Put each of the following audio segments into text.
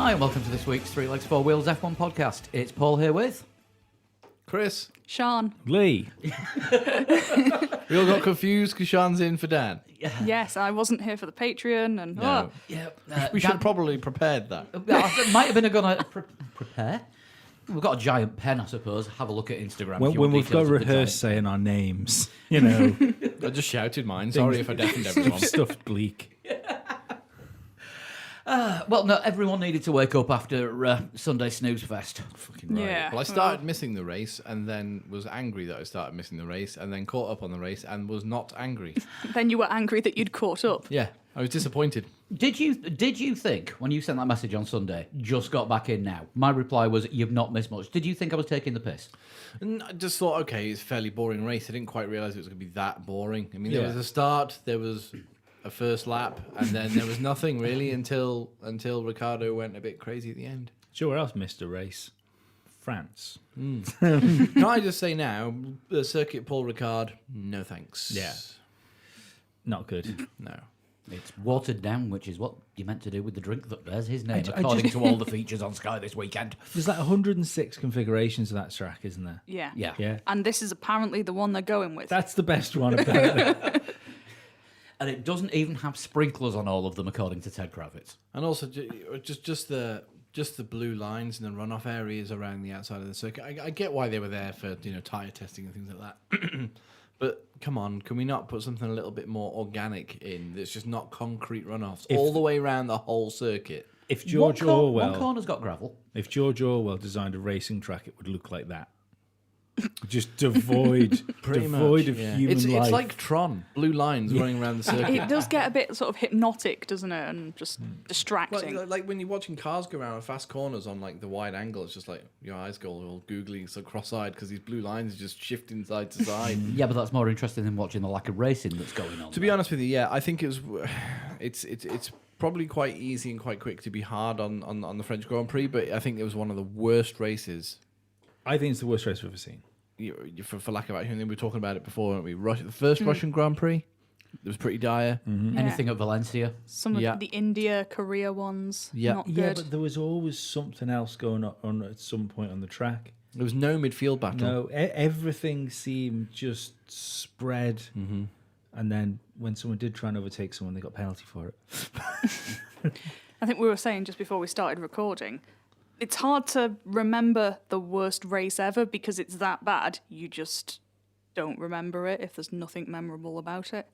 Hi, and welcome to this week's Three Legs, Four Wheels F1 podcast. It's Paul here with... Chris. Sean. Lee. We all got confused because Sean's in for Dan. Yes, I wasn't here for the Patreon, and No. We should have probably prepared that. It might have been a good idea. Prepare? We've got a giant pen, I suppose. Have a look at Instagram. When we've got to rehearse saying our names, you know. I just shouted mine. Sorry if I deafened everyone. Stuffed bleak. Well, no, everyone needed to wake up after Sunday Snooze Fest. Fucking right. Yeah. Well, I started missing the race and then was angry that I started missing the race and then caught up on the race and was not angry. then you were angry that you'd caught up. Yeah, I was disappointed. Did you think, when you sent that message on Sunday, just got back in now? My reply was, you've not missed much. Did you think I was taking the piss? And I just thought, okay, it's a fairly boring race. I didn't quite realise it was going to be that boring. I mean, there Yeah. was a start, there was a first lap, and then there was nothing really until Ricciardo went a bit crazy at the end. Sure, where else missed a race? France. Can I just say now, the circuit Paul Ricard, no thanks. Yeah. Not good. No. It's watered down, which is what you meant to do with the drink that bears his name, I according just- to all the features on Sky this weekend. There's like 106 configurations of that track, isn't there? Yeah. Yeah. Yeah. And this is apparently the one they're going with. That's the best one apparently. And it doesn't even have sprinklers on all of them, according to Ted Kravitz. And also, just the blue lines and the runoff areas around the outside of the circuit. I get why they were there for tyre testing and things like that. But come on, can we not put something a little bit more organic in? That's just not concrete runoffs all the way around the whole circuit. If George Orwell, One corner's got gravel. if George Orwell designed a racing track, it would look like that. Just devoid of human It's life. like Tron, blue lines running around the circuit. It does get a bit sort of hypnotic, doesn't it? And just distracting. Like when you're watching cars go around fast corners on like the wide angle, it's just like your eyes go all googly, so cross-eyed because these blue lines are just shifting side to side. Yeah, but that's more interesting than watching the lack of racing that's going on. To be honest with you, yeah, I think it's probably quite easy and quite quick to be hard on the French Grand Prix, but I think it was one of the worst races. I think it's the worst race we've ever seen. For lack of action, we were talking about it before, weren't we? The first Russian Grand Prix, it was pretty dire. Yeah. Anything at Valencia. Some of Yeah. the India, Korea ones, not good. Yeah, but there was always something else going on at some point on the track. There was no midfield battle. No, everything seemed just spread. Mm-hmm. And then when someone did try and overtake someone, they got penalty for it. I think we were saying just before we started recording, it's hard to remember the worst race ever because it's that bad. You just don't remember it if there's nothing memorable about it.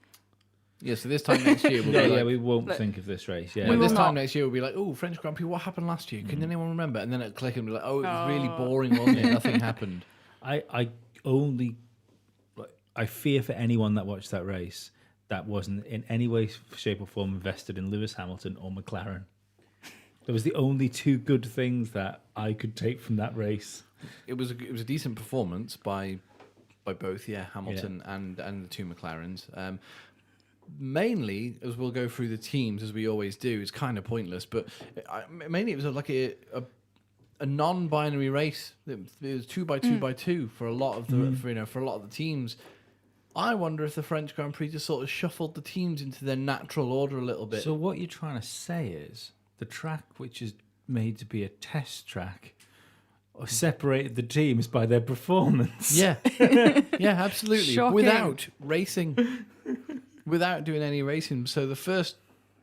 Yeah, so this time next year, we'll be like, we won't Look, think of this race. Yeah, we Well, will this time not. next year we'll be like, oh, French Grand Prix, what happened last year? Can anyone remember? And then it'll click and be like, oh, it was really boring, wasn't it? Nothing happened. I fear for anyone that watched that race that wasn't in any way, shape, or form invested in Lewis Hamilton or McLaren. There was the only two good things that I could take from that race. It was a decent performance by both, Hamilton and the two McLarens. Mainly, as we'll go through the teams as we always do, it's kind of pointless. But mainly, it was like a non-binary race. It was 2x2x2 for a lot of for a lot of the teams. I wonder if the French Grand Prix just sort of shuffled the teams into their natural order a little bit. So what you're trying to say is the track, which is made to be a test track, separated the teams by their performance. Yeah, yeah, absolutely. Shocking. Without racing, without doing any racing. So the first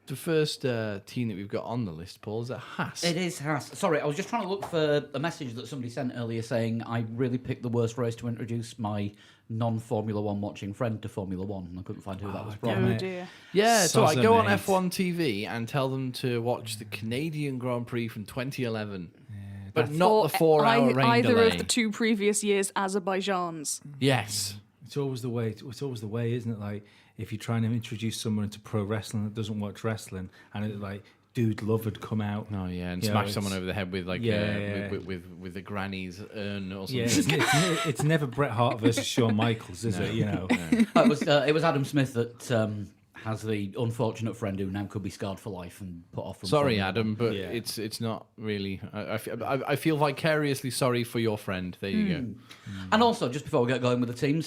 team that we've got on the list, Paul, is at Haas. It is Haas. Sorry, I was just trying to look for a message that somebody sent earlier saying I really picked the worst race to introduce my non-Formula One watching friend to Formula One, and I couldn't find who that was from. damn Oh it. dear. Yeah, so I go on Mate. F1 TV and tell them to watch the Canadian Grand Prix from 2011, but not Or the 4-hour rain either delay. of the two previous years Azerbaijan's. Yes. It's always the way. It's always the way, isn't it? Like if you're trying to introduce someone into pro wrestling that doesn't watch wrestling, and it's like Dude Love had come out. Oh yeah, and You know, smash it's- someone over the head with like Yeah. with the granny's urn or something. Yeah, it's never Bret Hart versus Shawn Michaels, is it? You know. It was Adam Smith that has the unfortunate friend who now could be scarred for life and put off from. Sorry, Formula Adam, but Yeah. it's not really. I feel vicariously sorry for your friend. There you go. One. And also, just before we get going with the teams,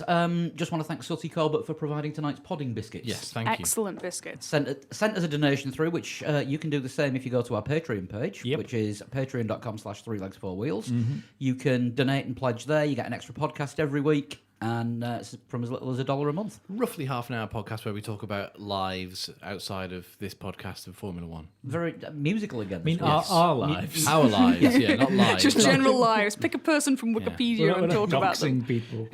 just want to thank Sooty Corbett for providing tonight's podding biscuits. Yes, thank you. Excellent biscuits. Sent us a donation through, which you can do the same if you go to our Patreon page, Yep. which is patreon.com/3legs4wheels. You can donate and pledge there. You get an extra podcast every week, and it's from as little as $1 a month. Roughly half an hour podcast where we talk about lives outside of this podcast of Formula One. Very musical again. I mean, this week. our lives. Our lives, yeah, not lives. Just general lives. Pick a person from Wikipedia We're and not talk about them. doxing people.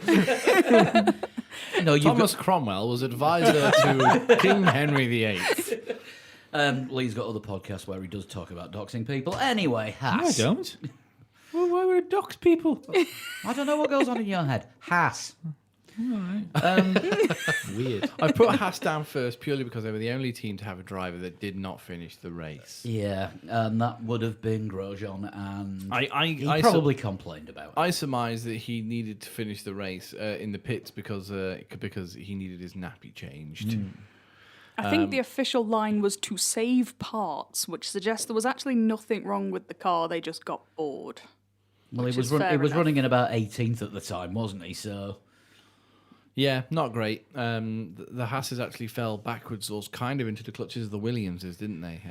No, you've Thomas Cromwell was advisor to King Henry VIII. Lee's got other podcasts where he does talk about doxing people. Anyway, No, I Haas. don't. Well, why would I dox people? I don't know what goes on in your head. Haas. Weird. I put Haas down first purely because they were the only team to have a driver that did not finish the race. Yeah, that would have been Grosjean, and he I probably complained about it. I surmise that he needed to finish the race in the pits because he needed his nappy changed. I think the official line was to save parts, which suggests there was actually nothing wrong with the car. They just got bored. Well, which he was, is he fair was enough. running in about 18th at the time, wasn't he? So Yeah, not great. The Haas's actually fell backwards or kind of into the clutches of the Williamses, didn't they?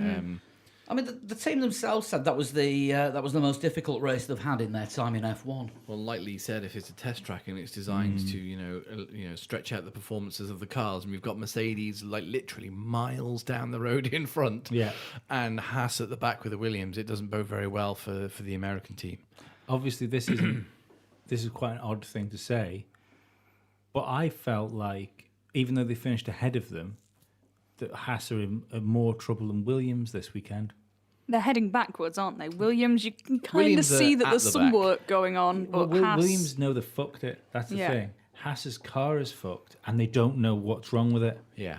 I mean, the team themselves said that was the most difficult race they've had in their time in F1. Well, like Lee said, if it's a test track and it's designed to, stretch out the performances of the cars, and we've got Mercedes like literally miles down the road in front, Yeah. and Haas at the back with the Williams, it doesn't bode very well for the American team. Obviously, this is quite an odd thing to say, but I felt like even though they finished ahead of them, that Haas are in more trouble than Williams this weekend. They're heading backwards, aren't they? Williams, you can kind of Williams are see that at there's the some back. work going on, but Haas... Williams know they fucked it. That's the Yeah. thing. Haas's car is fucked, and they don't know what's wrong with it. Yeah.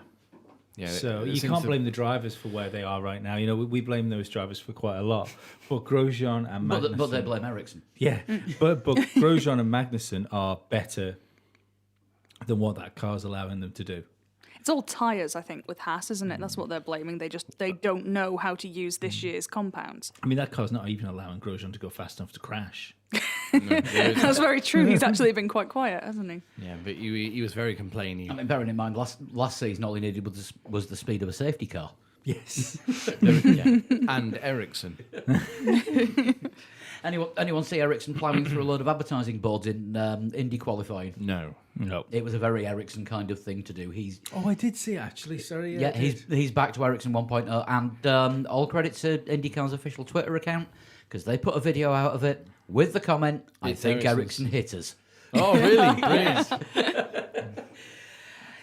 So it you seems can't to- blame the drivers for where they are right now. You know, we blame those drivers for quite a lot. But Grosjean and Magnussen... But they blame Ericsson. Yeah, but Grosjean and Magnussen are better than what that car's allowing them to do. It's all tyres, I think, with Haas, isn't it? That's what they're blaming. They don't know how to use this year's compounds. I mean, that car's not even allowing Grosjean to go fast enough to crash. That's very true. He's actually been quite quiet, hasn't he? Yeah, but he was very complaining. I mean, bearing in mind, last season all he needed was the speed of a safety car. Yes. And Ericsson. Anyone see Ericsson ploughing through a load of advertising boards in Indy qualifying? No. No. It was a very Ericsson kind of thing to do. Oh, I did see it, actually. Sorry. Yeah, he's back to Ericsson 1.0, and all credit to IndyCar's official Twitter account because they put a video out of it with the comment, "I It's think Ericsson's. Ericsson hit us." Oh, really? Brilliant.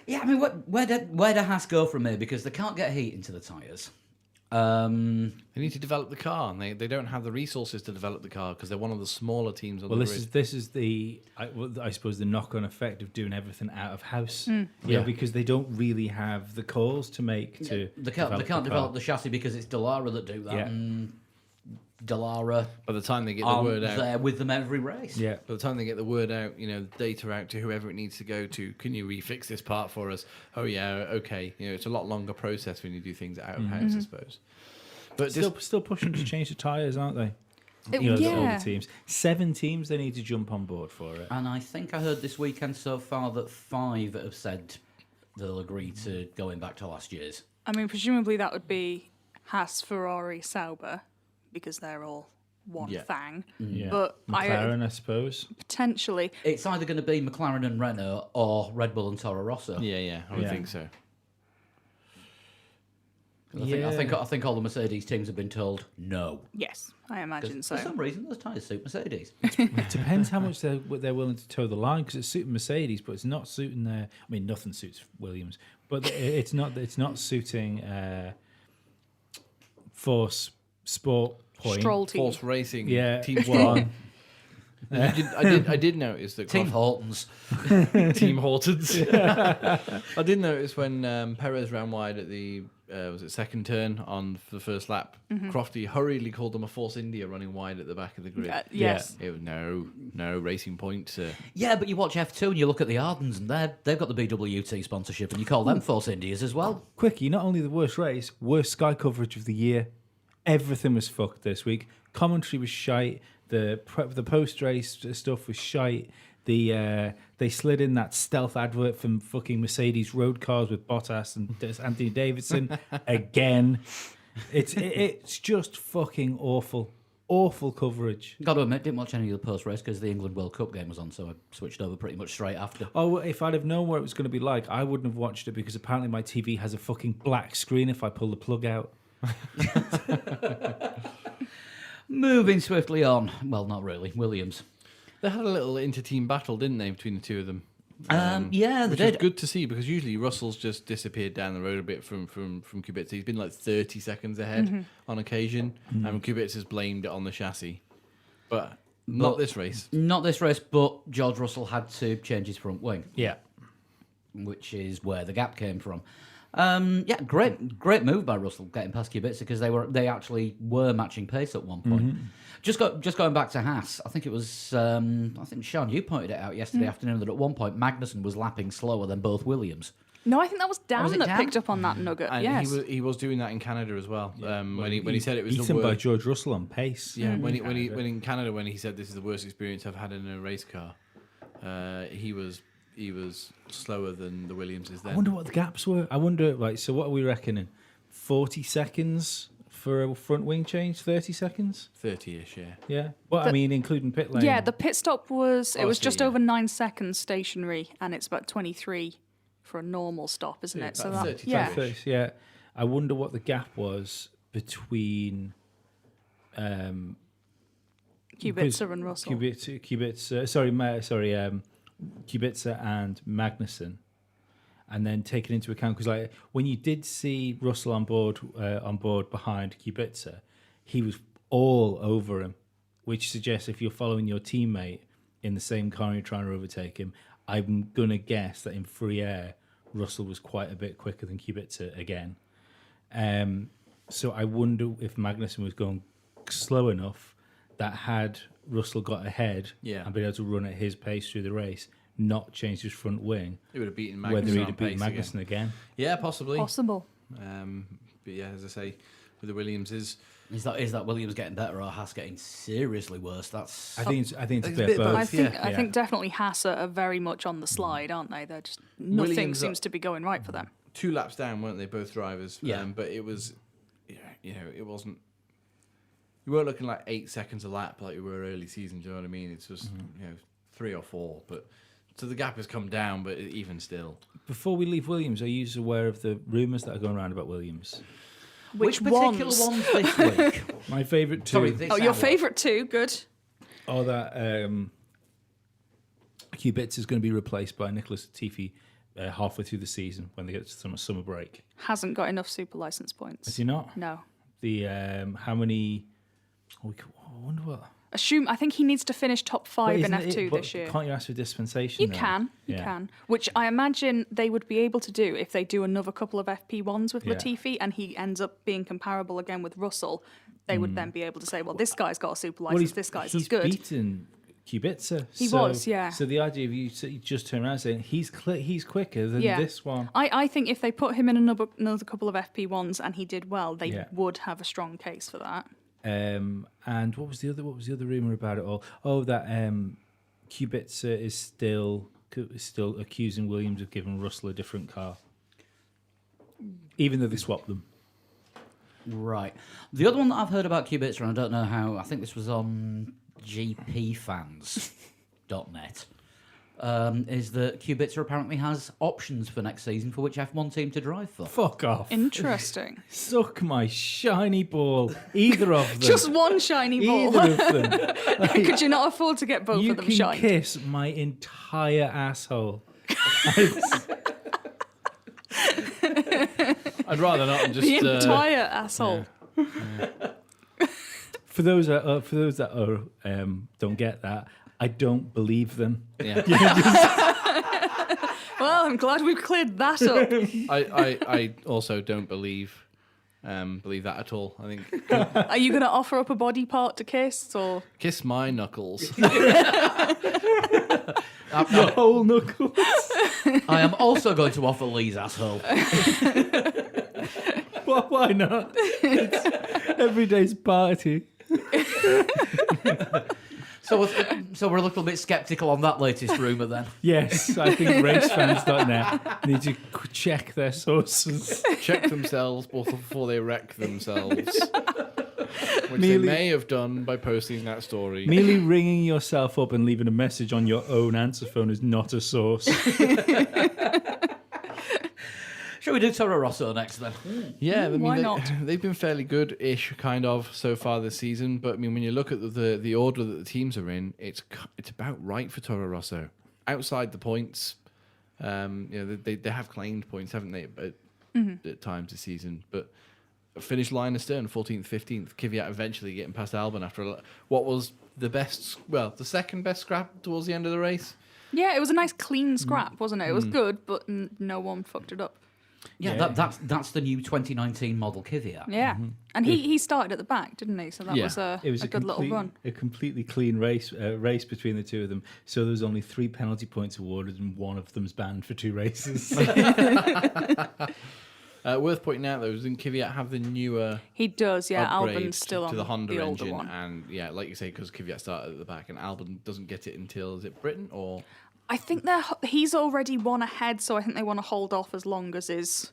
Yeah, I mean, where do Haas go from here? Because they can't get heat into the tyres. They need to develop the car, and they don't have the resources to develop the car because they're one of the smaller teams on Well, the this grid. is the I suppose the knock-on effect of doing everything out of house. Yeah. Yeah, because they don't really have the calls to make to. They can't develop the chassis because it's Dallara that do that, Yeah. and Dallara By the time they get the aren't word out, there with them every race. Yeah. by the time they get the word out, the data out to whoever it needs to go to, can you refix this part for us? Oh yeah, okay. It's a lot longer process when you do things out of house, I suppose. But Still pushing to change the tyres, aren't they? It- The yeah. older teams. 7 teams they need to jump on board for it. And I think I heard this weekend so far that 5 have said they'll agree to going back to last year's. I mean, presumably that would be Haas, Ferrari, Sauber, because they're all one Yeah. thing. Yeah. But McLaren, I suppose. potentially, It's either going to be McLaren and Renault or Red Bull and Toro Rosso. yeah, I would Yeah. think so. I think all the Mercedes teams have been told no. yes, I imagine 'Cause so. For some reason, those tyres suit Mercedes. It depends how much they're willing to toe the line because it's suiting Mercedes, but it's not suiting their. I mean, nothing suits Williams, but it's not suiting Force Sport Point. Stroll team. Force Racing, Yeah, Team well, One. I did notice that Team Hortons. Team Hortons. I did notice when Perez ran wide at the was it second turn on for the first lap. Crofty hurriedly called them a Force India running wide at the back of the grid. Yes. It was no racing point. Yeah, but you watch F2 and you look at the Ardens and they've got the BWT sponsorship and you call them Force Indias as well. Quickie, not only the worst race, worst Sky coverage of the year. Everything was fucked this week. Commentary was shite. The post race stuff was shite. They slid in that stealth advert from fucking Mercedes road cars with Bottas and Anthony Davidson again. It's just fucking awful coverage. Got to admit, didn't watch any of the post race because the England World Cup game was on, so I switched over pretty much straight after. Oh, well, if I'd have known what it was going to be like, I wouldn't have watched it because apparently my TV has a fucking black screen if I pull the plug out. Moving swiftly on. Well, not really. Williams. They had a little inter-team battle, didn't they, between the two of them? Yeah, they Which did. is good to see because usually Russell's just disappeared down the road a bit from Kubica. He's been like 30 seconds ahead on occasion, and Kubica's blamed it on the chassis. But not this race. Not this race, but George Russell had to change his front wing, Yeah. which is where the gap came from. Yeah, great move by Russell getting past Kubica because they actually were matching pace at one point. Just going back to Haas, I think it was I think Sean, you pointed it out yesterday afternoon that at one point Magnussen was lapping slower than both Williams. No, I think that was Dan was it that Dan? picked up on that nugget. And Yes. he was doing that in Canada as well. When he said it was the Eaten by worst. George Russell on pace. Yeah, when in Canada when he said this is the worst experience I've had in a race car, he was slower than the Williamses I then. wonder what the gaps were. I wonder, right, so what are we reckoning? 40 seconds for a front wing change? 30 seconds? 30-ish, yeah. Yeah. Well, I mean, including pit lane. Yeah, the pit stop was Oh, I see, just yeah. over 9 seconds stationary, and it's about 23 for a normal stop, isn't it? So about that 32. yeah, Yeah. I wonder what the gap was between Kubica and Russell. Kubica and Magnussen, and then taken into account because like when you did see Russell on board behind Kubica, he was all over him, which suggests if you're following your teammate in the same car and you're trying to overtake him, I'm gonna guess that in free air Russell was quite a bit quicker than Kubica again. So I wonder if Magnussen was going slow enough that had Russell got ahead and been able to run at his pace through the race, not changed his front wing, He would have beaten Magnussen. whether he'd on have beaten pace Magnussen again. Yeah, possibly. Possible. But yeah, as I say, with the Williamses, Is that Williams getting better or Haas getting seriously worse? That's I think it's a It's bit of both. I think definitely Haas are very much on the slide, aren't they? They're just nothing Williams seems to be going right for them. 2 laps down, weren't they? Both drivers. Yeah. But it was, it wasn't. You weren't looking like 8 seconds a lap like you were early season. Do you know what I mean? It's just 3 or 4. But so the gap has come down, but even still. Before we leave Williams, are you aware of the rumours that are going around about Williams? which particular ones this week? My favourite two. Sorry, this Your hour. favourite two, good. are that Kubica is going to be replaced by Nicholas Latifi halfway through the season when they get to summer break. Hasn't got enough super license points. Is he not? No. The how many? I wonder what. I think he needs to finish top 5 in But isn't F2 it- but this year. Can't you ask for dispensation? You then? can, Yeah. can. Which I imagine they would be able to do if they do another couple of FP1s with Yeah. Latifi and he ends up being comparable again with Russell. They would then be able to say, well, this guy's got a super license, this guy's he's as good. beaten Kubica. He was, yeah. So the idea of you just turn around saying he's quicker than Yeah. this one. I think if they put him in another couple of FP1s and he did well, they Yeah. would have a strong case for that. And what was the other rumor about it all? Oh, that Kubica is still accusing Williams of giving Russell a different car, even though they swapped them. Right. The other one that I've heard about Kubica, and I don't know how, I think this was on gpfans.net, is that Kubica apparently has options for next season for which F1 team to drive for. Fuck off! Interesting. Suck my shiny ball. Either of them. Just one shiny ball. Either of them. Could you not afford to get both You of them can shined? kiss my entire asshole. I'd rather not. And just The entire asshole. For those that don't get that, I don't believe them. Yeah. Well, I'm glad we've cleared that up. I also don't believe that at all. I think Are you going to offer up a body part to kiss, or kiss my knuckles. Your whole knuckle. I am also going to offer Lee's asshole. Well, why not? It's every day's party. So we're a little bit sceptical on that latest rumour then. Yes, I think racefans.net need to check their sources. Check themselves before they wreck themselves. Which Merely- they may have done by posting that story. Merely ringing yourself up and leaving a message on your own answer phone is not a source. Shall we do Toro Rosso next then? Yeah, I mean, why not? they've been fairly good-ish, kind of, so far this season. But I mean, when you look at the order that the teams are in, it's about right for Toro Rosso. Outside the points, they have claimed points, haven't they, at times this season? But finished line astern, 14th, 15th. Kvyat eventually getting past Albon after what was the second best scrap towards the end of the race. yeah, it was a nice clean scrap, wasn't it? It was good, but no one fucked it up. Yeah, that's the new 2019 model Kvyat. Yeah, and he started at the back, didn't he? So that Yeah. was a It was good little run. a completely clean race between the two of them. So there was only 3 penalty points awarded, and one of them's banned for 2 races. Worth pointing out though, doesn't Kvyat have the newer He does, yeah. upgrade Albon's still to on the Honda older engine, one. and yeah, like you say, because Kvyat started at the back, and Albon doesn't get it until is it Britain or I think he's already one ahead, so I think they want to hold off as long as is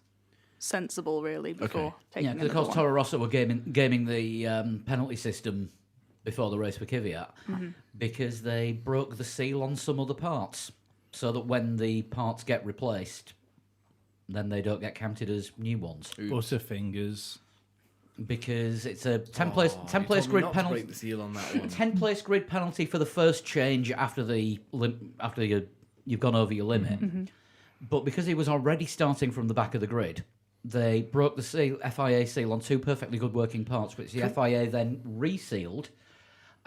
sensible, really, before taking Yeah, another because one. Toro Rosso were gaming the penalty system before the race for Kvyat because they broke the seal on some other parts, so that when the parts get replaced, then they don't get counted as new ones Butterfingers. because it's a 10 place grid penalty. break the seal on that one. 10 place grid penalty for the first change after you've gone over your limit. But because he was already starting from the back of the grid, they broke the FIA seal on 2 perfectly good working parts, which the FIA then resealed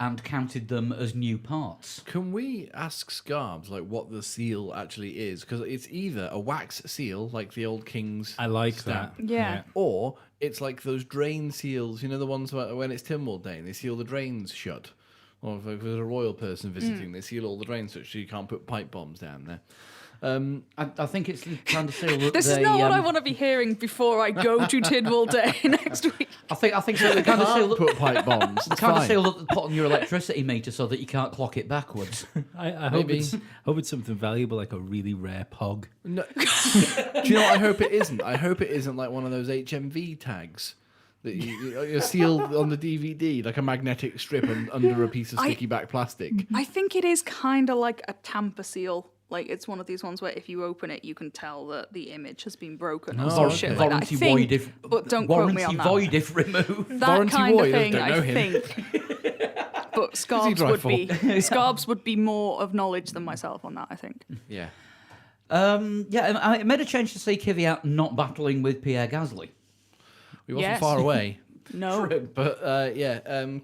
and counted them as new parts. Can we ask Scarbs like what the seal actually is? Because it's either a wax seal like the old King's I like stamp, that. Yeah. or it's like those drain seals. You know the ones when it's Tynwald Day and they seal the drains shut. Or if there's a royal person visiting, they seal all the drains so you can't put pipe bombs down there. I think it's trying to seal that This is not what I want to be hearing before I go to Tidwell Day next week. I think so. They kind of seal Can't put pipe bombs. the It's kind of fine. seal that they put on your electricity meter so that you can't clock it backwards. I hope Maybe. it's something valuable, like a really rare pog. No. Do you know what I hope it isn't? I hope it isn't like one of those HMV tags that you seal on the DVD, like a magnetic strip under a piece of sticky back plastic. I think it is kind of like a tamper seal. Like, it's one of these ones where if you open it, you can tell that the image has been broken or Oh, some okay. shit like that. I Warranty think, void if but don't quote me on that. void if removed. That Warranty kind void, of thing, don't know I him. think. But Scarbs drive Scarbs would be more of knowledge than myself on that, I think. Yeah. It made a change to see Kvyat not battling with Pierre Gasly. We wasn't Yes. far away. No. But Kvyat and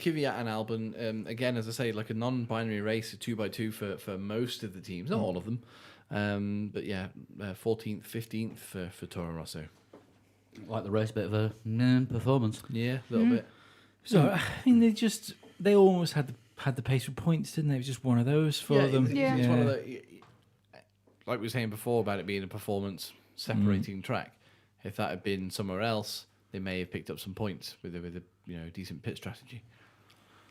Albon, again, as I say, like a non-binary race, a 2x2 for most of the teams, not all of them. But yeah, 14th, 15th for Toro Rosso. Like the race, bit of a performance. Yeah, a little bit. So I mean, they almost had the pace for points, didn't they? It was just one of those for them. Yeah. It's one of the, like we were saying before about it being a performance separating track. If that had been somewhere else, they may have picked up some points with a decent pit strategy.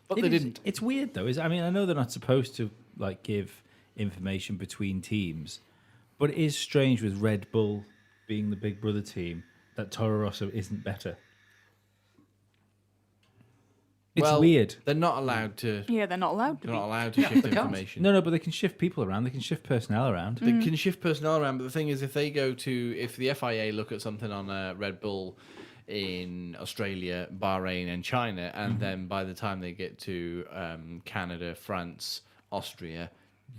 But they didn't. It's weird though. I mean, I know they're not supposed to like give information between teams, but it is strange with Red Bull being the big brother team that Toro Rosso isn't better. It's Well, weird. They're not allowed to. Yeah, they're not allowed to They're be. not allowed to shift they can't. information. No, but they can shift people around. They can shift personnel around. They can shift personnel around, but the thing is, if the FIA look at something on Red Bull in Australia, Bahrain, and China, and then by the time they get to Canada, France, Austria,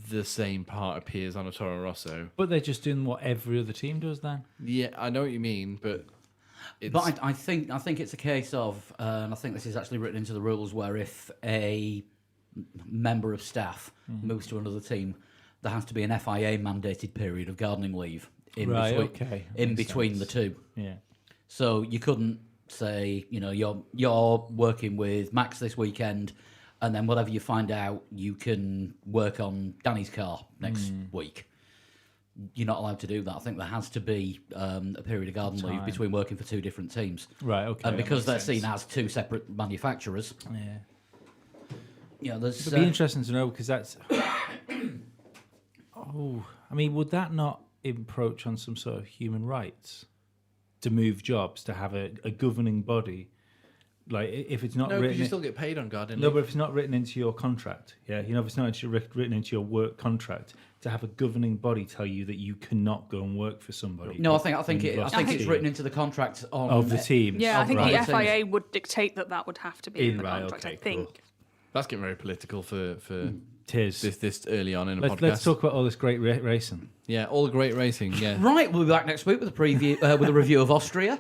the same part appears on a Toro Rosso. But they're just doing what every other team does then. Yeah, I know what you mean, but it's, But I think it's a case of, and I think this is actually written into the rules, where if a member of staff moves to another team, there has to be an FIA mandated period of gardening leave in Right, between, okay. in Makes between sense. the two. Yeah. So you couldn't say, you're working with Max this weekend, and then whatever you find out, you can work on Danny's car next week. You're not allowed to do that. I think there has to be a period of garden leave Time. between working for two different teams. Right, okay. And that because they're makes sense. seen as two separate manufacturers, Yeah. there's... It'd be interesting to know because that's. I mean, would that not encroach on some sort of human rights to move jobs to have a governing body? Like, if it's not No, because written, you still get paid on garden no, leave. but if it's not written into your contract, if it's not written into your work contract, to have a governing body tell you that you cannot go and work for somebody. No, I think in it's team written into the contract on of the teams. Yeah, I think right. the FIA would dictate that would have to be in the Right, contract. okay, I think. cool. That's getting very political for Tis. this early on in a podcast. Let's talk about all this great racing. Yeah, all the great racing. Yeah, Right, we'll be back next week with a preview, with a review of Austria.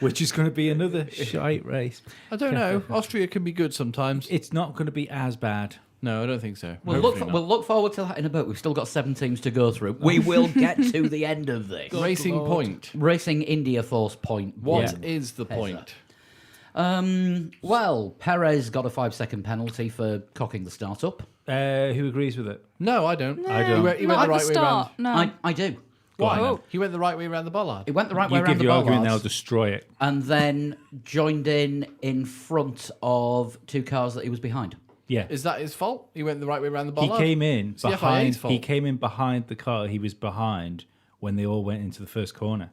Which is going to be another shite race. I don't know. Austria can be good sometimes. It's not going to be as bad. No, I don't think so. We'll Hopefully not. look forward to that in a bit. We've still got 7 teams to go through. We will get to the end of this. Racing Point. Racing India Force Point. What one. is the point? Well, Perez got a 5-second penalty for cocking the start up. Who agrees with it? No, I don't. I don't. He went Not the at right way start. around. No. I do. Why? Oh. He went the right way around the bollard. It went the right way You around give the your argument, bollards they'll destroy it. and then joined in front of 2 cars that he was behind. Yeah. Is that his fault? He went the right way around the He bollard. came in It's the behind. FIA's fault. He came in behind the car he was behind when they all went into the first corner.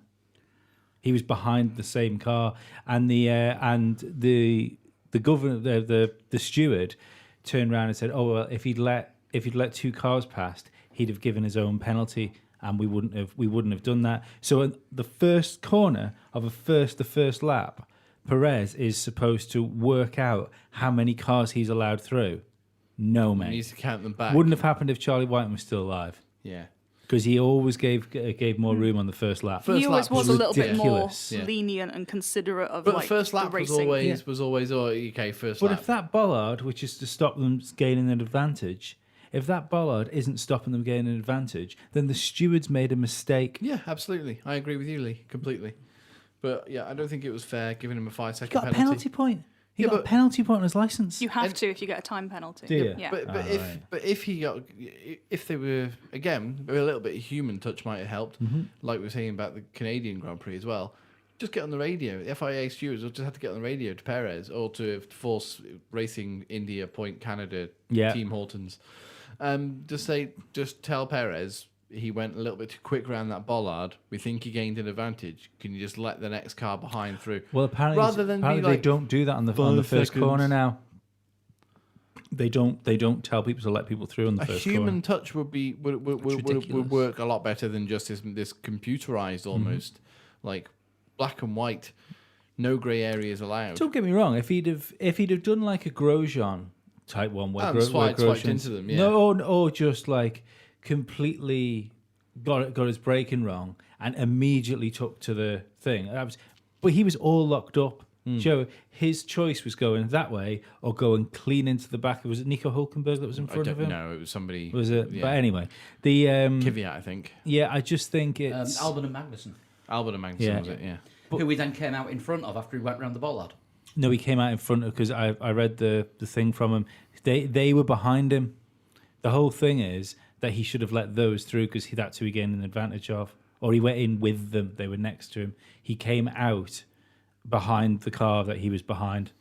He was behind the same car, and the governor, the steward, turned around and said, "Oh well, if he'd let 2 cars past, he'd have given his own penalty, and we wouldn't have done that." So in the first corner of the first lap, Perez is supposed to work out how many cars he's allowed through. No, He mate. needs to count them back. Wouldn't have happened if Charlie White was still alive, Yeah. because he always gave more room on the first lap. First He always lap was was a little bit more ridiculous. Yeah. lenient and considerate of But like the first lap the was racing. always okay. First But lap. if that bollard, which is to stop them gaining an advantage, if that bollard isn't stopping them gaining an advantage, then the stewards made a mistake. Yeah, absolutely. I agree with you, Lee, completely. But yeah, I don't think it was fair giving him a 5-second He got a penalty point. He Yeah, got a but- penalty point on his license. You have to if you get a time penalty. Do you? Yeah. But if they were again a little bit of human touch might have helped, like we were saying about the Canadian Grand Prix as well. Just get on the radio. The FIA stewards will just have to get on the radio to Perez or to Force Racing India Point Canada Yeah. Team Hortons. Just tell Perez he went a little bit too quick around that bollard. We think he gained an advantage. Can you just let the next car behind through? Well, apparently, Rather than be apparently like, they don't do that on the 5 first seconds. corner now. They don't tell people to let people through on the A first human corner. touch would ridiculous. work a lot better than just this computerized almost like black and white, no grey areas allowed. Don't get me wrong. If he'd have done like a Grosjean type one, where, And swiped Grosjean's- into them, yeah. No, or just like completely got his braking wrong and immediately took to the thing. But he was all locked up. Joe, his choice was going that way or going clean into the back. Was it Nico Hulkenberg that was in I front of don't him? know. It was somebody. Was it? Yeah. But anyway, the Kvyat, I think. yeah, I just think it's Albon and Magnussen, Albert and Magnussen Yeah. was it? Yeah. who we then came out in front of after he went round the bollard. no. He came out in front of because I read the thing from him. They were behind him. The whole thing is that he should have let those through because that's who he gained an advantage of. Or he went in with them. They were next to him. He came out behind the car that he was behind.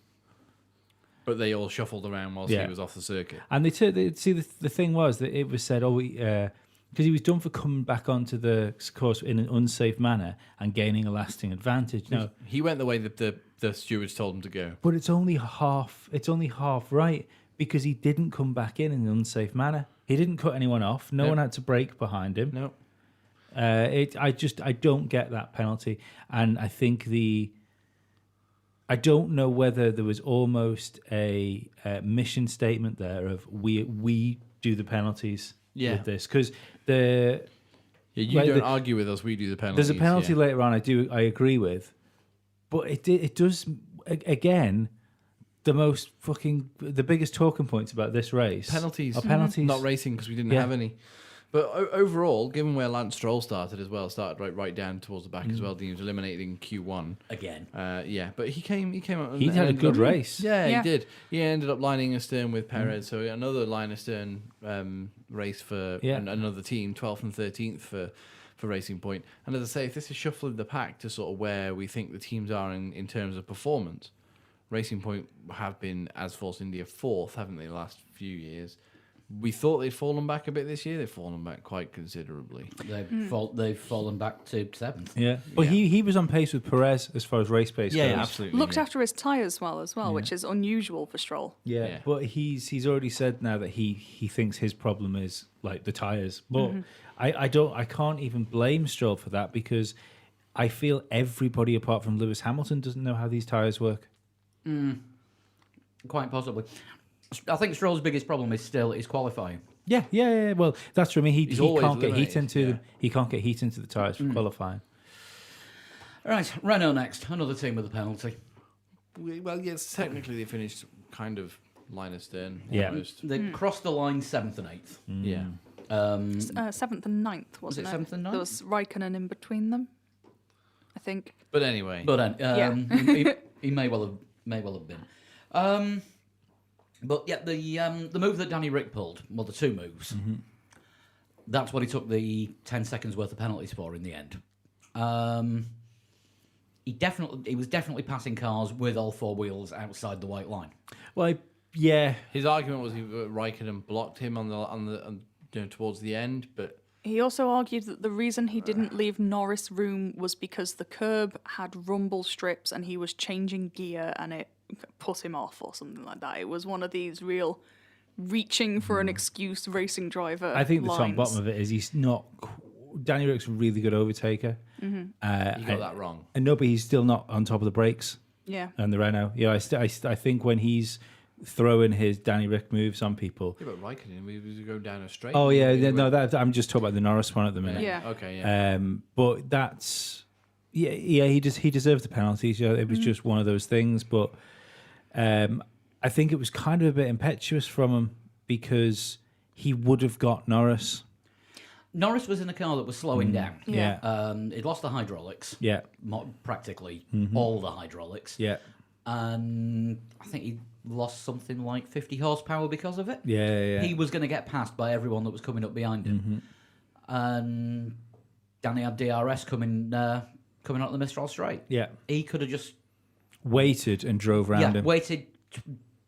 But they all shuffled around whilst Yeah. he was off the circuit. And the thing was that it was said, because he was done for coming back onto the course in an unsafe manner and gaining a lasting advantage. No, He went the way that the stewards told him to go. but it's only half right because he didn't come back in an unsafe manner. He didn't cut anyone off. No Nope. one had to brake behind him. No. I don't get that penalty, and I think I don't know whether there was almost a mission statement there of we do the penalties with this because Yeah, you Like don't the- argue with us. We do the penalties. there's a penalty yeah. later on. I agree with, but it does again. the biggest talking points about this race. Penalties. Are penalties. Not racing because we didn't Yeah. have any. But overall, given where Lance Stroll started as well, started right down towards the back as well. He was eliminated in Q1. Again. Yeah, but he came out. He had a good race. Yeah, Yeah. he did. He ended up lining astern with Perez, so another line astern race for another team, 12th and 13th for Racing Point. And as I say, if this is shuffling the pack to sort of where we think the teams are in terms of performance, Racing Point have been, as Force India, 4th, haven't they, the last few years? We thought they'd fallen back a bit this year. They've fallen back quite considerably. They've fallen back to 7th. Yeah, but he was on pace with Perez as far as race pace goes. absolutely. Looked after his tyres well as well, which is unusual for Stroll. Yeah, but he's already said now that he thinks his problem is like the tires. But I can't even blame Stroll for that because I feel everybody apart from Lewis Hamilton doesn't know how these tires work. Quite possibly. I think Stroll's biggest problem is still is qualifying. Yeah. Well, that's true. I mean, he always can't get heat eliminated, into the tires for qualifying. Right, Renault next. Another team with a penalty. Well, yes, technically they finished kind of line astern. Yeah. Almost. They crossed the line 7th and 8th. Yeah. 7th and 9th, wasn't it 7th and 9th? There was Raikkonen in between them, I think. But anyway. But Yeah. he may well have been. But yeah, the move that Danny Rick pulled, well, the two moves, that's what he took the 10 seconds worth of penalties for in the end. He was definitely passing cars with all four wheels outside the white line. Well, yeah. His argument was Raikkonen blocked him towards the end, but He also argued that the reason he didn't leave Norris room was because the curb had rumble strips and he was changing gear and it put him off or something like that. It was one of these real reaching for an excuse racing driver I think the top lines. and bottom of it is he's not. Danny Rick's a really good overtaker. he got that wrong. And no, but he's still not on top of the brakes. Yeah. And the Renault. Yeah, I think when he's throwing his Danny Rick moves on people. Yeah, but Raikkonen, we was go down a straight. Oh yeah, I'm just talking about the Norris one at the minute. Yeah. Okay, yeah. But that's he deserved the penalties. Yeah, it was just one of those things. But I think it was kind of a bit impetuous from him because he would have got Norris. Norris was in a car that was slowing down. Yeah. He'd lost the hydraulics. Yeah. Practically all the hydraulics. Yeah. And I think he lost something like 50 horsepower because of it. Yeah. He was going to get passed by everyone that was coming up behind him. And Danny had DRS coming out the Mistral straight. Yeah. He could have just Waited and drove around him. waited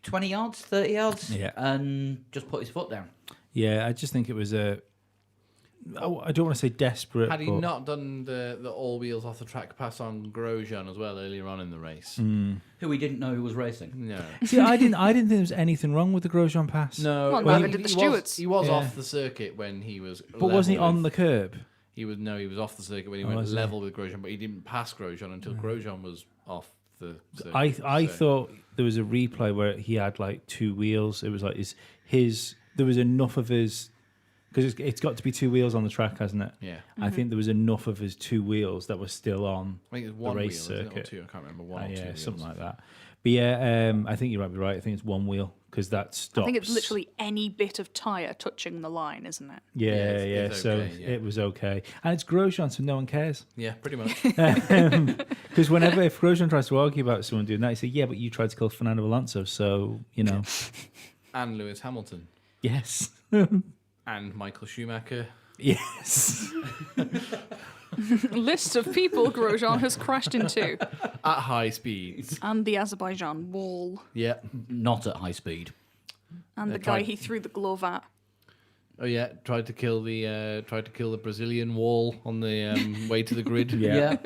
20 yards, 30 yards, Yeah. and just put his foot down. Yeah, I just think it was I don't want to say desperate. Had he but not done the all wheels off the track pass on Grosjean as well earlier on in the race? Who he didn't know who was racing. No. See, I didn't think there was anything wrong with the Grosjean pass. No, Well, well, neither did the stewards. He was Yeah. off the circuit when he was. But wasn't he on the curb? He was off the circuit when he Oh, went was he? level with Grosjean, but he didn't pass Grosjean until Grosjean was off the circuit. I So- thought there was a replay where he had like two wheels. It was like his there was enough of his because it's got to be two wheels on the track, hasn't it? Yeah, I think there was enough of his two wheels that were still on I think it's the one wheel, race isn't it? Or circuit. two. I can't remember one or two. Yeah, wheels. something like that. But yeah, I think you might be right. I think it's one wheel because that stops. I think it's literally any bit of tyre touching the line, isn't it? Yeah, it's so okay, yeah. it was okay, and it's Grosjean, so no one cares. Yeah, pretty much. Because if Grosjean tries to argue about someone doing that, he say, "Yeah, but you tried to kill Fernando Alonso, so you know." And Lewis Hamilton Yes. and Michael Schumacher. Yes. List of people Grosjean has crashed into. At high speeds. And the Azerbaijan wall. Yeah. Not at high speed. And the guy he threw the glove at. Oh yeah, tried to kill the Brazilian wall on the way to the grid. Yeah.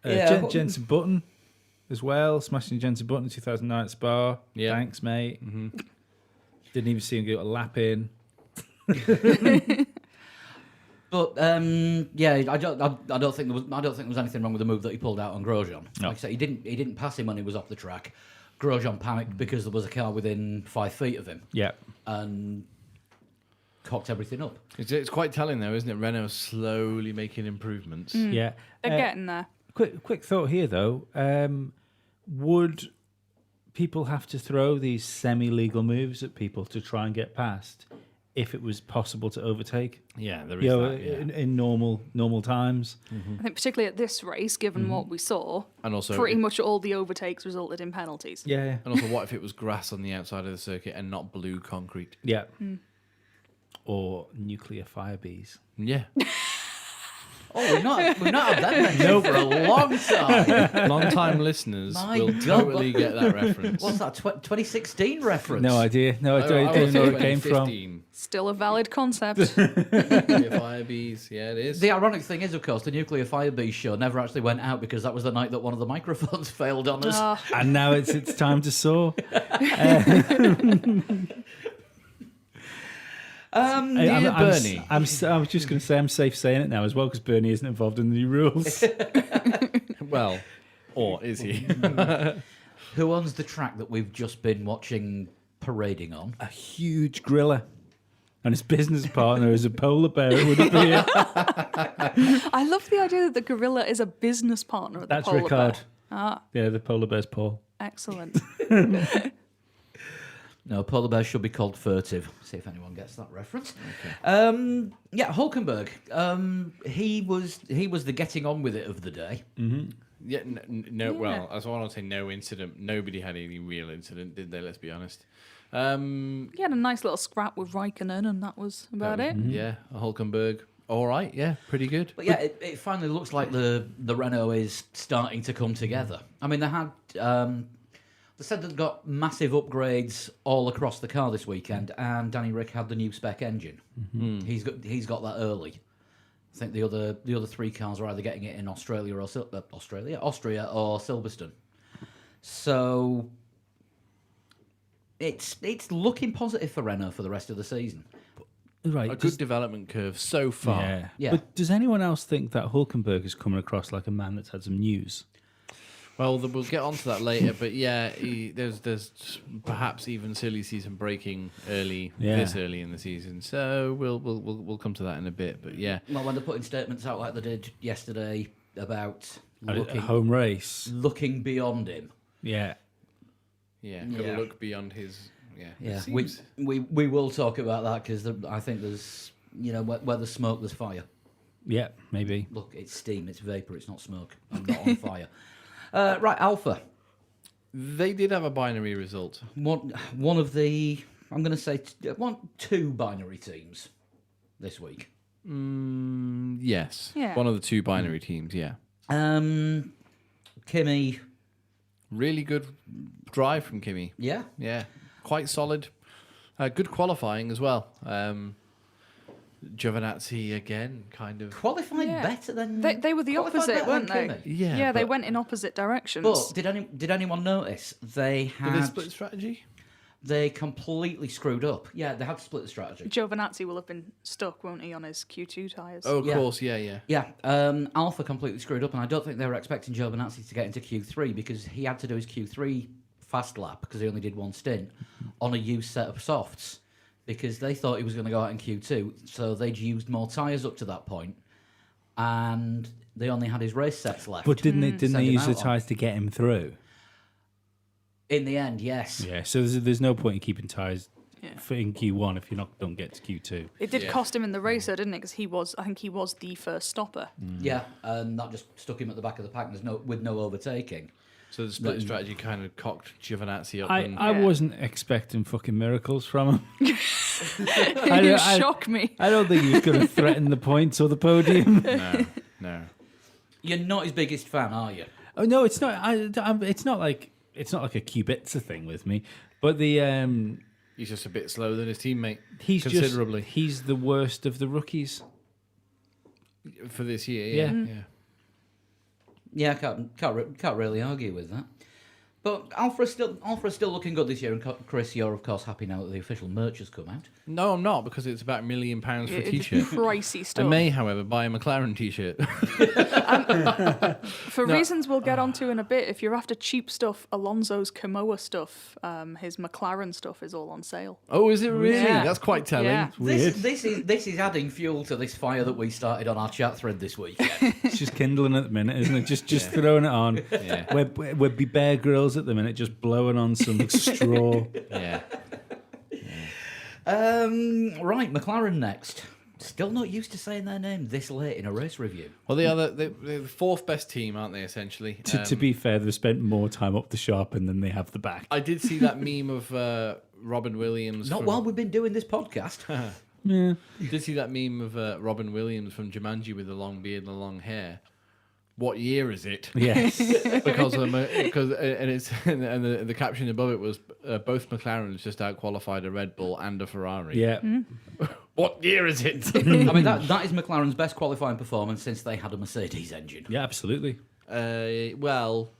Yeah. Jensen Button as well, smashing Jensen Button in 2009 at Spa. Yeah. Thanks, mate. Didn't even see him get a lap in. But I don't think there was anything wrong with the move that he pulled out on Grosjean. No. Like I said, he didn't pass him when he was off the track. Grosjean panicked because there was a car within 5 feet of him Yeah. and cocked everything up. It's quite telling though, isn't it? Renault's slowly making improvements. Yeah. They're getting there. Quick thought here though. would people have to throw these semi-legal moves at people to try and get past if it was possible to overtake? Yeah, there is You know, that. Yeah. in normal times. I think particularly at this race, given what we saw, And also, pretty much all the overtakes resulted in penalties. Yeah, and also, what if it was grass on the outside of the circuit and not blue concrete? yeah. Or nuclear fire bees. Yeah. Oh, we've not had that mentioned for a long time. Long-time listeners My will God. totally get that reference. What's that? 2016 reference? No idea. No, I I don't would know say where it came from. 2015. Still a valid concept. Nuclear fire bees. Yeah, it is. The ironic thing is, of course, the Nuclear Fire Bees show never actually went out because that was the night that one of the microphones failed on us. Ah, And now it's time to soar. Dear Bernie. I was just going to say I'm safe saying it now as well because Bernie isn't involved in the new rules. Well, or is he? Who owns the track that we've just been watching parading on? A huge griller. And his business partner is a polar bear with a beard. I love the idea that the gorilla is a business partner of the That's polar Ricard. bear. Ah, Yeah, the polar bear's Paul. excellent. No, polar bears should be called furtive. See if anyone gets that reference. Yeah, Hulkenberg. He was the getting on with it of the day. Yeah, no. Well, as I want to say, no incident. Nobody had any real incident, did they? Let's be honest. He had a nice little scrap with Raikkonen, and that was about it. Yeah, Hulkenberg. All right. Yeah, pretty good. But yeah, it finally looks like the Renault is starting to come together. I mean, they had they said they've got massive upgrades all across the car this weekend, and Danny Rick had the new spec engine. He's got that early. I think the other three cars are either getting it in Austria or Silverstone. So it's looking positive for Renault for the rest of the season. Right. A good development curve so far. Yeah. Yeah. But does anyone else think that Hulkenberg is coming across like a man that's had some news? Well, we'll get onto that later, but yeah, there's perhaps even silly season breaking this early in the season. So we'll come to that in a bit. But yeah, Well, when they're putting statements out like they did yesterday about A looking home race. looking beyond him. Yeah. yeah, got to Yeah. look beyond his. Yeah, Yeah, it we seems- will talk about that because I think there's where there's smoke, there's fire. Yeah, maybe. Look, it's steam, it's vapor, it's not smoke. I'm not on fire. Right, Alpha. They did have a binary result. One of the I'm going to say two binary teams this week. Yes. Yeah. One of the two binary teams. Yeah. Kimi, Really good drive from Kimi. yeah, Yeah. Quite solid. Good qualifying as well. Giovinazzi again, kind of. qualified Yeah. better than They were the qualified opposite, better weren't than they? Kimi. Yeah, Yeah, they but- went in opposite directions. But did anyone notice they Did had they split strategy? they completely screwed up? Yeah, they had to split the strategy. Giovinazzi will have been stuck, won't he, on his Q2 tyres? Oh, of Yeah. course. Yeah. Yeah, Alpha completely screwed up, and I don't think they were expecting Giovinazzi to get into Q3 because he had to do his Q3 fast lap because he only did one stint on a used set of softs because they thought he was going to go out in Q2, so they'd used more tyres up to that point, and they only had his race sets left. But didn't they Send him use the out on. tyres to get him through? In the end, yes. Yeah, so there's no point in keeping tyres Yeah. for in Q1 if you don't get to Q2. It did Yeah. cost him in the race, though, didn't it? Because I think he was the first stopper. Yeah, and that just stuck him at the back of the pack with no overtaking. So the split strategy kind of cocked Giovinazzi up. I Yeah. wasn't expecting fucking miracles from him. You shock me. I don't think he was going to threaten the points or the podium. No. You're not his biggest fan, are you? Oh no, it's not. It's not like a Kubica thing with me. But the He's just a bit slower than his teammate. he's considerably he's the worst of the rookies. for this year. Yeah. Yeah. Yeah, I can't really argue with that. But Alpha's still looking good this year, and Chris, you're of course happy now that the official merch has come out. No, I'm not, because it's about £1 million for a It's t-shirt. pricey I stuff. may, however, buy a McLaren t-shirt. For reasons we'll get onto in a bit, if you're after cheap stuff, Alonso's Kamoa stuff, his McLaren stuff is all on sale. Oh, is it really? Yeah. That's quite telling. Yeah. This is adding fuel to this fire that we started on our chat thread this week. It's just kindling at the minute, isn't it? Just throwing it on. Yeah. We're be Bear Grylls at the minute, just blowing on some straw. Yeah. Right, McLaren next. Still not used to saying their name this late in a race review. Well, they're the fourth best team, aren't they, essentially? To be fair, they've spent more time up the sharpen than they have the back. I did see that meme of Robin Williams. Not while we've been doing this podcast. Yeah. Did see that meme of Robin Williams from Jumanji with the long beard and the long hair. What year is it? Yes. because the caption above it was both McLarens just out qualified a Red Bull and a Ferrari. Yeah. What year is it? I mean, that is McLaren's best qualifying performance since they had a Mercedes engine. Yeah, absolutely. Well,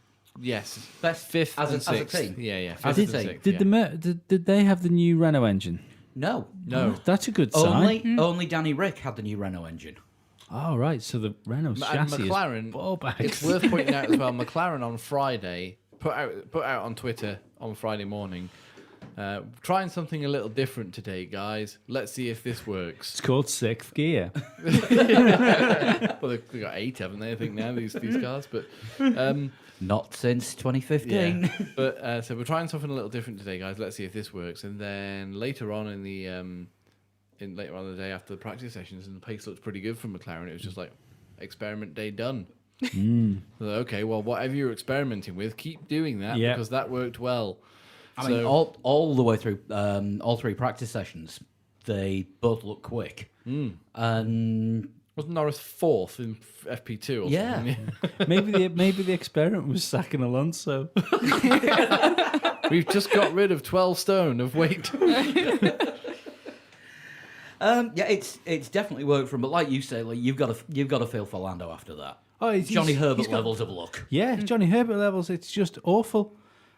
yes, Best fifth as and a sixth. team. Yeah, As fifth a and team. sixth. Did they have the new Renault engine? No. No. Oh, that's a good sign. Only Danny Rick had the new Renault engine. Oh, right. So the Renault And chassis McLaren, is ball bags. it's worth pointing out as well, McLaren on Friday put out on Twitter on Friday morning, trying something a little different today, guys. Let's see if this works. It's called sixth gear. Well, they've got 8, haven't they? I think now these cars, but Not since 2015. yeah. But so we're trying something a little different today, guys. Let's see if this works. And then later on in the later on in the day after the practice sessions, and the pace looked pretty good from McLaren. It was just like experiment day done. So, okay, well, whatever you're experimenting with, keep doing that Yeah. because that worked well. I mean, all the way through all 3 practice sessions, they both look quick. And Wasn't Norris 4th in FP2 or Yeah. something? Maybe the experiment was sacking Alonso. We've just got rid of 12 stone of weight. yeah, it's definitely worked for him. But like you say, like you've got to feel for Lando after that. Oh, Johnny he's Herbert got- levels of luck. Yeah, Johnny Herbert levels. It's just awful.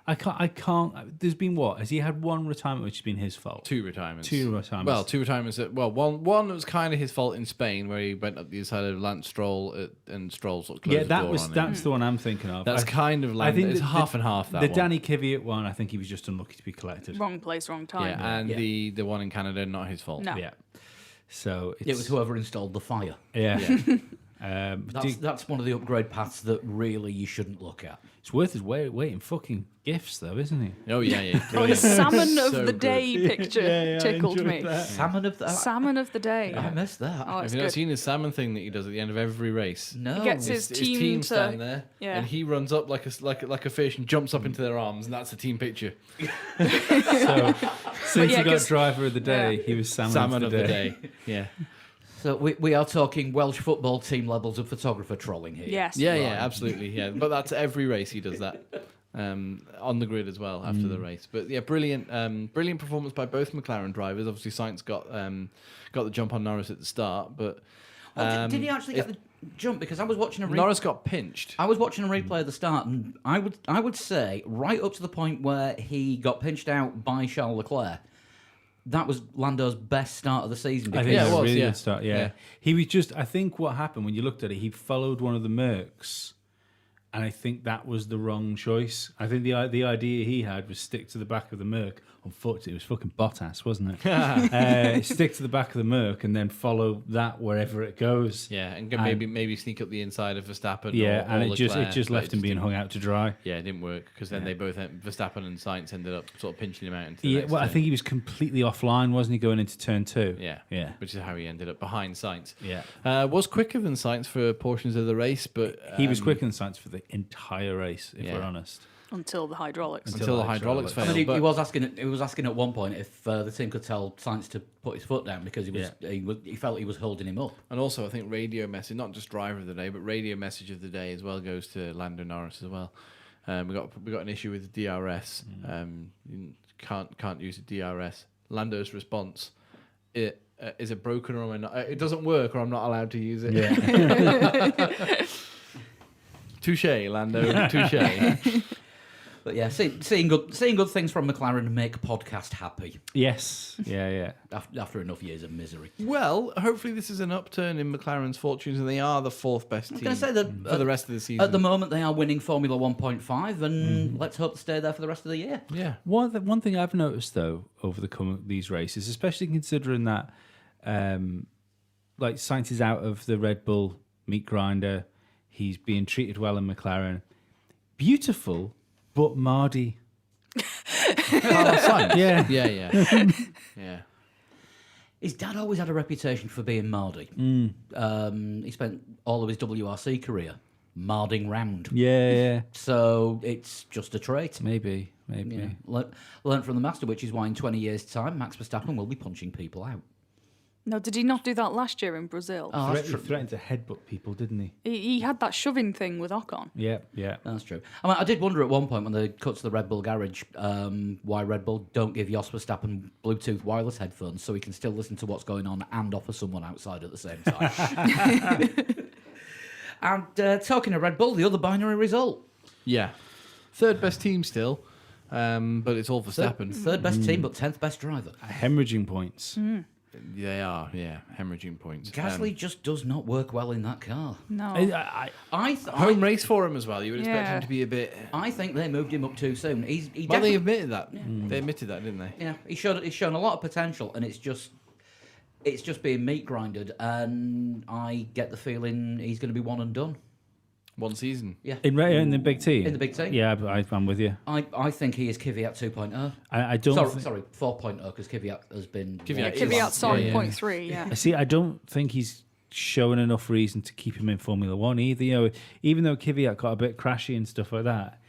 I can't. There's been what? Has he had one retirement which has been his fault? 2 retirements. 2 retirements. Well, 2 retirements. One was kind of his fault in Spain, where he went up the side of Lance Stroll and Stroll sort of closed yeah, the door on him. that's the one I'm thinking of. That's kind of like it's half and half. That the one. Danny Kvyat one, I think he was just unlucky to be collected. Wrong place, wrong time. yeah, and Yeah. the one in Canada, not his fault. No. Yeah. So It was whoever installed the fire. yeah. That's one of the upgrade paths that really you shouldn't look at. It's worth his weight in fucking gifts, though, isn't he? Oh yeah, yeah. The Brilliant. salmon of So the good. day picture tickled me. Salmon of the. Salmon of the day. I missed that. Oh, Have it's you not good. seen his salmon thing that he does at the end of every race? No. He gets his team to- stand there, yeah. and he runs up like a fish and jumps up into their arms, and that's the team picture. So since yeah, he got 'cause- driver of the day, yeah. he was salmon, Salmon of the day. Yeah. So we are talking Welsh football team levels of photographer trolling here. Yes. Yeah, yeah, absolutely. Yeah, but that's every race he does that. On the grid as well after the race. But yeah, brilliant performance by both McLaren drivers. Obviously, Sainz got the jump on Norris at the start, but Did he actually get the jump? Because I was watching a Norris got pinched. I was watching a replay at the start, and I would say right up to the point where he got pinched out by Charles Leclerc. That was Lando's best start of the season. I Because think Yeah, it it was a was, really yeah. good start. Yeah. Yeah. He was just. I think what happened when you looked at it, he followed one of the Mercs, and I think that was the wrong choice. I think the idea he had was stick to the back of the Merc. Unfortunately, it was fucking Bottas, wasn't it? Stick to the back of the Merc and then follow that wherever it goes. Yeah, and maybe sneak up the inside of Verstappen. Yeah, or and it just Leclerc, left but him being didn't- hung out to dry. Yeah, it didn't work because then they both Verstappen and Sainz ended up sort of pinching him out into the Yeah, next well, I turn. think he was completely offline, wasn't he, going into turn 2? Yeah, Yeah. which is how he ended up behind Sainz. Yeah. Was quicker than Sainz for portions of the race, but He was quicker than Sainz for the entire race, if yeah. we're honest. Until the hydraulics. until the hydraulics I failed. mean, he but- was asking at one point if the team could tell Sainz to put his foot down because he felt he was holding him up. And also, I think radio message, not just driver of the day, but radio message of the day as well goes to Lando Norris as well. We got an issue with the DRS. You can't use a DRS. Lando's response: is it broken or am I not? It doesn't work, or I'm not allowed to use it. Yeah. Touche, Lando. Touche. But yeah, seeing good things from McLaren make podcast happy Yes. Yeah. after enough years of misery. Well, hopefully this is an upturn in McLaren's fortunes, and they are the fourth best team going to say that for the rest of the season. At the moment, they are winning Formula 1.5, and let's hope to stay there for the rest of the year. yeah. One thing I've noticed though over these races, especially considering that, like Sainz is out of the Red Bull meat grinder, he's being treated well in McLaren. Beautiful, but Mardy. Carlos Sainz. Yeah. Yeah. Yeah. His dad always had a reputation for being Mardy. He spent all of his WRC career marding round. Yeah. So it's just a trait. Maybe. Yeah. Learn from the master, which is why in 20 years' time, Max Verstappen will be punching people out. No, did he not do that last year in Brazil? Oh, that's He true. threatened to headbutt people, didn't he? He had that shoving thing with Ocon. Yeah. That's true. I mean, I did wonder at one point when they cut to the Red Bull garage why Red Bull don't give Jos Verstappen Bluetooth wireless headphones so he can still listen to what's going on and offer someone outside at the same time. And talking of Red Bull, the other binary result. Yeah. Third best team still, but it's all Verstappen. Third best team, but 10th best driver. Hemorrhaging points. They are, hemorrhaging points. Gasly just does not work well in that car. No. Home race for him as well. You would expect Yeah. him to be a bit. I think they moved him up too soon. He Well, they definitely, admitted that. They admitted that, didn't they? yeah, he's shown a lot of potential, and it's just being meat grinded. And I get the feeling he's going to be one and done. One season. Yeah, In the big team? In the big team. Yeah, I'm with you. I think he is Kvyat 2.0. I don't... Sorry, 4.0, because Kvyat has been... Kvyat is- Kvyat's on yeah. 0.3, yeah. I see. I don't think he's showing enough reason to keep him in Formula One either. You know, even though Kvyat got a bit crashy and stuff like that,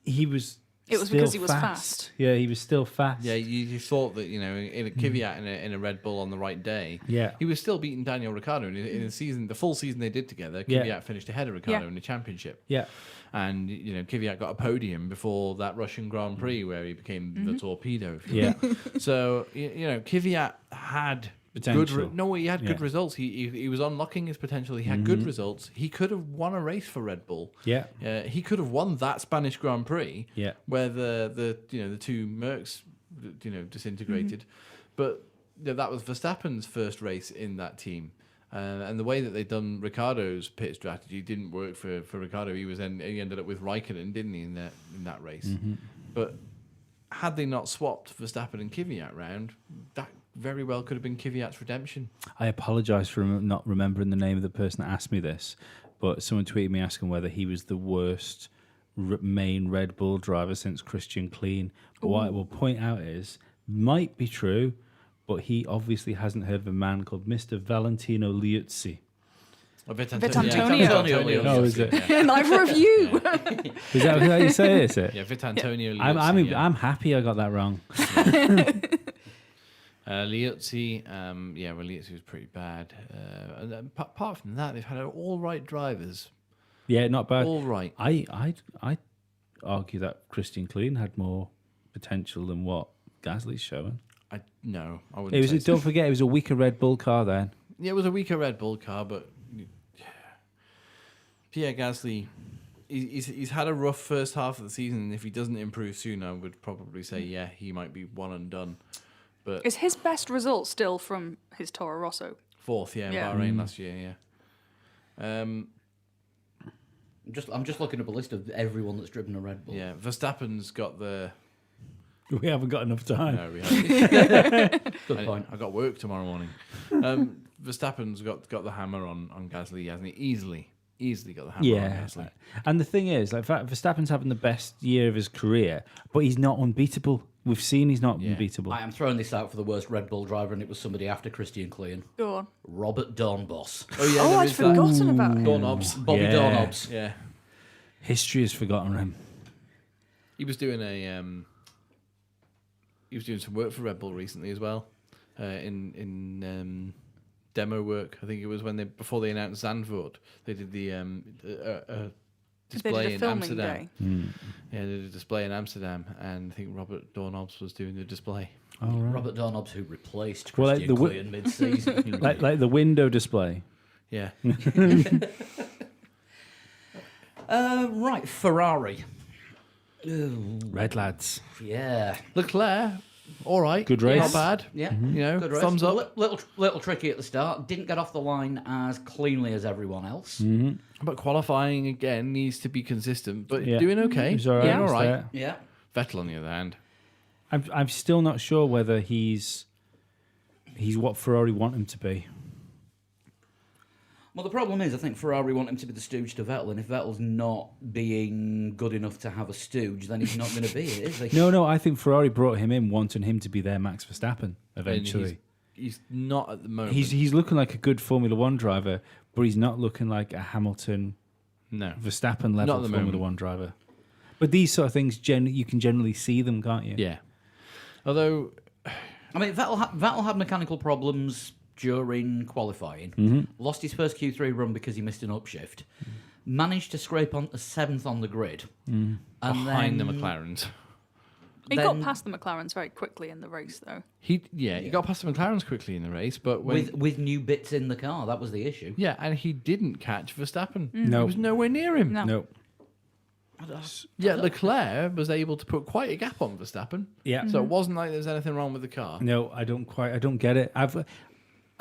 he was. It was still because he was fast. Yeah, he was still fast. Yeah, you thought that, in a Kvyat in a Red Bull on the right day, Yeah. he was still beating Daniel Ricciardo in the season, the full season they did together. Yeah. Kvyat finished ahead of Ricciardo Yeah. in the championship, Yeah. and Kvyat got a podium before that Russian Grand Prix where he became the torpedo. If you Yeah. So Kvyat had Potential. he had good Yeah. results. He was unlocking his potential. He had good results. He could have won a race for Red Bull. Yeah. He could have won that Spanish Grand Prix. Yeah. Where the two Mercs disintegrated, but that was Verstappen's first race in that team. And the way that they'd done Ricciardo's pit strategy didn't work for Ricciardo. He ended up with Raikkonen, didn't he, in that race? But had they not swapped Verstappen and Kvyat round, that very well could have been Kvyat's redemption. I apologise for not remembering the name of the person that asked me this, but someone tweeted me asking whether he was the worst main Red Bull driver since Christian Klein. But what I will point out is, might be true, but he obviously hasn't heard of a man called Mr. Valentino Liuzzi. Vitantonio. Oh, is it? Neither of you. Is that how you say it? Is it? Yeah, Vitantonio Liuzzi. I'm happy I got that wrong. Liuzzi, Liuzzi was pretty bad. And apart from that, they've had all right drivers. Yeah, not bad. All right. I'd argue that Christian Klein had more potential than what Gasly's showing. I wouldn't. It was. say so. Don't forget, it was a weaker Red Bull car then. Yeah, it was a weaker Red Bull car, but Pierre Gasly, he's had a rough first half of the season. And if he doesn't improve soon, I would probably say he might be one and done. But Is his best result still from his Toro Rosso? fourth, in Yeah. Bahrain last year, I'm just looking up a list of everyone that's driven a Red Bull. yeah. Verstappen's got the. We haven't got enough time. No, we haven't. Good point. I got work tomorrow morning. Verstappen's got the hammer on Gasly, hasn't he? Easily got the hammer on Yeah, Gasly. and the thing is, like Verstappen's having the best year of his career, but he's not unbeatable. We've seen he's not unbeatable. I am throwing this out for the worst Red Bull driver, and it was somebody after Christian Klein. Go on. Robert Dornbos. Oh yeah, Oh, there I'd is that. forgotten about him. Doorknobs. Bobby Yeah. Dornobs. Yeah, History has forgotten him. he was doing he was doing some work for Red Bull recently as well, in demo work. I think it was before they announced Zandvoort, they did the display they did a in filming Amsterdam. day. Yeah, they did a display in Amsterdam, and I think Robert Doorknobs was doing the display. All right. Robert Dornobs, who replaced Well, like Christian the Klein mid-season. like the window display. Yeah, Right, Ferrari. Red lads. Yeah. Leclerc, all right, Good race. not bad. Yeah. You know, Good race. thumbs up. Little tricky at the start. Didn't get off the line as cleanly as everyone else. But qualifying again needs to be consistent. But Yeah. doing okay. He's all right. Doing all He's right. there. Yeah. Vettel on the other hand. I'm still not sure whether he's what Ferrari want him to be. Well, the problem is, I think Ferrari want him to be the stooge to Vettel, and if Vettel's not being good enough to have a stooge, then he's not going to be it, is he? No, I think Ferrari brought him in wanting him to be their Max Verstappen eventually. He's not at the moment. He's looking like a good Formula One driver, but he's not looking like a Hamilton, no. Verstappen Not level at the Formula moment. One driver. But these sort of things, you can generally see them, can't you? Yeah. Although, I mean, Vettel had mechanical problems during qualifying. Mm-hmm. Lost his first Q3 run because he missed an upshift. Managed to scrape on 7th on the grid. And behind then, the McLarens. He got then- past the McLarens very quickly in the race, though. He got past the McLarens quickly in the race, but when with new bits in the car. That was the issue. and he didn't catch Verstappen. No. He was nowhere near him. No. No. Yeah, Leclerc was able to put quite a gap on Verstappen. Yeah. So it wasn't like there was anything wrong with the car. No, I don't get it.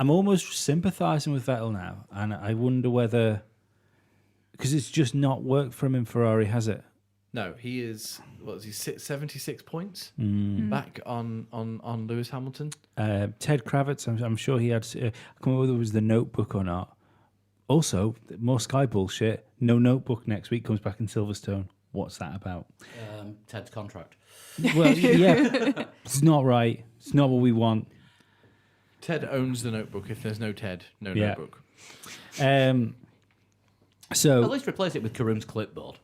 I'm almost sympathising with Vettel now, and I wonder whether because it's just not worked for him in Ferrari, has it? No, he is. What was he? 76 points Mm. back on Lewis Hamilton. Ted Kravitz, I'm sure he had. I can't remember whether it was the Notebook or not. Also, more Sky bullshit. No Notebook next week comes back in Silverstone. What's that about? Ted's contract. Well, yeah, it's not right. It's not what we want. Ted owns the Notebook. If there's no Ted, no Yeah. Notebook. So At least replace it with Karum's clipboard.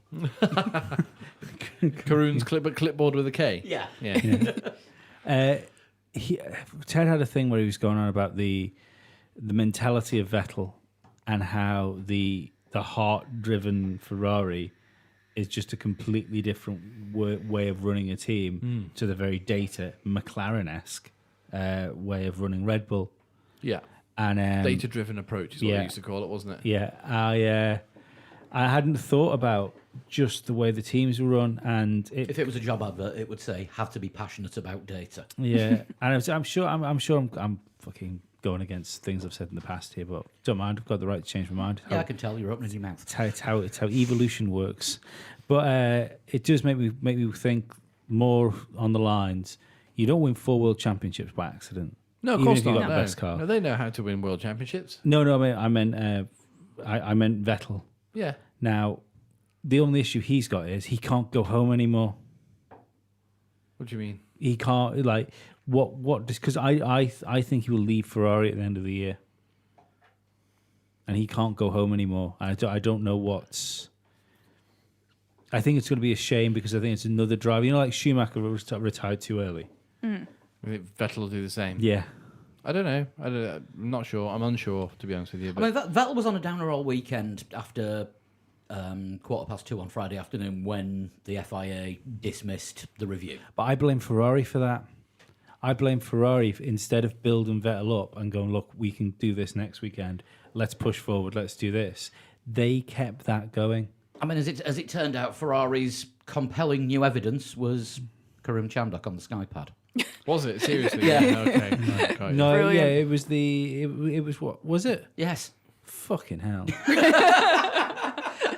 Karun's clipboard with a K. Yeah. Yeah. Ted had a thing where he was going on about the mentality of Vettel and how the heart-driven Ferrari is just a completely different way of running a team to the very data McLaren-esque way of running Red Bull. Yeah. And Data-driven approach is what yeah. they used to call it, wasn't it? Yeah, I hadn't thought about just the way the teams were run, and If it was a job advert, it would say "have to be passionate about data." yeah, and I'm sure I'm fucking going against things I've said in the past here, but don't mind. I've got the right to change my mind. Yeah, I can tell you're opening your mouth. It's how evolution works, but it does make me think more on the lines. You don't win 4 world championships by accident. No, of Even course if you not. got the no. best car. No, they know how to win world championships. No, I meant Vettel. Yeah. Now, the only issue he's got is he can't go home anymore. What do you mean? He can't what because I think he will leave Ferrari at the end of the year, and he can't go home anymore. I don't know what's. I think it's going to be a shame because I think it's another driver. You know, like Schumacher retired too early. I think Vettel will do the same. Yeah, I don't know. I'm not sure. I'm unsure, to be honest with you. I But mean, Vettel was on a downer all weekend after 2:15 on Friday afternoon when the FIA dismissed the review. but I blame Ferrari for that. I blame Ferrari instead of building Vettel up and going, look, we can do this next weekend. Let's push forward. Let's do this. They kept that going. I mean, as it turned out, Ferrari's compelling new evidence was Karim Chamdok on the SkyPad. was it? Seriously? Yeah. Okay. Right, got you. No, Brilliant. yeah, it was it was what was it? Yes, Fucking hell.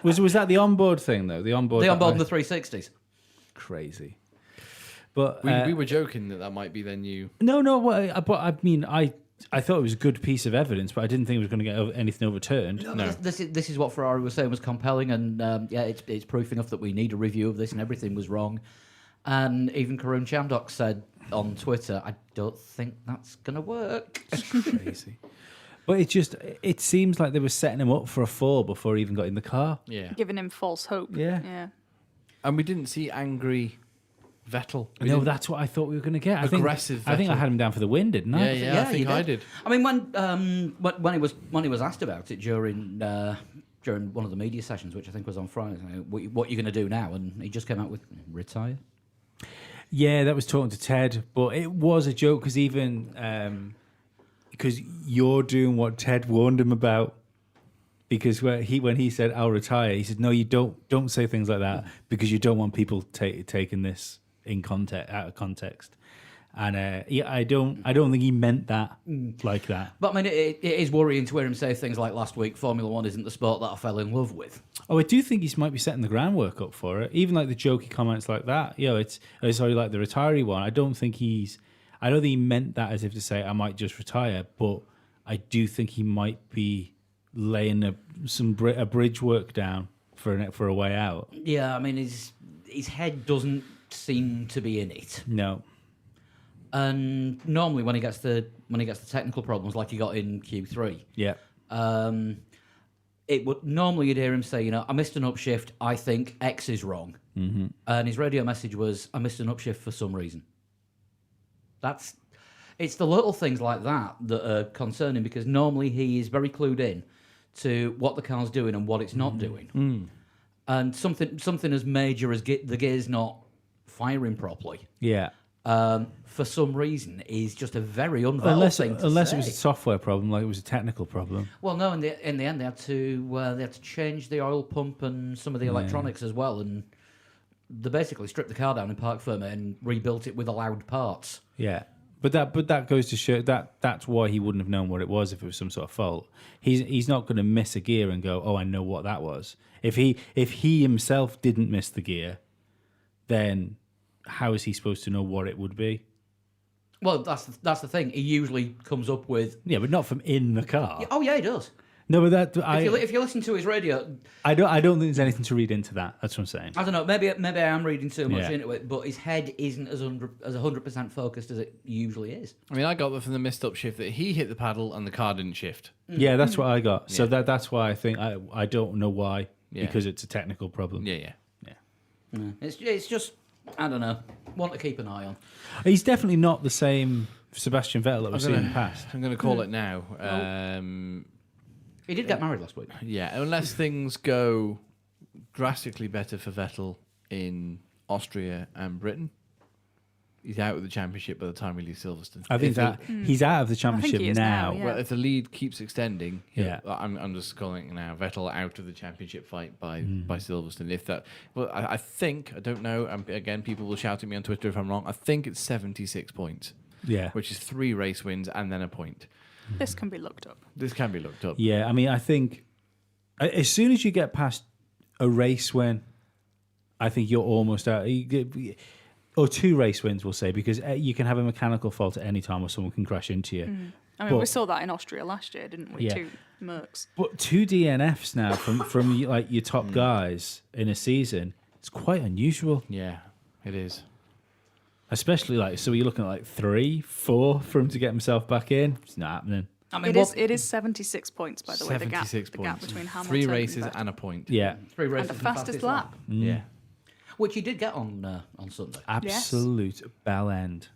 was that the onboard thing though? The onboard. the onboard and the 360s. Crazy. But We were joking that might be their new. no. But I mean, I thought it was a good piece of evidence, but I didn't think it was going to get anything overturned. No. This is what Ferrari was saying was compelling, and it's proof enough that we need a review of this, and everything was wrong. And even Karim Chamdok said on Twitter, "I don't think that's going to work." Crazy. But it seems like they were setting him up for a fall before he even got in the car. Yeah. Giving him false hope. Yeah. Yeah. And we didn't see angry Vettel. We No, didn't- that's what I thought we were going to get. Aggressive I think I Vettel. had him down for the win, didn't I? Yeah, I think you I did. I mean, when he was asked about it during one of the media sessions, which I think was on Friday, what are you going to do now? And he just came out with retire. Yeah, that was talking to Ted, but it was a joke because even because you're doing what Ted warned him about. because when he said I'll retire, he said no, you don't say things like that because you don't want people taking this out of context. And I don't think he meant that like that. But I mean, it is worrying to hear him say things like last week, Formula One isn't the sport that I fell in love with. Oh, I do think he might be setting the groundwork up for it. Even like the jokey comments like that. It's like the retiree one. I don't think he meant that as if to say I might just retire, but I do think he might be laying a bridge work down for a way out. Yeah, I mean, his head doesn't seem to be in it. No. And normally when he gets the technical problems like he got in Q3, Yeah. it would normally you'd hear him say, I missed an upshift. I think X is wrong. Mm-hmm. And his radio message was, I missed an upshift for some reason. It's the little things like that are concerning because normally he is very clued in to what the car's doing and what it's not doing. Mm. And something as major as the gear's not firing properly. Yeah. For some reason, is just a very unvetted thing to unless say. it was a software problem, like it was a technical problem. Well, no. In the end, they had to change the oil pump and some of the electronics as well, and they basically stripped the car down in Parc Fermé and rebuilt it with allowed parts. Yeah, but that goes to show that's why he wouldn't have known what it was if it was some sort of fault. He's not going to miss a gear and go, oh, I know what that was. If he himself didn't miss the gear, then how is he supposed to know what it would be? Well, that's the thing. He usually comes up with. Yeah, but not from in the car. Oh yeah, he does. No, but if you listen to his radio, I don't think there's anything to read into that. That's what I'm saying. I don't know. Maybe I am reading too much into it, but his head isn't as 100% focused as it usually is. I mean, I got that from the missed up shift that he hit the paddle and the car didn't shift. Yeah, that's what I got. So that's why I think I don't know why because it's a technical problem. Yeah. It's just I don't know. Want to keep an eye on. He's definitely not the same Sebastian Vettel that we've seen in the past. I'm going to call it now. He did get married last week. Yeah, unless things go drastically better for Vettel in Austria and Britain, he's out of the championship by the time we leave Silverstone. I think he's out of the championship he is now. now, yeah. Well, if the lead keeps extending, Yeah. I'm just calling it now. Vettel out of the championship fight by Silverstone. If that, well, I think I don't know. Again, people will shout at me on Twitter if I'm wrong. I think it's 76 points. Yeah. Which is 3 race wins and then a point. This can be looked up. This can be looked up. Yeah, I mean, I think as soon as you get past a race win, I think you're almost out. Or 2 race wins, we'll say, because you can have a mechanical fault at any time or someone can crash into you. I mean, we saw that in Austria last year, didn't we? Yeah. 2 Mercs. But 2 DNFs now from like your top guys in a season, it's quite unusual. Yeah, it is. Especially so you're looking at 3, 4 for him to get himself back in. It's not happening. I mean, It is 76 points, by the way. The gap 76 points. between Hamilton 3 races and Vettel. and a point. Yeah, 3 races And the fastest lap. Yeah. which he did get on Sunday. absolute bell end.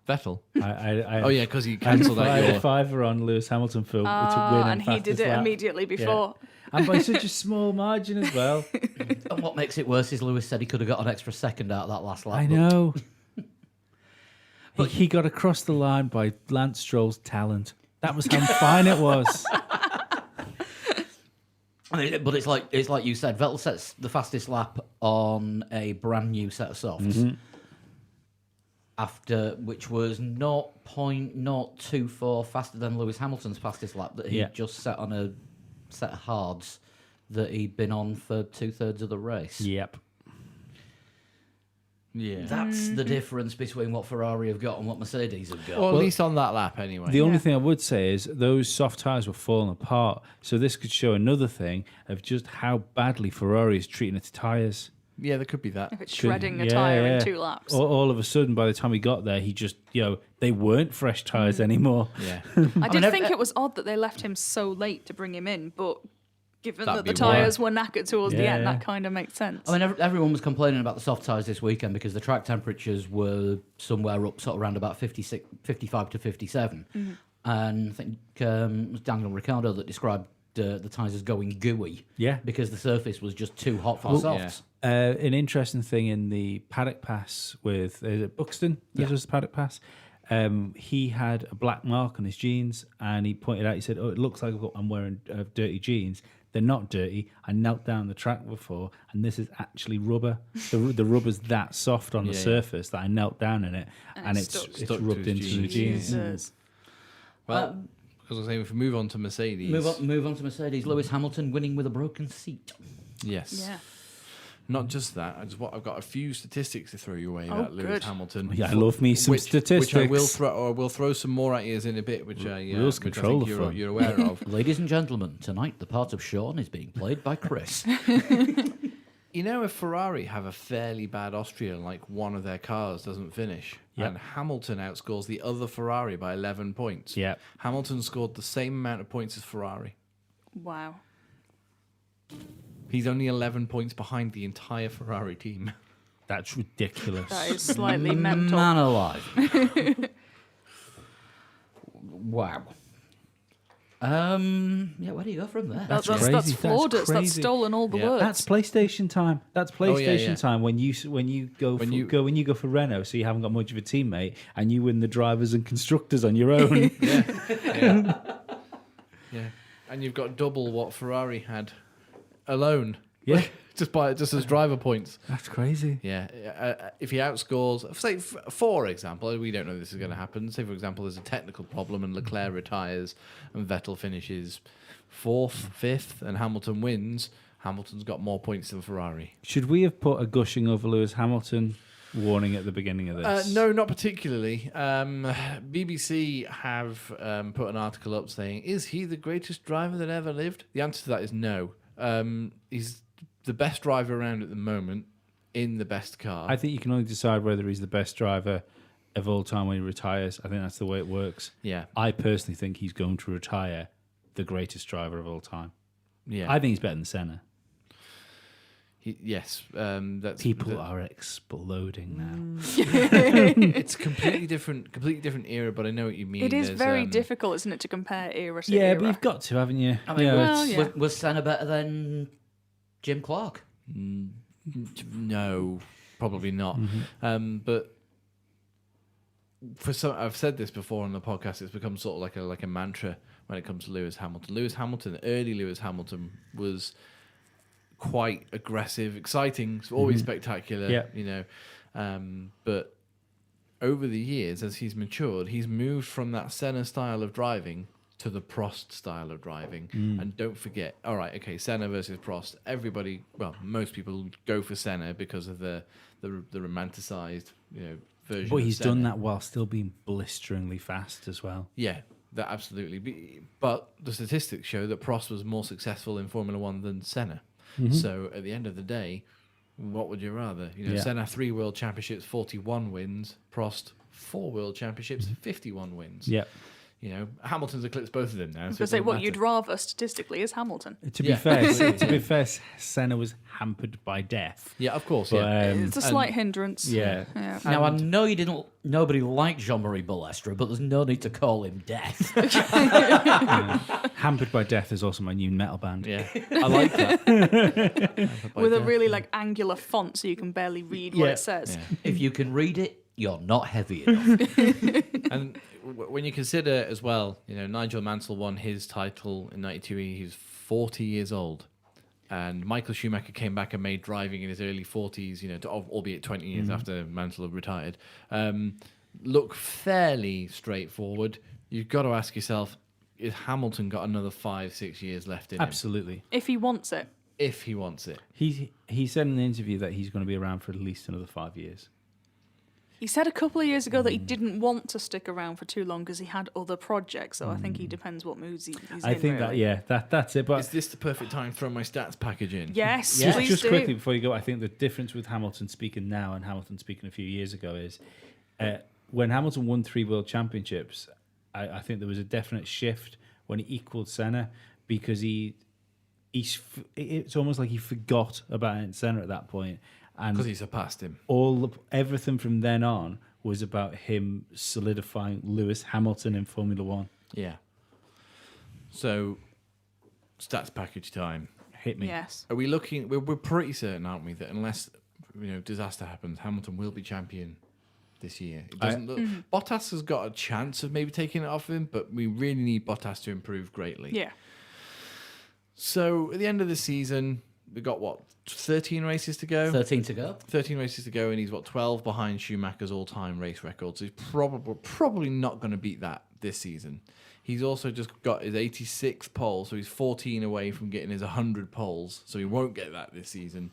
Vettel. I Oh yeah, because he cancelled out I your. fiver on Lewis Hamilton to win And he did it immediately before. And by such a small margin as well. And what makes it worse is Lewis said he could have got an extra second out of that last lap. I know. But he got across the line by Lance Stroll's talent. That was how fine it was. I mean, but it's like you said, Vettel sets the fastest lap on a brand new set of softs. After which was 0.024 faster than Lewis Hamilton's fastest lap that he just set on a set of hards that he'd been on for 2/3 of the race. Yep. Yeah. That's the difference between what Ferrari have got and what Mercedes have got. Well, at least on that lap, anyway. The only thing I would say is those soft tyres were falling apart. So this could show another thing of just how badly Ferrari is treating its tyres. Yeah, there could be that. If it's shredding a tyre in 2 laps. All of a sudden, by the time he got there, he just, they weren't fresh tyres anymore. Yeah. I did think it was odd that they left him so late to bring him in, but given That'd that the be why. tyres were knackered towards the Yeah, end, yeah. that kind of makes sense. I mean, everyone was complaining about the soft tyres this weekend because the track temperatures were somewhere up sort of around about 55 to 57. And I think it was Daniel Ricciardo that described the tyres as going gooey. Yeah. Because the surface was just too hot for softs. An interesting thing in the paddock pass with, is it Buxton? This was the paddock pass. He had a black mark on his jeans, and he pointed out. He said, "Oh, it looks like I'm wearing dirty jeans. They're not dirty. I knelt down the track before, and this is actually rubber. The rubber's that soft on the surface that I knelt down in it, and it's Stuck to rubbed his into the jeans. jeans." Jesus. Well, as I was saying, if we move on to Mercedes. Move on to Mercedes. Lewis Hamilton winning with a broken seat. Yes. Yeah. Not just that. I've got a few statistics to throw you away about Lewis good. Hamilton. Yeah, I love me some statistics. Which I will throw, or we'll throw some more at you in a bit, which I Rules which I control think the fun. you're aware of. Ladies and gentlemen, tonight the part of Sean is being played by Chris. You know, if Ferrari have a fairly bad Austria, like one of their cars doesn't finish, Yep. and Hamilton outscores the other Ferrari by 11 points. Yep. Hamilton scored the same amount of points as Ferrari. Wow. He's only 11 points behind the entire Ferrari team. That's ridiculous. That is slightly mental. Man alive. Wow. Yeah, where do you go from there? That's crazy. flawed. That's That's crazy. stolen all the Yeah. words. That's PlayStation time. That's PlayStation yeah. time when you go for Renault, so you haven't got much of a teammate, and you win the drivers and constructors on your own. Yeah. And you've got double what Ferrari had alone. Yeah. just as driver points. That's crazy. Yeah. If he outscores, say, for example, we don't know this is going to happen. Say, for example, there's a technical problem and Leclerc retires and Vettel finishes 4th, 5th, and Hamilton wins. Hamilton's got more points than Ferrari. Should we have put a gushing over Lewis Hamilton warning at the beginning of this? No, not particularly. BBC have put an article up saying, is he the greatest driver that ever lived? The answer to that is no. He's the best driver around at the moment in the best car. I think you can only decide whether he's the best driver of all time when he retires. I think that's the way it works. Yeah. I personally think he's going to retire the greatest driver of all time. Yeah. I think he's better than Senna. Yes. That's People are exploding now. It's completely different era, but I know what you mean. It is There's, very difficult, isn't it, to compare era to Yeah, era? but you've got to, haven't you? I mean, Yeah, well, it's- yeah. Was Senna better than Jim Clark? No, probably not. But for some, I've said this before on the podcast. It's become sort of like a mantra when it comes to Lewis Hamilton. Early Lewis Hamilton was quite aggressive, exciting, always spectacular. Yeah. You know, but over the years, as he's matured, he's moved from that Senna style of driving to the Prost style of driving. And don't forget, all right, okay, Senna versus Prost. Everybody, well, most people go for Senna because of the romanticized, version. But of he's Senna. done that while still being blisteringly fast as well. Yeah, that absolutely. But the statistics show that Prost was more successful in Formula One than Senna. So at the end of the day, what would you rather? Yeah. Senna 3 World Championships, 41 wins. Prost 4 World Championships, 51 wins. Yeah. Hamilton's eclipsed both of them now. I was So going to say, it what doesn't you'd matter. rather statistically is Hamilton. To be Yeah. fair, Senna was hampered by death. Yeah, of course. But, Yeah. It's a slight hindrance. yeah. Yeah. Now, I know nobody liked Jean-Marie Balestre, but there's no need to call him Death. Hampered by Death is also my new metal band. Yeah, I like that. With a really angular font so you can barely read what Yeah. it says. Yeah. If you can read it, you're not heavy enough. And when you consider as well, Nigel Mansell won his title in '92. He was 40 years old, and Michael Schumacher came back and made driving in his early 40s. Albeit 20 years after Mansell had retired, look fairly straightforward. You've got to ask yourself: is Hamilton got another 5-6 years left in him Absolutely. If he wants it. if he wants it? He said in the interview that he's going to be around for at least another 5 years. He said a couple of years ago that he didn't want to stick around for too long because he had other projects. So I think he depends what moods he's in. I think really. that's it. But Is this the perfect time to throw my stats package in? Yes, just, please just do. quickly before you go, I think the difference with Hamilton speaking now and Hamilton speaking a few years ago is when Hamilton won 3 World Championships, I think there was a definite shift when he equaled Senna because it's almost like he forgot about Senna at that point. And Because he surpassed him. everything from then on was about him solidifying Lewis Hamilton in Formula One. Yeah. So, stats package time. Hit me. Yes. Are we looking? We're pretty certain, aren't we, that unless disaster happens, Hamilton will be champion this year. It doesn't look. Bottas has got a chance of maybe taking it off him, but we really need Bottas to improve greatly. Yeah. So at the end of the season, we've got 13 races to go. 13 to go. 13 races to go, and he's 12 behind Schumacher's all-time race record. So he's probably not going to beat that this season. He's also just got his 86th pole, so he's 14 away from getting his 100 poles. So he won't get that this season.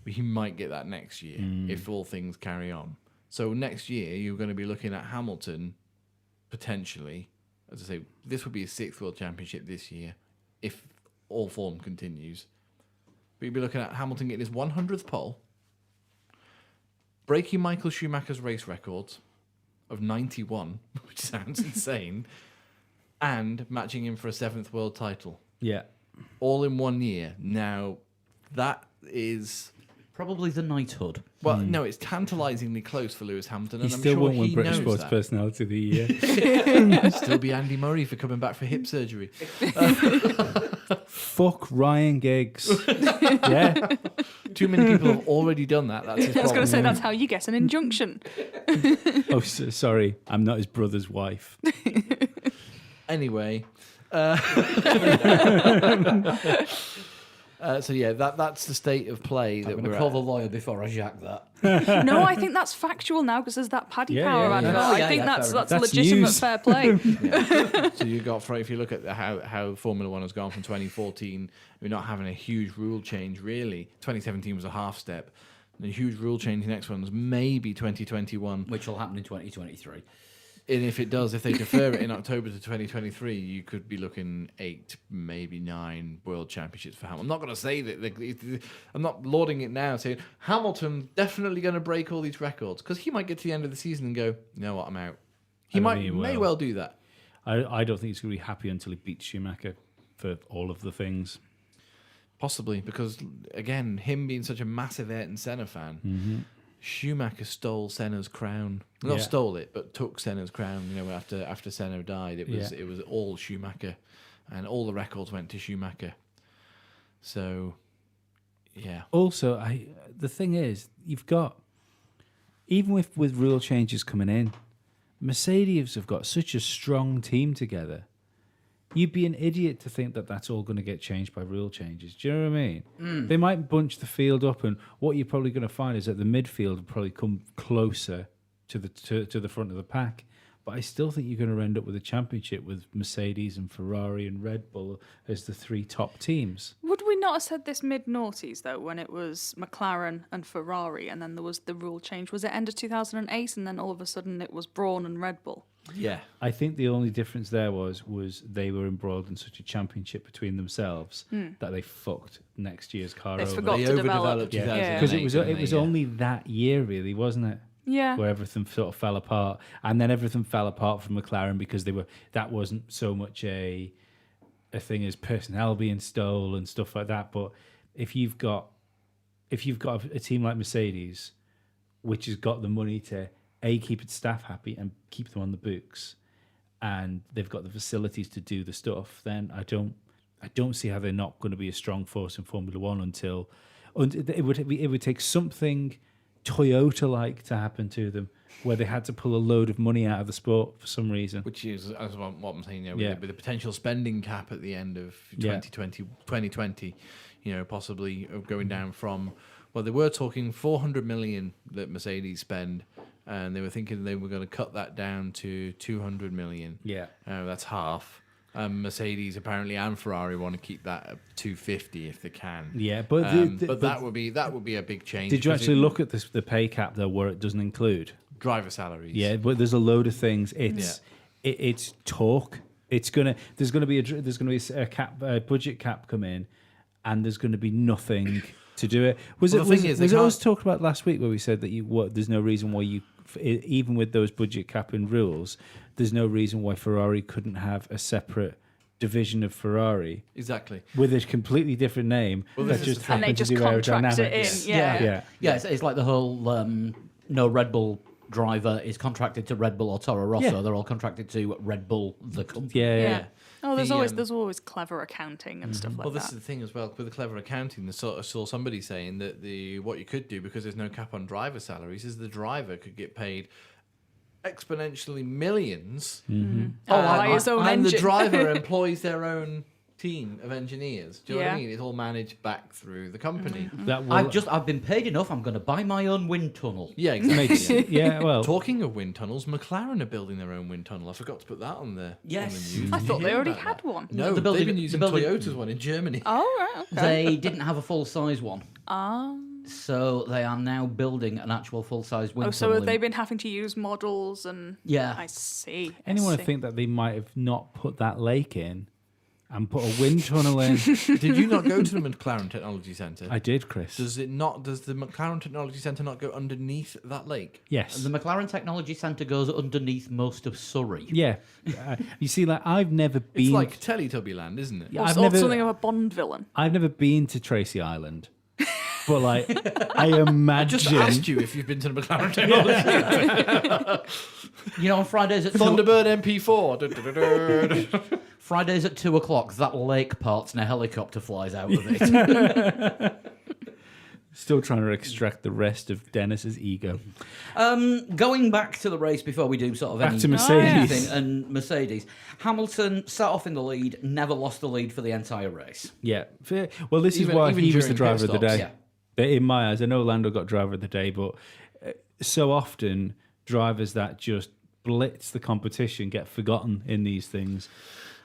But he might get that next year if all things carry on. So next year, you're going to be looking at Hamilton potentially. As I say, this would be his 6th World Championship this year if all form continues. But you'd be looking at Hamilton getting his 100th pole, breaking Michael Schumacher's race records of 91, which sounds insane, and matching him for a 7th world title. Yeah. All in 1 year. Now, that is... Probably the knighthood. Well, no, it's tantalisingly close for Lewis Hamilton, He and I'm still sure won't win he British knows Sports that. Personality of the Year. Still be Andy Murray for coming back for hip surgery. Fuck Ryan Giggs. Yeah. Too many people have already done that. That's his I was going problem. to say that's how you get an injunction. Oh, sorry. I'm not his brother's wife. Anyway, so yeah, that's the state of play that I'm going we're to call at. the lawyer before I jack that. No, I think that's factual now because there's that Paddy Yeah, Power yeah, advert. yeah. Oh, yeah, I think yeah, that's fair that's enough. That's legitimate news. fair play. Yeah. So you got, if you look at how Formula One has gone from 2014, we're not having a huge rule change really. 2017 was a half step. The huge rule change next one's maybe 2021. Which will happen in 2023. And if it does, if they defer it in October to 2023, you could be looking 8, maybe 9 world championships for Hamilton. I'm not going to say that. I'm not lauding it now, saying Hamilton definitely going to break all these records because he might get to the end of the season and go, you know what, I'm out. He I don't might think he may will. well do that. I don't think he's going to be happy until he beats Schumacher for all of the things. Possibly because again, him being such a massive Ayrton Senna fan, Schumacher stole Senna's crown. Not Yeah. stole it, but took Senna's crown. You know, after Senna died, it was Yeah. it was all Schumacher, and all the records went to Schumacher. So, yeah, Also, the thing is, you've got, even with rule changes coming in, Mercedes have got such a strong team together. You'd be an idiot to think that that's all going to get changed by rule changes. Do you know what I mean? They might bunch the field up, and what you're probably going to find is that the midfield will probably come closer to the front of the pack. But I still think you're going to end up with a championship with Mercedes and Ferrari and Red Bull as the 3 top teams. Would we not have said this mid-noughties, though, when it was McLaren and Ferrari, and then there was the rule change? Was it end of 2008, and then all of a sudden it was Brawn and Red Bull? yeah. I think the only difference there was they were embroiled in such a championship between themselves that they fucked next year's car They over. forgot They to develop. overdeveloped Yeah. 2008, Because it was didn't it they? was Yeah. only that year, really, wasn't it? Yeah. Where everything sort of fell apart, and then everything fell apart from McLaren because that wasn't so much a thing as personnel being stole and stuff like that. But if you've got a team like Mercedes, which has got the money to keep its staff happy and keep them on the books, and they've got the facilities to do the stuff, then I don't see how they're not going to be a strong force in Formula One until it would take something Toyota-like to happen to them, where they had to pull a load of money out of the sport for some reason. Which is as what I'm saying, you know, Yeah. with the potential spending cap at the end of Yeah. 2020, you know, possibly going down from, well, they were talking 400 million that Mercedes spend, and they were thinking they were going to cut that down to 200 million. Yeah. That's half. Mercedes apparently and Ferrari want to keep that at 250 if they can. Yeah, but But that would be a big change. did you because actually it- look at the pay cap though, where it doesn't include? driver salaries? Yeah, but there's a load of things. It's talk. There's gonna be a cap, budget cap come in, and there's gonna be nothing to do it. Was Well, it the was, thing it is, they was it us can't- talking about last week where we said that there's no reason why even with those budget capping rules, there's no reason why Ferrari couldn't have a separate division of Ferrari Exactly. with a completely different name Well, that this is just the thing. And they happened to just do contract it aerodynamics. in. Yeah. Yeah. Yeah, it's like the whole no Red Bull driver is contracted to Red Bull or Toro Rosso. Yeah. They're all contracted to Red Bull, the company. Yeah. Oh, there's The, always clever accounting and stuff like Well, this that. is the thing as well with the clever accounting. I saw somebody saying that what you could do, because there's no cap on driver salaries, is the driver could get paid exponentially millions. By his own and the engine. driver employs their own team of engineers. Do you know what I Yeah. mean? It's all managed back through the company. That will, I've been paid enough. I'm going to buy my own wind tunnel. Yeah, exactly. makes yeah. yeah. Well, Talking of wind tunnels, McLaren are building their own wind tunnel. I forgot to put that on the Yes. on the news. I Did thought you they hear already about had that? one. No, The building- they've been the using building- Toyota's one in Germany. Oh, right. Okay. They didn't have a full size one, so they are now building an actual full size wind Oh, so tunnel. have they in- been having to use models and... Yeah. I see. I anyone see. think that they might have not put that lake in and put a wind tunnel in? Did you not go to the McLaren Technology Centre? I did, Chris. Does the McLaren Technology Centre not go underneath that lake? Yes. The McLaren Technology Centre goes underneath most of Surrey. Yeah. You see, like I've never It's been. like Teletubby Land, isn't it? Yeah, Or, I've or never- something of a Bond villain. I've never been to Tracy Island, but like I I imagine. just asked you if you've been to the McLaren Technology Centre. You know, on Fridays at Thunderbird MP4. Fridays at 2:00, that lake parts and a helicopter flies out of it. Still trying to extract the rest of Dennis's ego. Going back to the race before we do sort of Back any to Mercedes. anything, and Mercedes, Hamilton sat off in the lead, never lost the lead for the entire race. Yeah. Well, this Even- is why even he was the during driver pit of the day. stops, In my eyes, I know Lando got driver of the day, but so often drivers that just blitz the competition get forgotten in these things.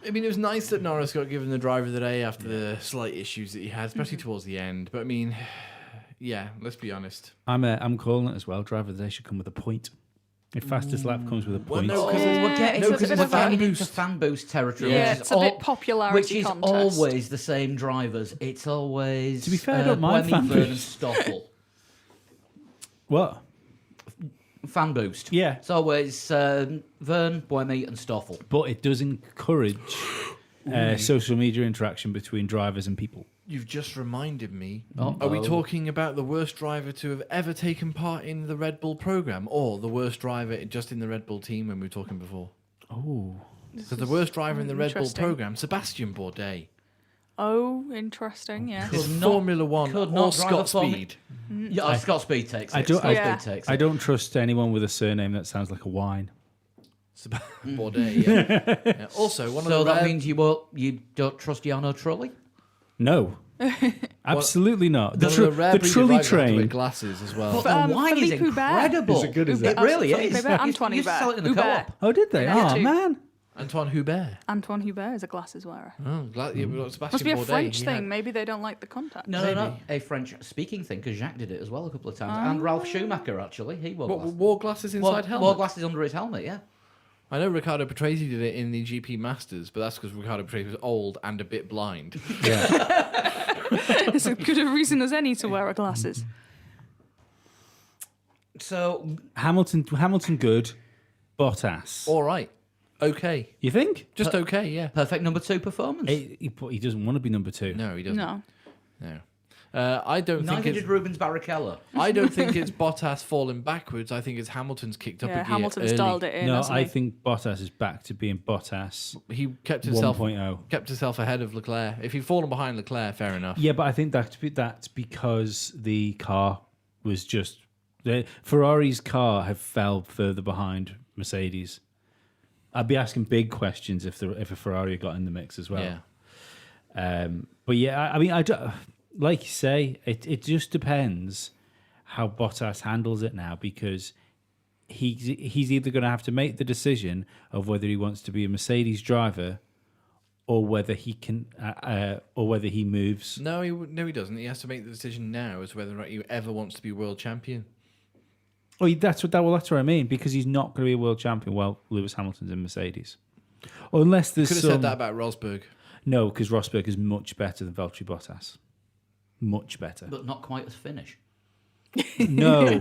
I mean, it was nice that Norris got given the driver of the day after the slight issues that he had, especially towards the end. But I mean, yeah, let's be honest. I'm calling it as well. Driver of the day should come with a point. If fastest lap comes with a Well, point. no, 'cause Yeah, we're getting, it's a because bit we're of a- getting fan into boost. fan boost territory. Yeah, which it's is a bit popularity Which is contest. always the same drivers. It's always To be fair, I don't mind Buemi, fan Verne and boost. Stoffel. What? Fan boost. Yeah. It's always Verne, Buemi, and Stoffel. But it does encourage social media interaction between drivers and people. You've just reminded me. Uh-oh. Are we talking about the worst driver to have ever taken part in the Red Bull program, or the worst driver just in the Red Bull team when we were talking before? Oh. Because the worst driver in the Red Bull Interesting. program, Sebastian Bourdais. Oh, interesting, yes. Could His not- Formula One could or not drive a Scott Formu- Speed. Yeah, Scott Speed takes it. I don't- Scott Yeah. Speed takes I it. don't trust anyone with a surname that sounds like a wine. Bourdais, yeah. Yeah. Also, one So of the that rare- means you don't trust Jarno Trulli? No. Absolutely not. The, one of the rare the breed of trolley drivers that have to wear train. glasses as well. But the wine is Philippe Hubert. incredible. Is it good as It that? really Philippe is. Hubert, You Antoine used to sell it in the Hubert. co-op. Oh, did they? Yeah, Oh, too. man. Antoine Hubert. Antoine Hubert is a glasses wearer. Oh, glad, yeah, we've got Sebastian Must be a Bourdais. French He thing. had- Maybe they don't like the contact. No, a French-speaking thing, because Jacques did it as well a couple of times. And Ralph Schumacher, actually. He wore What, glasses. wore glasses inside Wore helmet? glasses under his helmet, yeah. I know Riccardo Patrese did it in the GP Masters, but that's because Riccardo Patrese was old and a bit blind. It's as good a reason as any to wear a glasses. So, Hamilton good. Bottas. All right. Okay. You think? Just okay, yeah. perfect number 2 performance. But he doesn't want to be number 2. No, he doesn't. No. No. I don't Neither think did it's. Rubens Barrichello. I don't think it's Bottas falling backwards. I think it's Hamilton's kicked up a Yeah, gear Hamilton's early. dialed it in. No, hasn't I he? think Bottas is back to being Bottas He kept himself 1.0. kept himself ahead of Leclerc. If he'd fallen behind Leclerc, fair enough. Yeah, but I think that's because the car was just Ferrari's car have fell further behind Mercedes. I'd be asking big questions if a Ferrari got in the mix as well. Yeah. But yeah, I mean, like you say, it just depends how Bottas handles it now, because he's either going to have to make the decision of whether he wants to be a Mercedes driver or whether he can or whether he moves. No, he doesn't. He has to make the decision now as whether or not he ever wants to be world champion. Oh, that's what I mean, because he's not going to be a world champion while Lewis Hamilton's in Mercedes, unless there's Could have some. said that about Rosberg. No, because Rosberg is much better than Valtteri Bottas. Much better. But not quite as Finnish. No.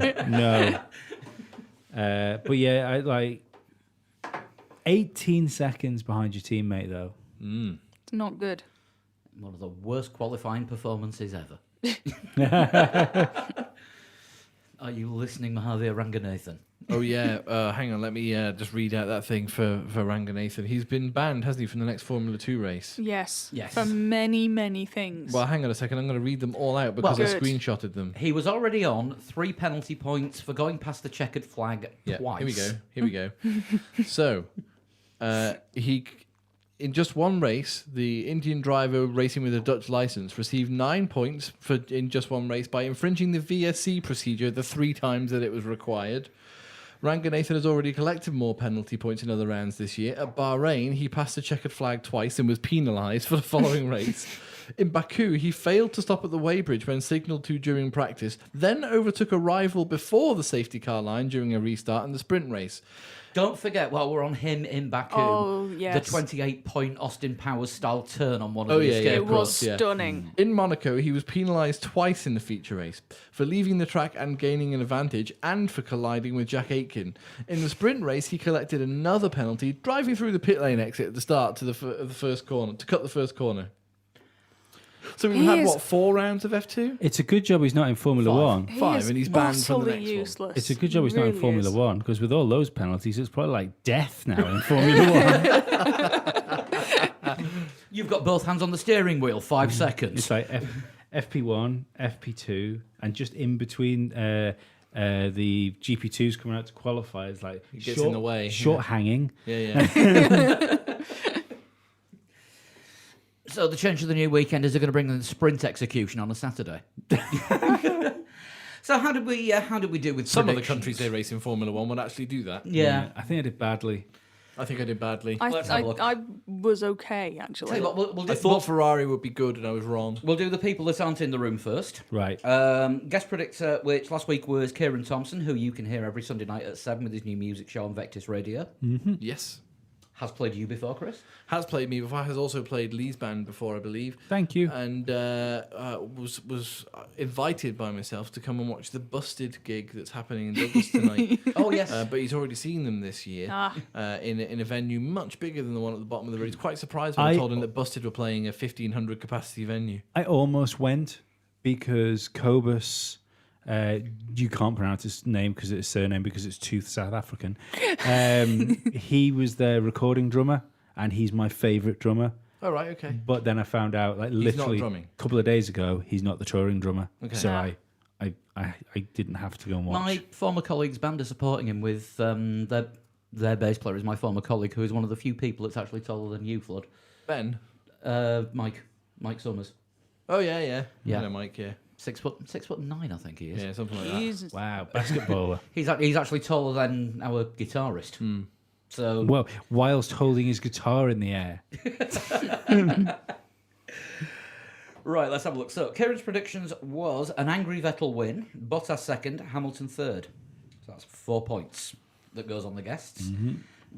But yeah, I like 18 seconds behind your teammate though. It's not good. One of the worst qualifying performances ever. Are you listening, Mahathir Ranganathan? Oh yeah, hang on. Let me just read out that thing for Ranganathan. He's been banned, hasn't he, from the next Formula 2 race? Yes. Yes. For many, many things. Well, hang on a second. I'm going to read them all out because I Good. screenshotted them. He was already on 3 penalty points for going past the checkered flag Yeah, twice. here we go. So, he, in just one race, the Indian driver racing with a Dutch license received 9 points in just one race by infringing the VSC procedure the 3 times that it was required. Ranganathan has already collected more penalty points in other rounds this year. At Bahrain, he passed the checkered flag twice and was penalised for the following race. In Baku, he failed to stop at the weighbridge when signalled to during practice, then overtook a rival before the safety car line during a restart in the sprint race. Don't forget, while we're on him in Baku, Oh, yes. the 28-point Austin Powers style turn on one of Oh, the yeah, yeah, escape it of was course, yeah. stunning. In Monaco, he was penalised twice in the feature race for leaving the track and gaining an advantage and for colliding with Jack Aitken. In the sprint race, he collected another penalty, driving through the pit lane exit at the start to the first corner, to cut the first corner. So we've He had, is- 4 rounds of F2? It's a good job he's not in Formula 5. One. He 5, is and he's banned from the utterly next one. useless. It's a good job he's not in Really Formula is. One, because with all those penalties, it's probably like death now in Formula One. You've got both hands on the steering wheel, 5 seconds. It's like FP1, FP2, and just in between the GP2s coming out to qualify, it's like It gets in the way, short hanging. Yeah. So the change of the new weekend is going to bring the sprint execution on a Saturday. So how did we do with Some of the predictions? countries they race in Formula 1 would actually do that. Yeah. I think I did badly. I think I did badly. Let's have a look. I was okay, actually. Tell you what, we'll do, I thought Ferrari would be good and I was wrong. we'll do the people that aren't in the room first. Right. Guest predictor, which last week was Kieran Thompson, who you can hear every Sunday night at 7 with his new music show on Vectis Radio. Yes. Has played you before, Chris? Has played me before. Has also played Lee's band before, I believe. Thank you. And was invited by myself to come and watch the Busted gig that's happening in Douglas tonight. Oh, yes. But he's already seen them this year in a venue much bigger than the one at the bottom of the road. He's quite surprised when I told him that Busted were playing a 1,500 capacity venue. I almost went because Cobus, you can't pronounce his name because it's surname because it's too South African. He was their recording drummer, and he's my favourite drummer. Oh, right, okay. But then I found out, like not literally drumming? a couple of days ago, he's not the touring drummer. Okay. So Ah. I didn't have to go and watch. My former colleague's band are supporting him with their bass player is my former colleague, who is one of the few people that's actually taller than you, Flood. Ben? Mike Summers. Oh, yeah. Yeah. I know Mike, yeah. 6'9", I think he is. Yeah, something like that. Jesus. Wow, basketballer. He's actually taller than our guitarist. So Well, whilst holding his guitar in the air. right, let's have a look. So Kieran's predictions was an angry Vettel win, Bottas second, Hamilton third. So that's 4 points that goes on the guests.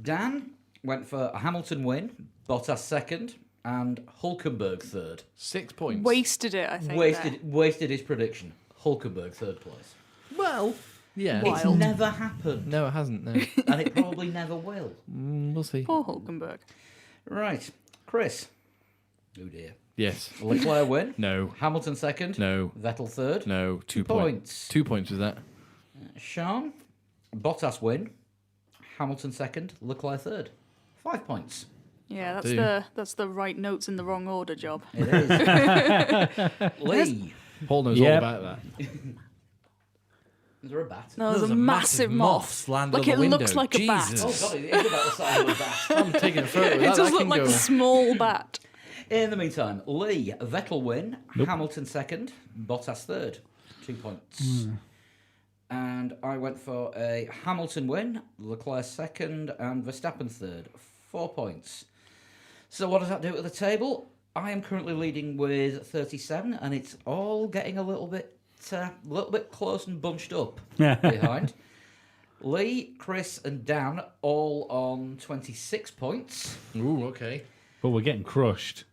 Dan went for a Hamilton win, Bottas second, and Hulkenberg third. 6 points. Wasted it, I think. there. Wasted his prediction. Hulkenberg third place. Well, yeah. Why? It's Wild. never happened, No, it hasn't, no. and it probably never will. We'll see. Poor Hulkenberg. Right, Chris. Oh dear. Yes. Leclerc win. No. Hamilton second. No. Vettel third. No. 2 points. 2 points was that. Sean. Bottas win. Hamilton second. Leclerc third. 5 points. Yeah, Do. that's the right notes in the wrong order job. It is. Lee. Paul knows Yep. all about that. Is there a bat? No, there's a massive moth. landed Like on the it window. looks like a bat. Jesus. Oh god, it is about the size of a bat. I'm taking a photo of It that. does That look can like go. a small bat. In the meantime, Lee. Vettel win. Hamilton second. Bottas third. 2 points. And I went for a Hamilton win. Leclerc second. And Verstappen third. 4 points. So what does that do at the table? I am currently leading with 37, and it's all getting a little bit close and bunched up behind. Lee, Chris, and Dan all on 26 points. Ooh, okay. But we're getting crushed.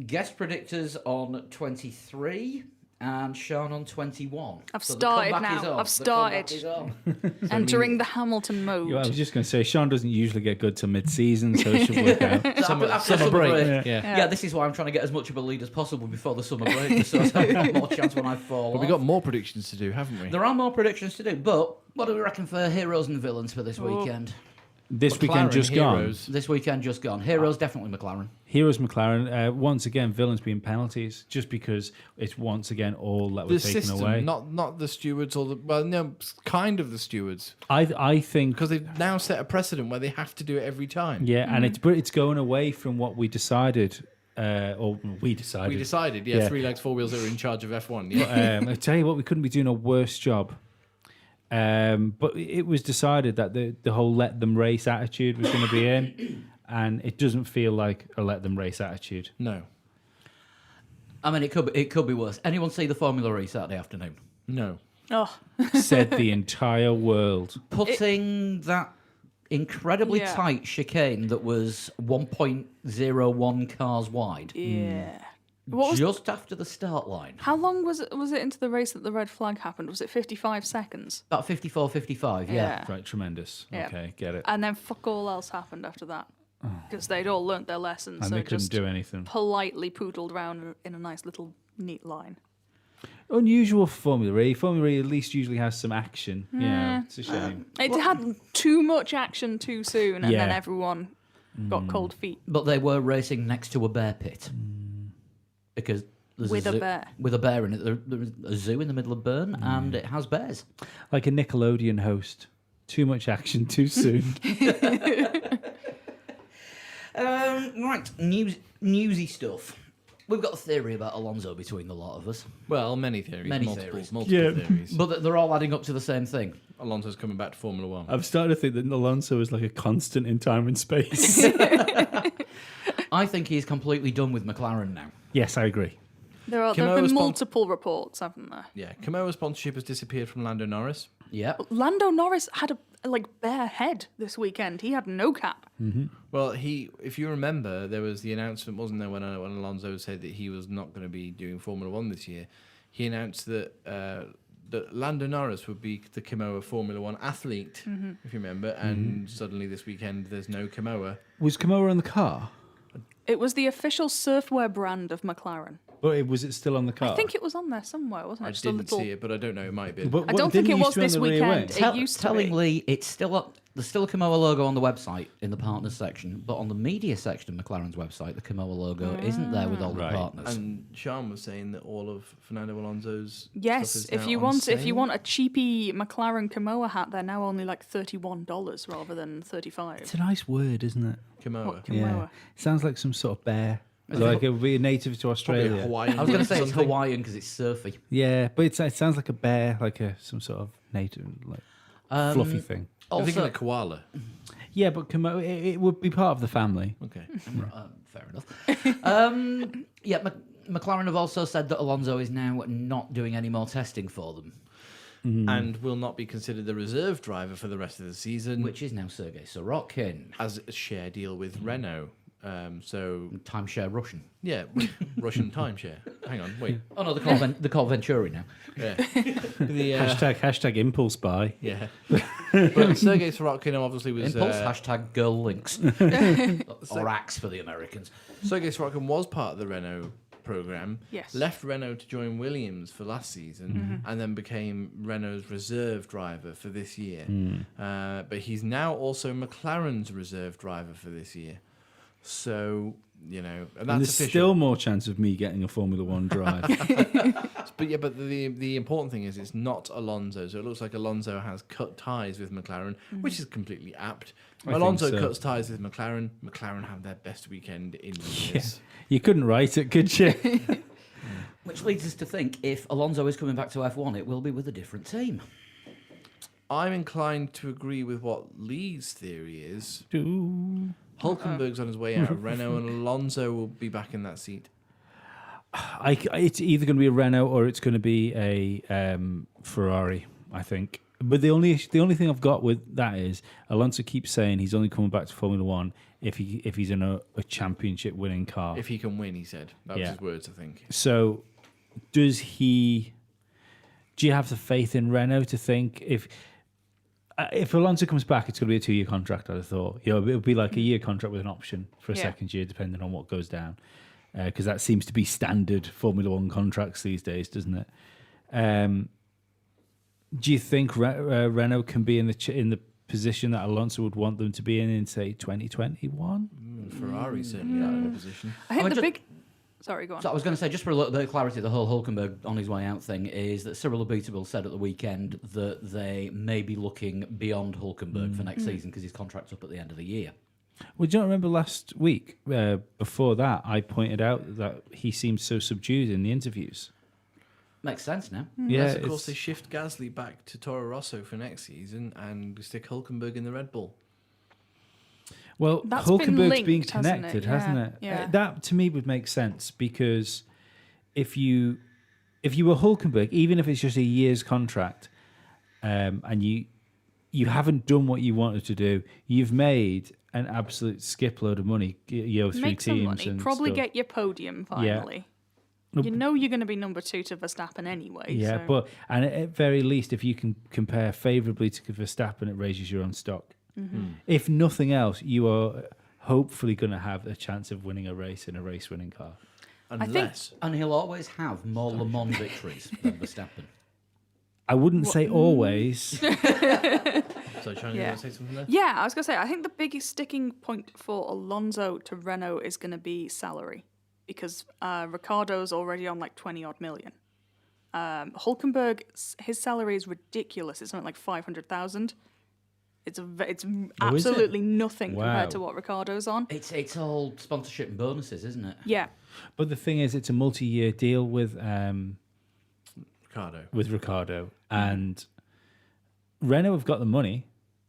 Guest predictors on 23. and Sean on 21. I've So the started comeback now. is on. I've The comeback started. is on. Entering the Hamilton mode. Yeah, I was just going to say, Sean doesn't usually get good till mid-season, so it should work out. So after summer break. Yeah. Yeah. This is why I'm trying to get as much of a lead as possible before the summer break, so I've got more chance when I fall But we off. got more predictions to do, haven't we? There are more predictions to do, but what do we reckon for heroes and villains for this weekend? This weekend McLaren just heroes. This weekend just gone. Heroes definitely McLaren. gone. Heroes McLaren. Once again, villains being penalties, just because it's once again all that The was taken system, away. not the stewards or the kind of the stewards, I think because they've now set a precedent where they have to do it every time. yeah, and it's going away from what we decided, or we decided. We decided, Yeah. 3 legs, 4 wheels that are in charge of F1. Yeah. I tell you what, we couldn't be doing a worse job. But it was decided that the whole let them race attitude was going to be in, and it doesn't feel like a let them race attitude. No. I mean, it could be worse. Anyone see the Formula E Saturday afternoon? No. Oh, Said the entire world. Putting that incredibly Yeah. tight chicane that was 1.01 cars wide yeah. What was? just after the start line. How long was it? Was it into the race that the red flag happened? Was it 55 seconds? About 54, 55, yeah. Right, tremendous. Yeah. Okay, get it. And then fuck all else happened after that because they'd all learnt their lessons. And so they couldn't just do anything. politely poodled around in a nice little neat line. Unusual for Formula E. Formula E at least usually has some action. Yeah, it's a shame. It had too much action too soon, and then Yeah. everyone got cold feet. But they were racing next to a bear pit. Because there's With a zoo, bear. With a bear in it. There's a zoo in the middle of Bern, and it has bears. Like a Nickelodeon host. Too much action too soon. Right, newsy stuff. We've got a theory about Alonso between the lot of us. Well, many theories. Many multiple, theories. Multiple Yeah. theories. But they're all adding up to the same thing. Alonso's coming back to Formula One. I've started to think that Alonso is like a constant in time and space. I think he's completely done with McLaren now. Yes, I agree. There have Kimoa been spon- multiple reports, haven't there? Yeah. Kimoa sponsorship has disappeared from Lando Norris. Yeah. Lando Norris had a bare head this weekend. He had no cap. Well, if you remember, there was the announcement, wasn't there, when Alonso said that he was not going to be doing Formula One this year. He announced that that Lando Norris would be the Kimoa Formula One athlete, if you remember. And suddenly this weekend, there's no Kimoa. Was Kimoa on the car? It was the official surfwear brand of McLaren. But was it still on the car? I think it was on there somewhere, wasn't it? I Just a didn't little. see it, but I don't know. It might have been. But I what- don't think didn't it used was to be on this the rear weekend. wing? It used to be. Tellingly, it's still up. There's still a Kimoa logo on the website in the partners section, but on the media section of McLaren's website, the Kimoa logo isn't there with all the Right. partners. And Sean was saying that all of Fernando Alonso's Yes, stuff is if now you on want sale. a cheapy McLaren Kimoa hat, they're now only like $31 rather than $35. It's a nice word, isn't it? Kimoa. What Kimoa? Sounds like some sort of bear. Like it would be a native to Probably Australia. a Hawaiian. I was going to say it's something. Hawaiian because it's surfy. Yeah, but it sounds like a bear, like some sort of native, like fluffy thing. I'm thinking Also, of koala. Yeah, but Kimoa, it would be part of the family. Okay. fair enough. McLaren have also said that Alonso is now not doing any more testing for them, And will not be considered the reserve driver for the rest of the season, which is now Sergei Sorokin, as a share deal with Renault. So timeshare Russian. yeah, Russian timeshare. Hang on, wait. Oh no, they're called Venturi now. Yeah. The, Hashtag impulse buy. yeah. But Sergei Sorokin obviously was Impulse hashtag girl links or axe for the Americans. Sergei Sorokin was part of the Renault program. Yes. Left Renault to join Williams for last season, and then became Renault's reserve driver for this year. But he's now also McLaren's reserve driver for this year. So and that's And there's official. still more chance of me getting a Formula One drive. But the important thing is it's not Alonso. So it looks like Alonso has cut ties with McLaren, which is completely apt. I think Alonso so. cuts ties with McLaren. McLaren have their best weekend in years. You couldn't write it, could you? Which leads us to think if Alonso is coming back to F1, it will be with a different team. I'm inclined to agree with what Lee's theory is. Ooh. Hulkenberg's on his way out of Renault, and Alonso will be back in that seat. It's either going to be a Renault or it's going to be a Ferrari, I think. But the only thing I've got with that is Alonso keeps saying he's only coming back to Formula One if he's in a championship winning car. If he can win, he said. That was Yeah. his words, I think. So Do you have the faith in Renault to think if Alonso comes back, it's going to be a 2-year contract? I'd have thought. It'll be like a year contract with an option for a second year, depending on what goes down, because that seems to be standard Formula One contracts these days, doesn't it? Do you think Renault can be in the position that Alonso would want them to be in say 2021? Ferrari certainly are in a position. I think I the just- big. Sorry, go on. So I was going to say, just for a little bit of clarity, the whole Hulkenberg on his way out thing is that Cyril Abiteboul said at the weekend that they may be looking beyond Hulkenberg for next season because his contract's up at the end of the year. Well, do you not remember last week, before that, I pointed out that he seemed so subdued in the interviews. Makes sense now. Yeah, Unless, of course, it's- they shift Gasly back to Toro Rosso for next season and stick Hulkenberg in the Red Bull. Well, That's been Hulkenberg's being linked, hasn't it? connected, Yeah, hasn't it? yeah. That to me would make sense because if you were Hulkenberg, even if it's just a year's contract, and you haven't done what you wanted to do, you've made an absolute skip load of money, through Make some teams money. and Probably stuff. get your podium finally. You know you're going to be number 2 to Verstappen anyway. Yeah, so. but and at very least, if you can compare favourably to Verstappen, it raises your own stock. If nothing else, you are hopefully going to have a chance of winning a race in a race-winning car. Unless And he'll always have more Le Mans victories than Verstappen. I wouldn't say always. So, China, you Yeah. want to say something there? Yeah, I was going to say, I think the biggest sticking point for Alonso to Renault is going to be salary because Ricciardo's already on like 20 odd million. Hulkenberg, his salary is ridiculous. It's something like 500,000. It's absolutely nothing Wow. compared to what Ricciardo's on. It's all sponsorship and bonuses, isn't it? Yeah. But the thing is, it's a multi-year deal with Ricardo. and Renault have got the money.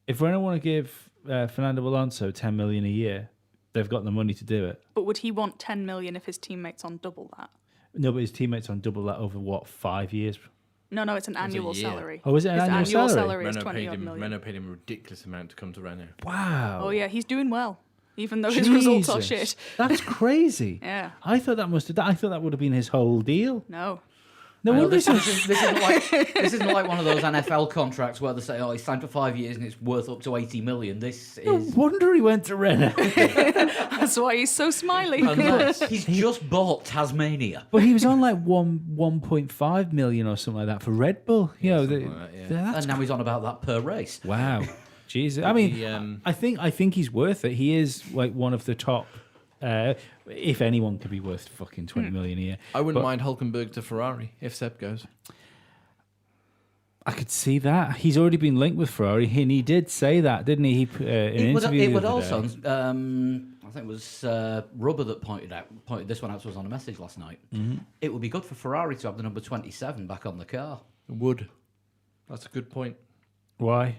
If Renault want to give Fernando Alonso 10 million a year, they've got the money to do it. But would he want 10 million if his teammates on double that? No, but his teammates on double that over what, 5 years? No, it's an a annual year. salary. Oh, is it an His annual salary? salary is Renault 20 paid odd him. million. Renault paid him a ridiculous amount to come to Renault. Wow. Oh yeah, he's doing well, even though his results are Jesus. shit. That's crazy. Yeah. I thought that would have been his whole deal. No. No Well, wonder this, he's this isn't like one of those NFL contracts where they say, "Oh, he's signed for 5 years and it's worth up to 80 million." This no is wonder he went to Renault. That's why he's so smiley. Unless he's just bought Tasmania. But he was on like 1.5 million or something like that for Red Bull. something like that, yeah. that's And now he's on about that per race. wow. Jesus. I mean, The, I think he's worth it. He is like one of the top. If anyone could be worth fucking 20 million a year, I wouldn't But- mind Hulkenberg to Ferrari if Seb goes. I could see that. He's already been linked with Ferrari, and he did say that, didn't he? In an interview It the would other also, day. I think it was Rubber that pointed this one out to us on a message last night. It would be good for Ferrari to have the number 27 back on the car. Would. That's a good point. Why?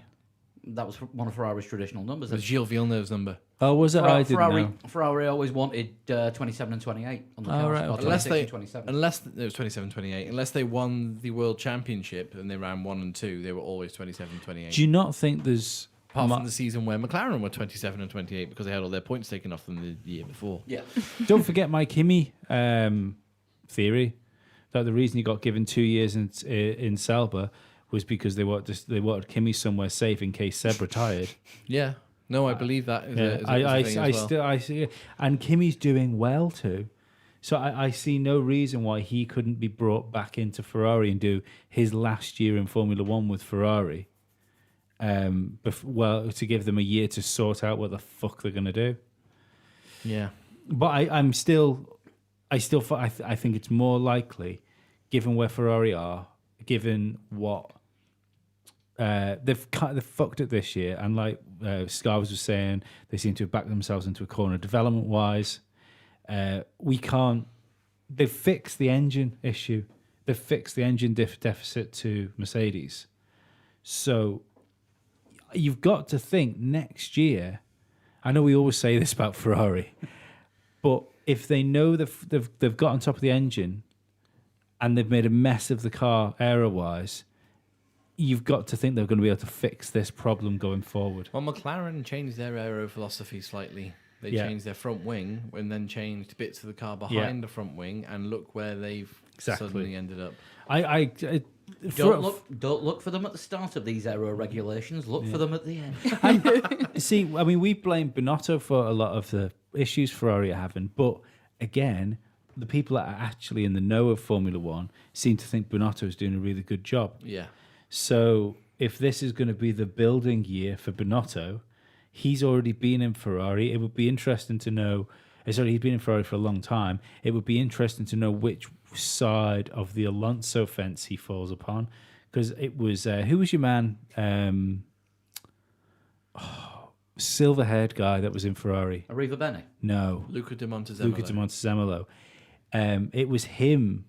That was one of Ferrari's traditional numbers. It was Gilles Villeneuve's number. Oh, was it? I didn't know. Ferrari always wanted 27 and 28 on the car. right, Or okay. 26 Unless and 27. it was 27, 28. Unless they won the World Championship and they ran 1 and 2, they were always 27, 28. Do you not think there's Apart from the season where McLaren were 27 and 28 because they had all their points taken off them the year before. Yeah. Don't forget my Kimi theory that the reason he got given 2 years in Sauber was because they wanted Kimi somewhere safe in case Seb retired. Yeah. No, I believe that. Is Yeah, a thing as well. I see it. And Kimi's doing well too. So I see no reason why he couldn't be brought back into Ferrari and do his last year in Formula One with Ferrari. To give them a year to sort out what the fuck they're going to do. Yeah. But I think it's more likely, given where Ferrari are, given what they've fucked it this year, and like Scarves was saying, they seem to have backed themselves into a corner development wise. We can't. They've fixed the engine issue. They've fixed the engine deficit to Mercedes. So you've got to think next year. I know we always say this about Ferrari, but if they know they've got on top of the engine and they've made a mess of the car aero-wise, you've got to think they're going to be able to fix this problem going forward. Well, McLaren changed their aero philosophy slightly They Yeah. changed their front wing and then changed bits of the car behind the front wing, and look where they've Exactly. suddenly ended up. Don't look for them at the start of these aero regulations. Look for them at the end. See, I mean, we blame Binotto for a lot of the issues Ferrari are having, but again, the people that are actually in the know of Formula One seem to think Binotto is doing a really good job. Yeah. So if this is going to be the building year for Binotto, he's already been in Ferrari. It would be interesting to know. Sorry, he's been in Ferrari for a long time. It would be interesting to know which side of the Alonso fence he falls upon, because it was who was your man? Silver-haired guy that was in Ferrari. Arriva Bene. No, Luca Di Montezemolo. Luca Di Montezemolo. It was him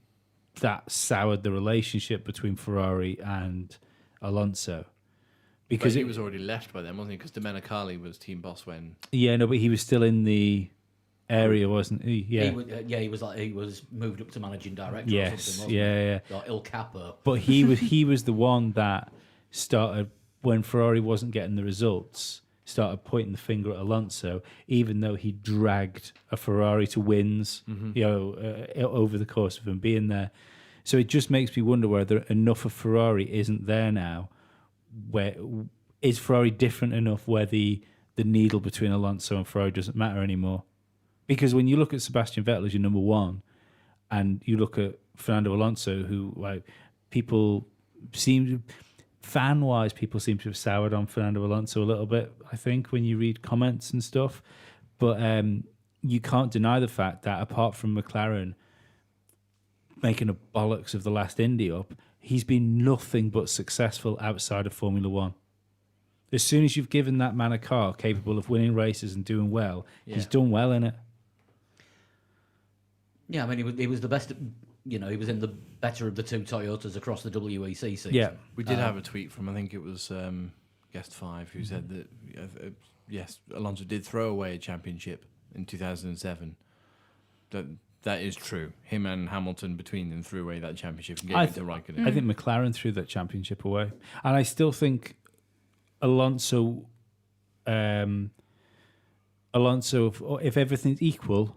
that soured the relationship between Ferrari and Alonso. Because Because he was already left by then, wasn't he? Because Domenicali was team boss when. yeah, no, but he was still in the area, wasn't he? Yeah. He was moved up to managing director. Or Yes. something, Yeah, wasn't he? Or Il Capo. But he was the one that started when Ferrari wasn't getting the results. Started pointing the finger at Alonso, even though he dragged a Ferrari to wins, over the course of him being there. So it just makes me wonder whether enough of Ferrari isn't there now. Where is Ferrari different enough where the needle between Alonso and Ferrari doesn't matter anymore? Because when you look at Sebastian Vettel as your number one, and you look at Fernando Alonso, who people seem to have soured on Fernando Alonso a little bit, I think, when you read comments and stuff. But you can't deny the fact that apart from McLaren making a bollocks of the last Indy up, he's been nothing but successful outside of Formula One. As soon as you've given that man a car capable of winning races and doing well, he's done well in it. Yeah, I mean, he was the best. He was in the better of the two Toyotas across the WEC season. Yeah. We did have a tweet from, I think it was Guest 5, who said that, yes, Alonso did throw away a championship in 2007. That is true. Him and Hamilton, between them, threw away that championship and gave it to Raikkonen. I think McLaren threw that championship away. And I still think Alonso, if everything's equal,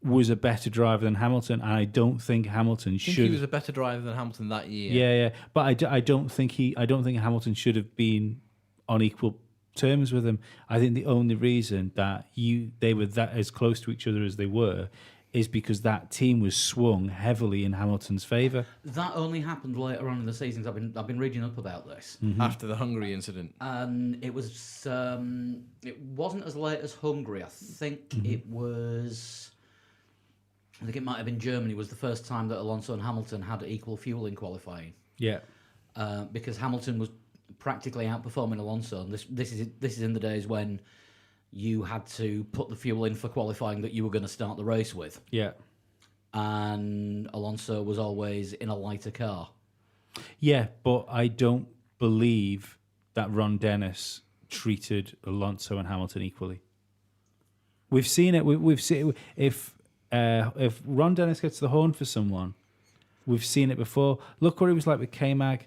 was a better driver than Hamilton, and I don't think Hamilton I should. think he was a better driver than Hamilton that year. Yeah. But I don't think Hamilton should have been on equal terms with him. I think the only reason that they were that as close to each other as they were is because that team was swung heavily in Hamilton's favour. That only happened later on in the seasons. I've been reading up about this, After the Hungary incident. and it wasn't as late as Hungary. I think it was. I think it might have been Germany was the first time that Alonso and Hamilton had equal fuel in qualifying, Yeah. because Hamilton was practically outperforming Alonso. And this is in the days when you had to put the fuel in for qualifying that you were going to start the race with, Yeah. and Alonso was always in a lighter car. Yeah, but I don't believe that Ron Dennis treated Alonso and Hamilton equally. We've seen it. We've seen if Ron Dennis gets the horn for someone, we've seen it before. Look what it was like with K-Mag.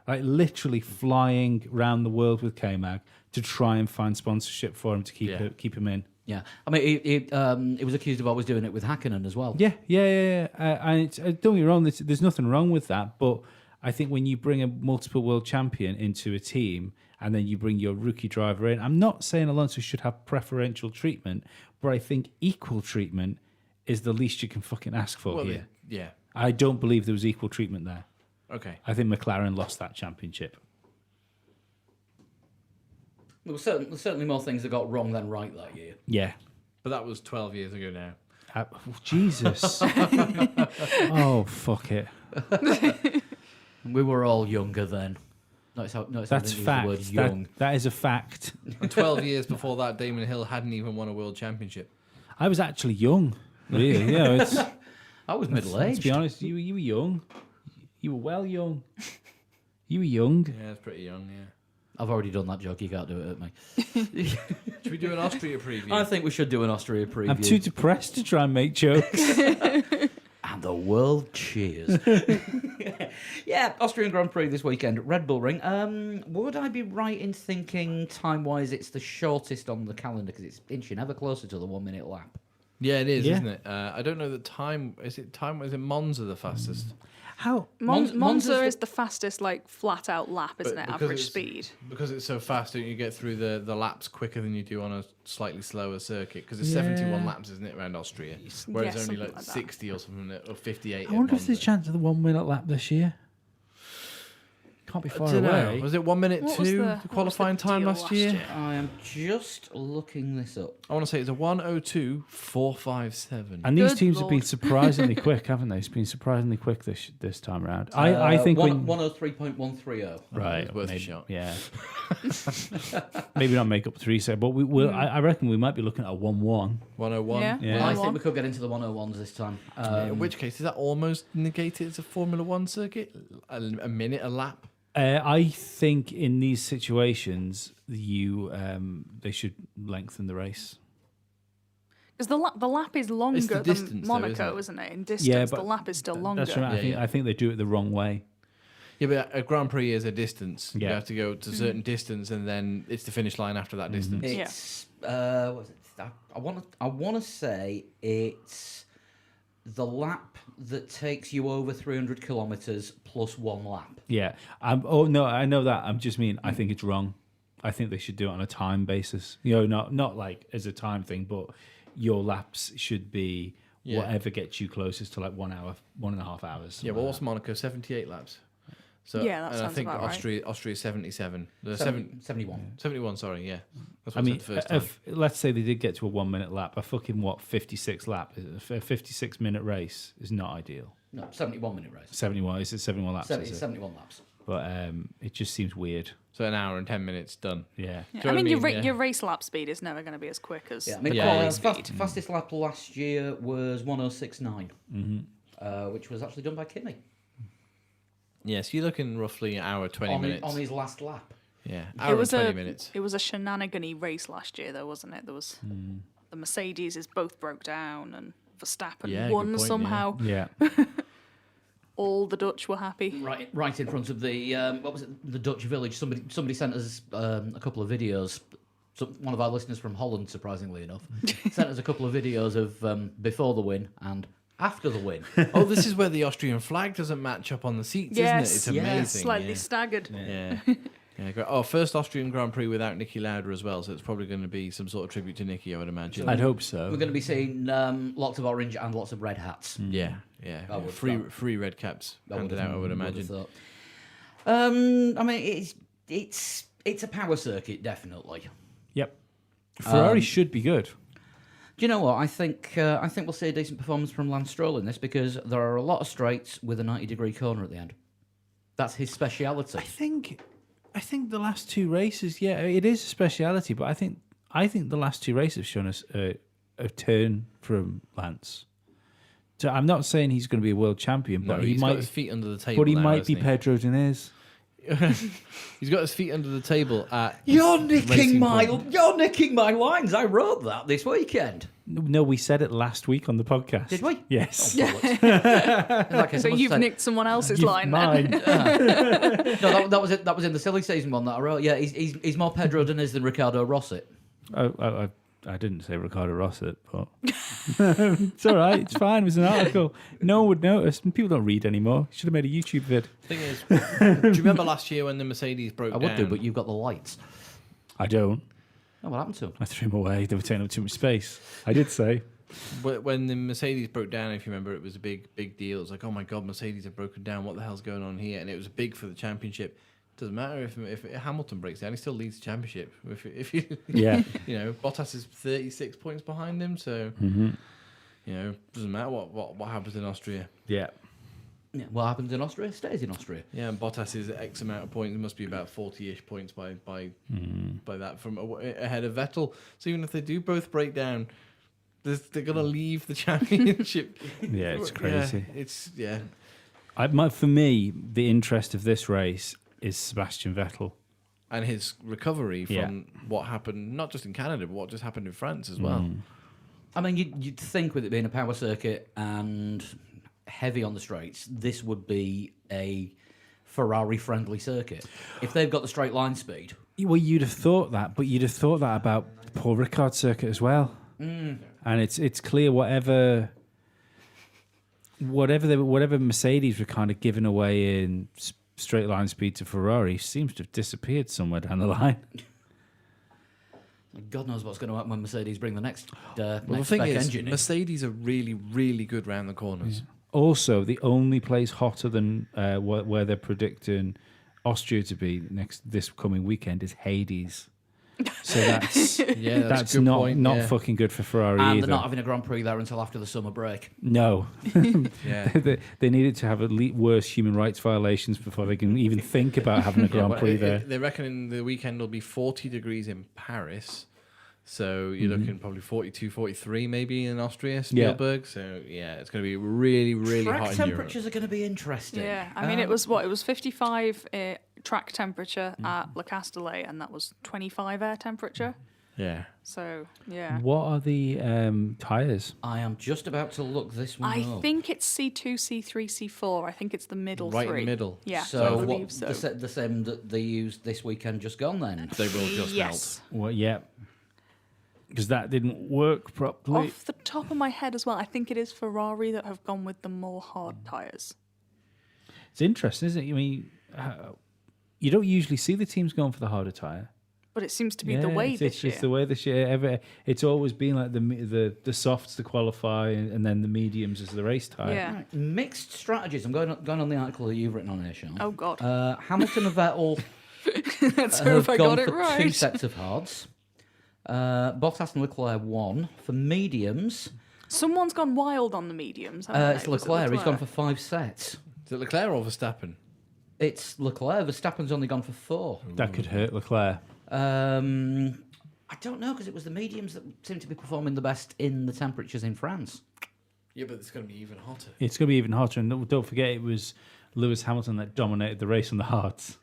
Like literally flying around the world with K-Mag to try and find sponsorship for him to keep him in. Yeah, I mean, he was accused of always doing it with Hakkinen as well. Yeah. And don't get me wrong, there's nothing wrong with that, but I think when you bring a multiple world champion into a team and then you bring your rookie driver in, I'm not saying Alonso should have preferential treatment, but I think equal treatment is the least you can fucking ask for here. Yeah. I don't believe there was equal treatment there. Okay. I think McLaren lost that championship. There were certainly more things that got wrong than right that year. Yeah. But that was 12 years ago now. Jesus. Oh, fuck it. We were all younger then. Notice how That's I didn't use fact. the word young. That is a fact. And 12 years before that, Damon Hill hadn't even won a world championship. I was actually young. Really. It's... I was middle Let's aged. be honest, you were young. You were well young. You were young. Yeah, it's pretty young, yeah. I've already done that joke. You can't do it at me. Should we do an Austria preview? I think we should do an Austria preview. I'm too depressed to try and make jokes. And the world cheers. Yeah, Yeah, Austrian Grand Prix this weekend, Red Bull Ring. Would I be right in thinking time-wise it's the shortest on the calendar because it's inching ever closer to the 1 minute lap? Yeah, it is, Yeah. isn't it? I don't know the time. Is it Monza the fastest? How? Monza's Monza the- is the fastest, like, flat-out lap, isn't But it? because Average it's- speed. Because it's so fast, don't you get through the laps quicker than you do on a slightly slower circuit? Because it's Yeah. 71 laps, isn't it, around Austria? Whereas Yeah, only something like like that. 60 or something, or 58. I wonder at if there's a Monza. chance of the 1 minute lap this year. Can't be far Dunno. away. Was it 1 minute What was two, the- the what was the qualifying time deal last last year? year? I am just looking this up. I want to say it's a 1:02.457. And these Good teams have been Lord. surprisingly quick, haven't they? It's been surprisingly quick this time around. I think when 103.130. right, It's worth a maybe, shot. yeah, maybe not make up 3 seconds, but we will. I reckon we might be looking at a 1-1. 101. Yeah. Yeah. I 101. think we could get into the 101s this time. In which case, is that almost negated as a Formula One circuit? A minute a lap? I think in these situations, they should lengthen the race. Because the lap is longer the than distance, though, Monaco, isn't isn't it? In distance, the but lap is still longer. That's right. Yeah, I think they do it the wrong way. Yeah, but a Grand Prix is a distance. You Yeah. have to go to a certain distance, and then it's the finish line after that distance. It's what was it? I want to say it's the lap that takes you over 300 kilometers plus one lap. Yeah. Oh no, I know that. I'm just mean I think it's wrong. I think they should do it on a time basis. Not like as a time thing, but your laps should be Yeah. whatever gets you closest to like 1 hour, 1.5 hours. Yeah, well, what's Monaco? 78 laps. So, Yeah, that and I sounds think about right. Austria 77. 71. 71, sorry, yeah. That's I what mean, I said the first time. if, let's say they did get to a 1 minute lap, a fucking 56 lap, a 56 minute race is not ideal. No, 71 minute race. 71 is it 71 laps? Is it? 71 laps. But it just seems weird. So an hour and 10 minutes done. Yeah. Yeah, Do you I know mean, what I mean? Yeah. your race lap speed is never going to be as quick as Yeah, I mean, Yeah, quality yeah. speed. fastest lap last year was 106.9, which was actually done by Kimi Yes, you're looking roughly an hour, 20 minutes. on his last lap. Yeah, It hour and was 20 a minutes. it was a shenanigan-y race last year, though, wasn't it? There was the Mercedes both broke down, and Verstappen Yeah, good won point, yeah. somehow. Yeah. All the Dutch were happy. Right in front of the what was it? The Dutch village. Somebody sent us a couple of videos. One of our listeners from Holland, surprisingly enough, sent us a couple of videos of before the win and after the win. Oh, this is where the Austrian flag doesn't match up on the seats, Yes, isn't it? It's yes. amazing. Slightly yeah. staggered. Yeah. Yeah, great. Oh, first Austrian Grand Prix without Nicky Lauda as well, so it's probably going to be some sort of tribute to Nicky, I would imagine. I'd hope so. We're going to be seeing lots of orange and lots of red hats. Yeah, yeah. I would Free red caps handed out, I would imagine. thought. I mean, it's a power circuit, definitely. Yep. Ferrari should be good. Do you know what? I think we'll see a decent performance from Lance Stroll in this because there are a lot of straights with a 90-degree corner at the end. That's his speciality. I think the last two races, yeah, it is a speciality, but I think the last two races have shown us a turn from Lance. So I'm not saying he's going to be a world champion, No, but he he's got might. his feet under the table. But he now, might be hasn't Pedro Diniz. He's got his feet under the table at. You're nicking Racing my Point. lines. I wrote that this weekend. No, we said it last week on the podcast. Did we? Yes. In that case, So I must you've say- nicked someone else's You've line then. mine. No, that was it. That was in the silly season one that I wrote. Yeah, he's more Pedro Diniz than Ricardo Rossi. I didn't say Ricardo Rosset, but it's all right. It's fine. It was an article. No one would notice. People don't read anymore. Should have made a YouTube vid. Thing is, do you remember last year when the Mercedes broke I down? would do, but you've got the lights. I don't. Oh, what happened to him? I threw them away. They were taking up too much space. I did say. When the Mercedes broke down, if you remember, it was a big deal. It was like, oh my god, Mercedes have broken down. What the hell's going on here? And it was big for the championship. Doesn't matter if Hamilton breaks down, he still leads the championship. If you, Yeah. you know, Bottas is 36 points behind him, so you know, doesn't matter what happens in Austria. Yeah. Yeah, what happens in Austria stays in Austria. Yeah, and Bottas is X amount of points. It must be about 40-ish points by that from ahead of Vettel. So even if they do both break down, they're gonna leave the championship. Yeah, it's crazy. For me, the interest of this race is Sebastian Vettel. And his recovery from Yeah. what happened, not just in Canada, but what just happened in France as well. I mean, you'd think with it being a power circuit and heavy on the straights, this would be a Ferrari-friendly circuit. If they've got the straight line speed, Well, you'd have thought that, but you'd have thought that about Paul Ricard circuit as well. And it's clear whatever Mercedes were kind of giving away in straight line speed to Ferrari seems to have disappeared somewhere down the line. God knows what's going to happen when Mercedes bring the next Well, the next thing spec is, engine in. Mercedes are really, really good round the corners. Also, the only place hotter than where they're predicting Austria to be this coming weekend is Hades. So that's Yeah, that's a good not point. not yeah. fucking good for Ferrari And either. they're not having a Grand Prix there until after the summer break. No, Yeah. they needed to have worse human rights violations before they can even think about having a Grand Well, Prix there. They're reckoning the weekend will be 40 degrees in Paris. So you're looking probably 42, 43 maybe in Austria, Spielberg. So yeah, it's going to be really, really Track hot in Europe. temperatures are going to be interesting. Yeah, I mean, it was 55 track temperature at Le Castellet, and that was 25 air temperature. Yeah. So, yeah. What are the tyres? I am just about to look this one I up. think it's C2, C3, C4. I think it's the middle Right in three. the middle. Yeah, So, I what, believe so. the same that they used this weekend just gone then? They will just Yes. Well, yeah, because that didn't work properly. Off the top of my head as well, I think it is Ferrari that have gone with the more hard tyres. It's interesting, isn't it? I mean, you don't usually see the teams going for the harder tyre. But it seems to be the way it's this year. just the way this year. It's always been like the softs to qualify, and then the mediums as the race tyre. Yeah. Right, mixed strategies. I'm going on the article that you've written on here, Sean. Oh, God. Hamilton and Vettel Let's hope have I gone got it for right. 2 sets of hards. Bottas and Leclerc 1. For mediums, Someone's gone wild on the mediums. haven't it's they? Was it Leclerc. He's gone for 5 sets. Is it Leclerc or Verstappen? It's Leclerc. Verstappen's only gone for 4. That could hurt Leclerc. I don't know, because it was the mediums that seemed to be performing the best in the temperatures in France. Yeah, but it's going to be even hotter. It's going to be even hotter, and don't forget it was Lewis Hamilton that dominated the race on the hards.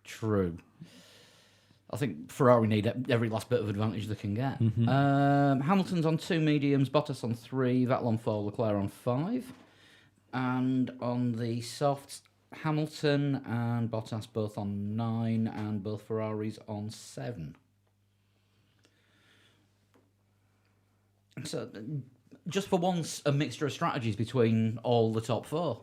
True. I think Ferrari need every last bit of advantage they can get. Hamilton's on 2 mediums, Bottas on 3, Vettel on 4, Leclerc on 5. And on the softs, Hamilton and Bottas both on 9, and both Ferraris on 7. So, just for once, a mixture of strategies between all the top 4.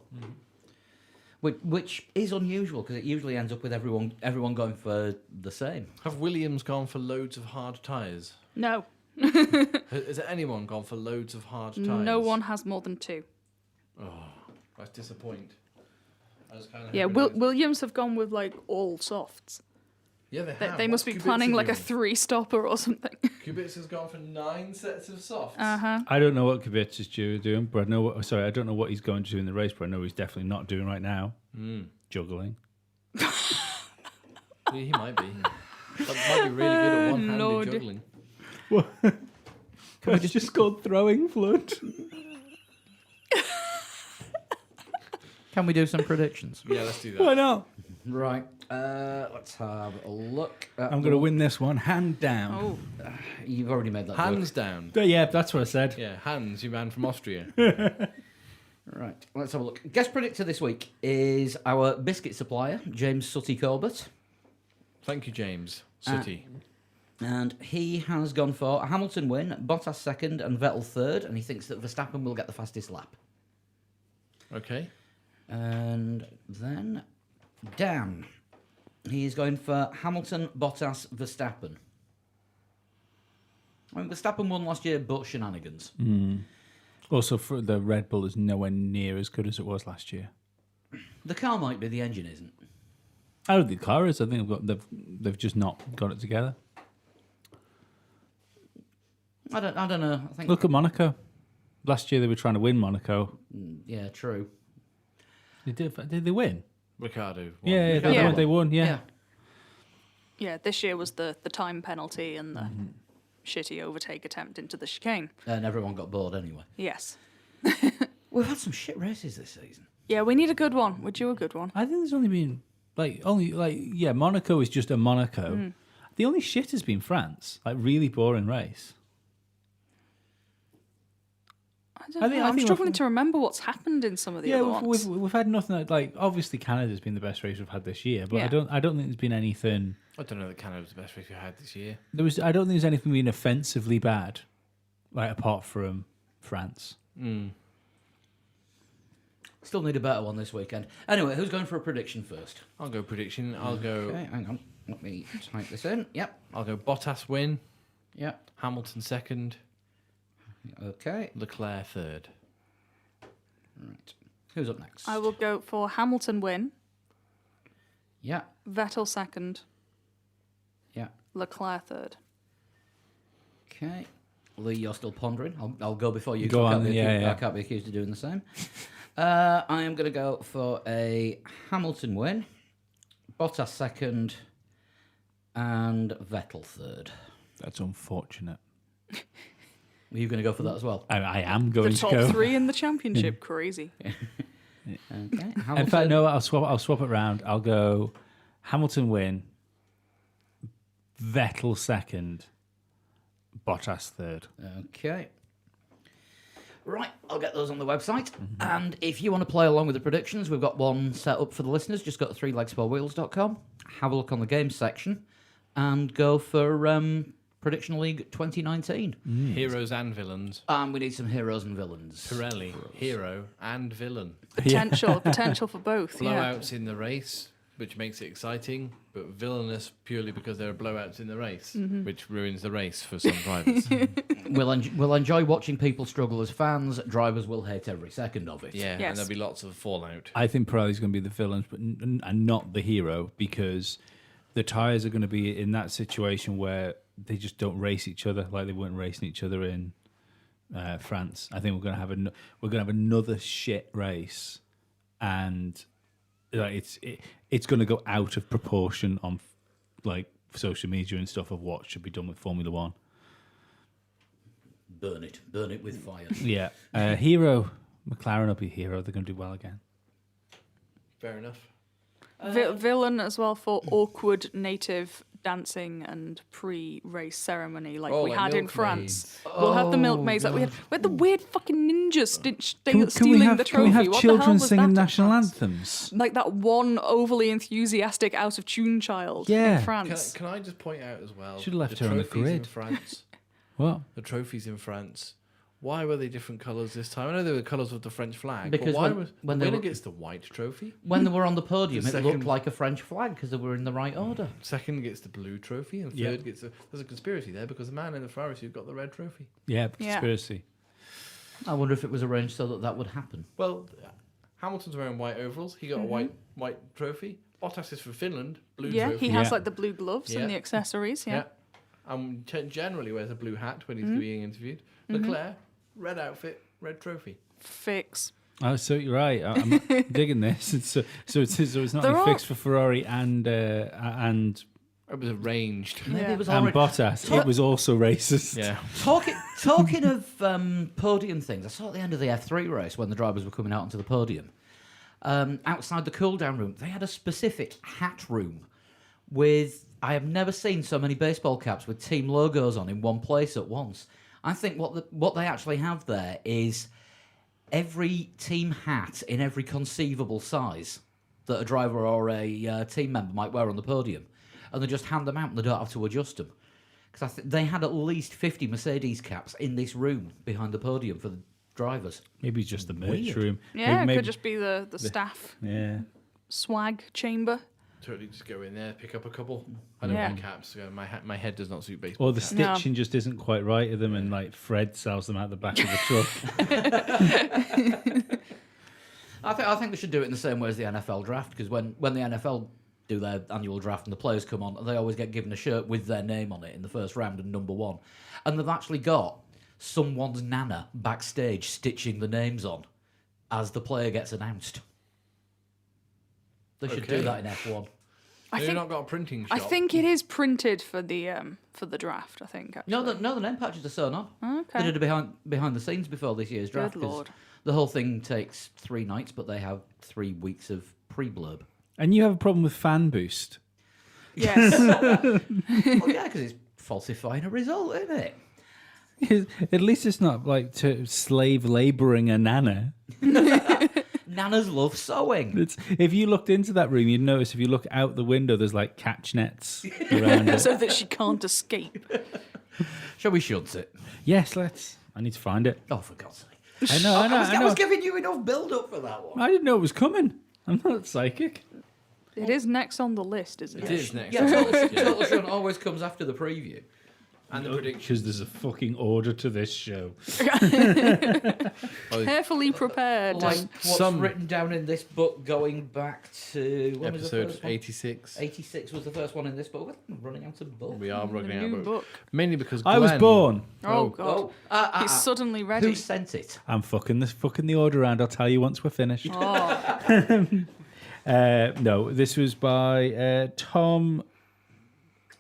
Which is unusual, because it usually ends up with everyone going for the same. Have Williams gone for loads of hard tyres? No. Has anyone gone for loads of hard tyres? No one has more than 2. That's disappointing. I was kinda Yeah, hoping it was- Williams have gone with like all softs. Yeah, they have. They must be What's planning Kubica like a doing? 3-stopper or something. Kubica's gone for 9 sets of softs. I don't know what Kubica's doing, but I know what. Sorry, I don't know what he's going to do in the race, but I know he's definitely not doing right now. Juggling. Yeah, he might be. That might be really good at one-handed Lord. juggling. Can we just called throwing flood? Can we do some predictions? Yeah, let's do Why that. not? Right. Let's have a look. I'm going to win this one, hand down. Oh, You've already made that. Hands down. Yeah, that's what I said. Yeah, Hans, you man from Austria. Right. Let's have a look. Guest predictor this week is our biscuit supplier, James Sutty Corbett. Thank you, James. Sooty. And he has gone for a Hamilton win, Bottas second, and Vettel third. And he thinks that Verstappen will get the fastest lap. Okay. And then Dan. He is going for Hamilton, Bottas, Verstappen. I mean, Verstappen won last year, but shenanigans. Also, for the Red Bull is nowhere near as good as it was last year. The car might be, the engine isn't. I don't think the car is. I think they've just not got it together. I don't know. I think Look at Monaco. Last year they were trying to win Monaco. yeah, true. Did they win? Ricardo. won. Yeah, Ricardo Yeah. won. they won. Yeah. yeah. This year was the time penalty and the shitty overtake attempt into the chicane. And everyone got bored anyway. Yes. We've had some shit races this season. Yeah, we need a good one. Would you a good one? I think there's only been Monaco is just a Monaco. The only shit has been France. Like really boring race. I I think am we've- struggling to remember what's happened in some of the Yeah, other ones. we've had nothing like obviously Canada's been the best race we've had this year, but Yeah. I don't think there's been anything. I don't know that Canada was the best race we had this year. I don't think there's anything been offensively bad, like apart from France. Still need a better one this weekend. Anyway, who's going for a prediction first? I'll go prediction. I'll go. Okay, hang on. Let me type this in. Yep. I'll go Bottas win, Yep. Hamilton second, Okay. Leclerc third. Right. Who's up next? I will go for Hamilton win, Yeah. Vettel second, Yeah. Leclerc third. Okay. Lee, you're still pondering. I'll go before you. Go I can't on, be yeah, accused, yeah. I can't be accused of doing the same. I am going to go for a Hamilton win, Bottas second, and Vettel third. That's unfortunate. Were you going to go for that as well? I am The going to top go. three in the championship. Crazy. Okay. Hamilton. In fact, no, I'll swap it round. I'll go Hamilton win, Vettel second, Bottas third. Okay. Right, I'll get those on the website. And if you want to play along with the predictions, we've got one set up for the listeners. Just go to threelegsforwheels.com, have a look on the games section, and go for Prediction League 2019. Heroes and villains. And we need some heroes and villains. Pirelli, hero and villain. Potential for both. Yeah. Blowouts in the race, which makes it exciting, but villainous purely because there are blowouts in the race, which ruins the race for some drivers. We'll enjoy watching people struggle as fans. Drivers will hate every second of it. Yeah, and Yes. there'll be lots of fallout. I think Pirelli's going to be the villains, but and not the hero, because the tyres are going to be in that situation where they just don't race each other like they weren't racing each other in France. I think we're going to have another shit race, and like it's going to go out of proportion on like social media and stuff of what should be done with Formula One. Burn it with fire. Yeah, hero McLaren will be hero. They're going to do well again. Fair enough. Villain as well for awkward native dancing and pre-race ceremony like we like had in milkmaids. France. We'll have the milkmaids. Like we had the weird fucking ninjas stealing the trophy. Can we have What the hell children was singing that in national France? anthems? Like that one overly enthusiastic out of tune child Yeah. in France. Can I just point out as well? Should've left the her on the trophies in grid. France. What? The trophies in France. Why were they different colours this time? I know they were the colours of the French flag, Because but why when- was when the they winner were- gets the white trophy, When they were on the podium, The it looked second- like a French flag because they were in the right order. second gets the blue trophy, and Yeah. third gets the... There's a conspiracy there because the man in the Ferrari suit got the red trophy. Yeah, Yeah. conspiracy. I wonder if it was arranged so that would happen. Well, Hamilton's wearing white overalls. He got a white trophy. Bottas is for Finland, blue Yeah, trophy. he has Yeah. like the blue gloves Yeah. and the accessories. Yeah. Generally wears a blue hat when he's being interviewed. Leclerc, red outfit, red trophy. Fix. Oh, so you're right. I'm digging this. So it's not There only are- fixed for Ferrari and It was arranged. Maybe Yeah. it was and already... Bottas. It was also racist. Yeah. Talking of podium things, I saw at the end of the F3 race when the drivers were coming out onto the podium. Outside the cool-down room, they had a specific hat room with... I have never seen so many baseball caps with team logos on in one place at once. I think what they actually have there is every team hat in every conceivable size that a driver or a team member might wear on the podium. And they just hand them out and they don't have to adjust them. Because they had at least 50 Mercedes caps in this room behind the podium for the drivers. Maybe it's just the merch Weird. room. Yeah, it maybe, could just be the staff yeah. swag chamber. Totally just go in there, pick up a couple. I don't Yeah. wear caps. My head does not suit baseball. Or the caps. No. stitching just isn't quite right of them, and like Fred sells them out the back of the truck. I think they should do it in the same way as the NFL draft, because when the NFL do their annual draft and the players come on, they always get given a shirt with their name on it in the first round and number one. And they've actually got someone's nana backstage stitching the names on as the player gets announced. They should Okay. do that in F1. I They've think not got a printing shop. I think it is printed for the draft. I think. Actually. No, the name patches are sewn on. Okay. They did it behind the scenes before this year's draft. Good 'cause lord. The whole thing takes 3 nights, but they have 3 weeks of pre-blurb. And you have a problem with fan boost. Yes. Well, yeah, because it's falsifying a result, isn't it? At least it's not like to slave labouring a nana. Nanas love sewing. It's, if you looked into that room, you'd notice if you look out the window, there's like catch nets around it. So that she can't escape. Shall we shunt it? Yes, let's. I need to find it. Oh, for God's sake. I know, I was giving you enough build-up for that one. I didn't know it was coming. I'm not psychic. It is next on the list, isn't It it? is next. Yeah, Total Shunt always comes after the preview. And the prediction. Because there's a fucking order to this show. Carefully prepared. Like what's Some- written down in this book going back to... When was the Episode first one? 86. 86 was the first one in this book. We're running out of books. We are The running out new of book. Mainly because I was Glenn- born. Oh, God. He's suddenly ready. Who sent it? I'm fucking the order around. I'll tell you once we're finished. Oh, No, this was by Tom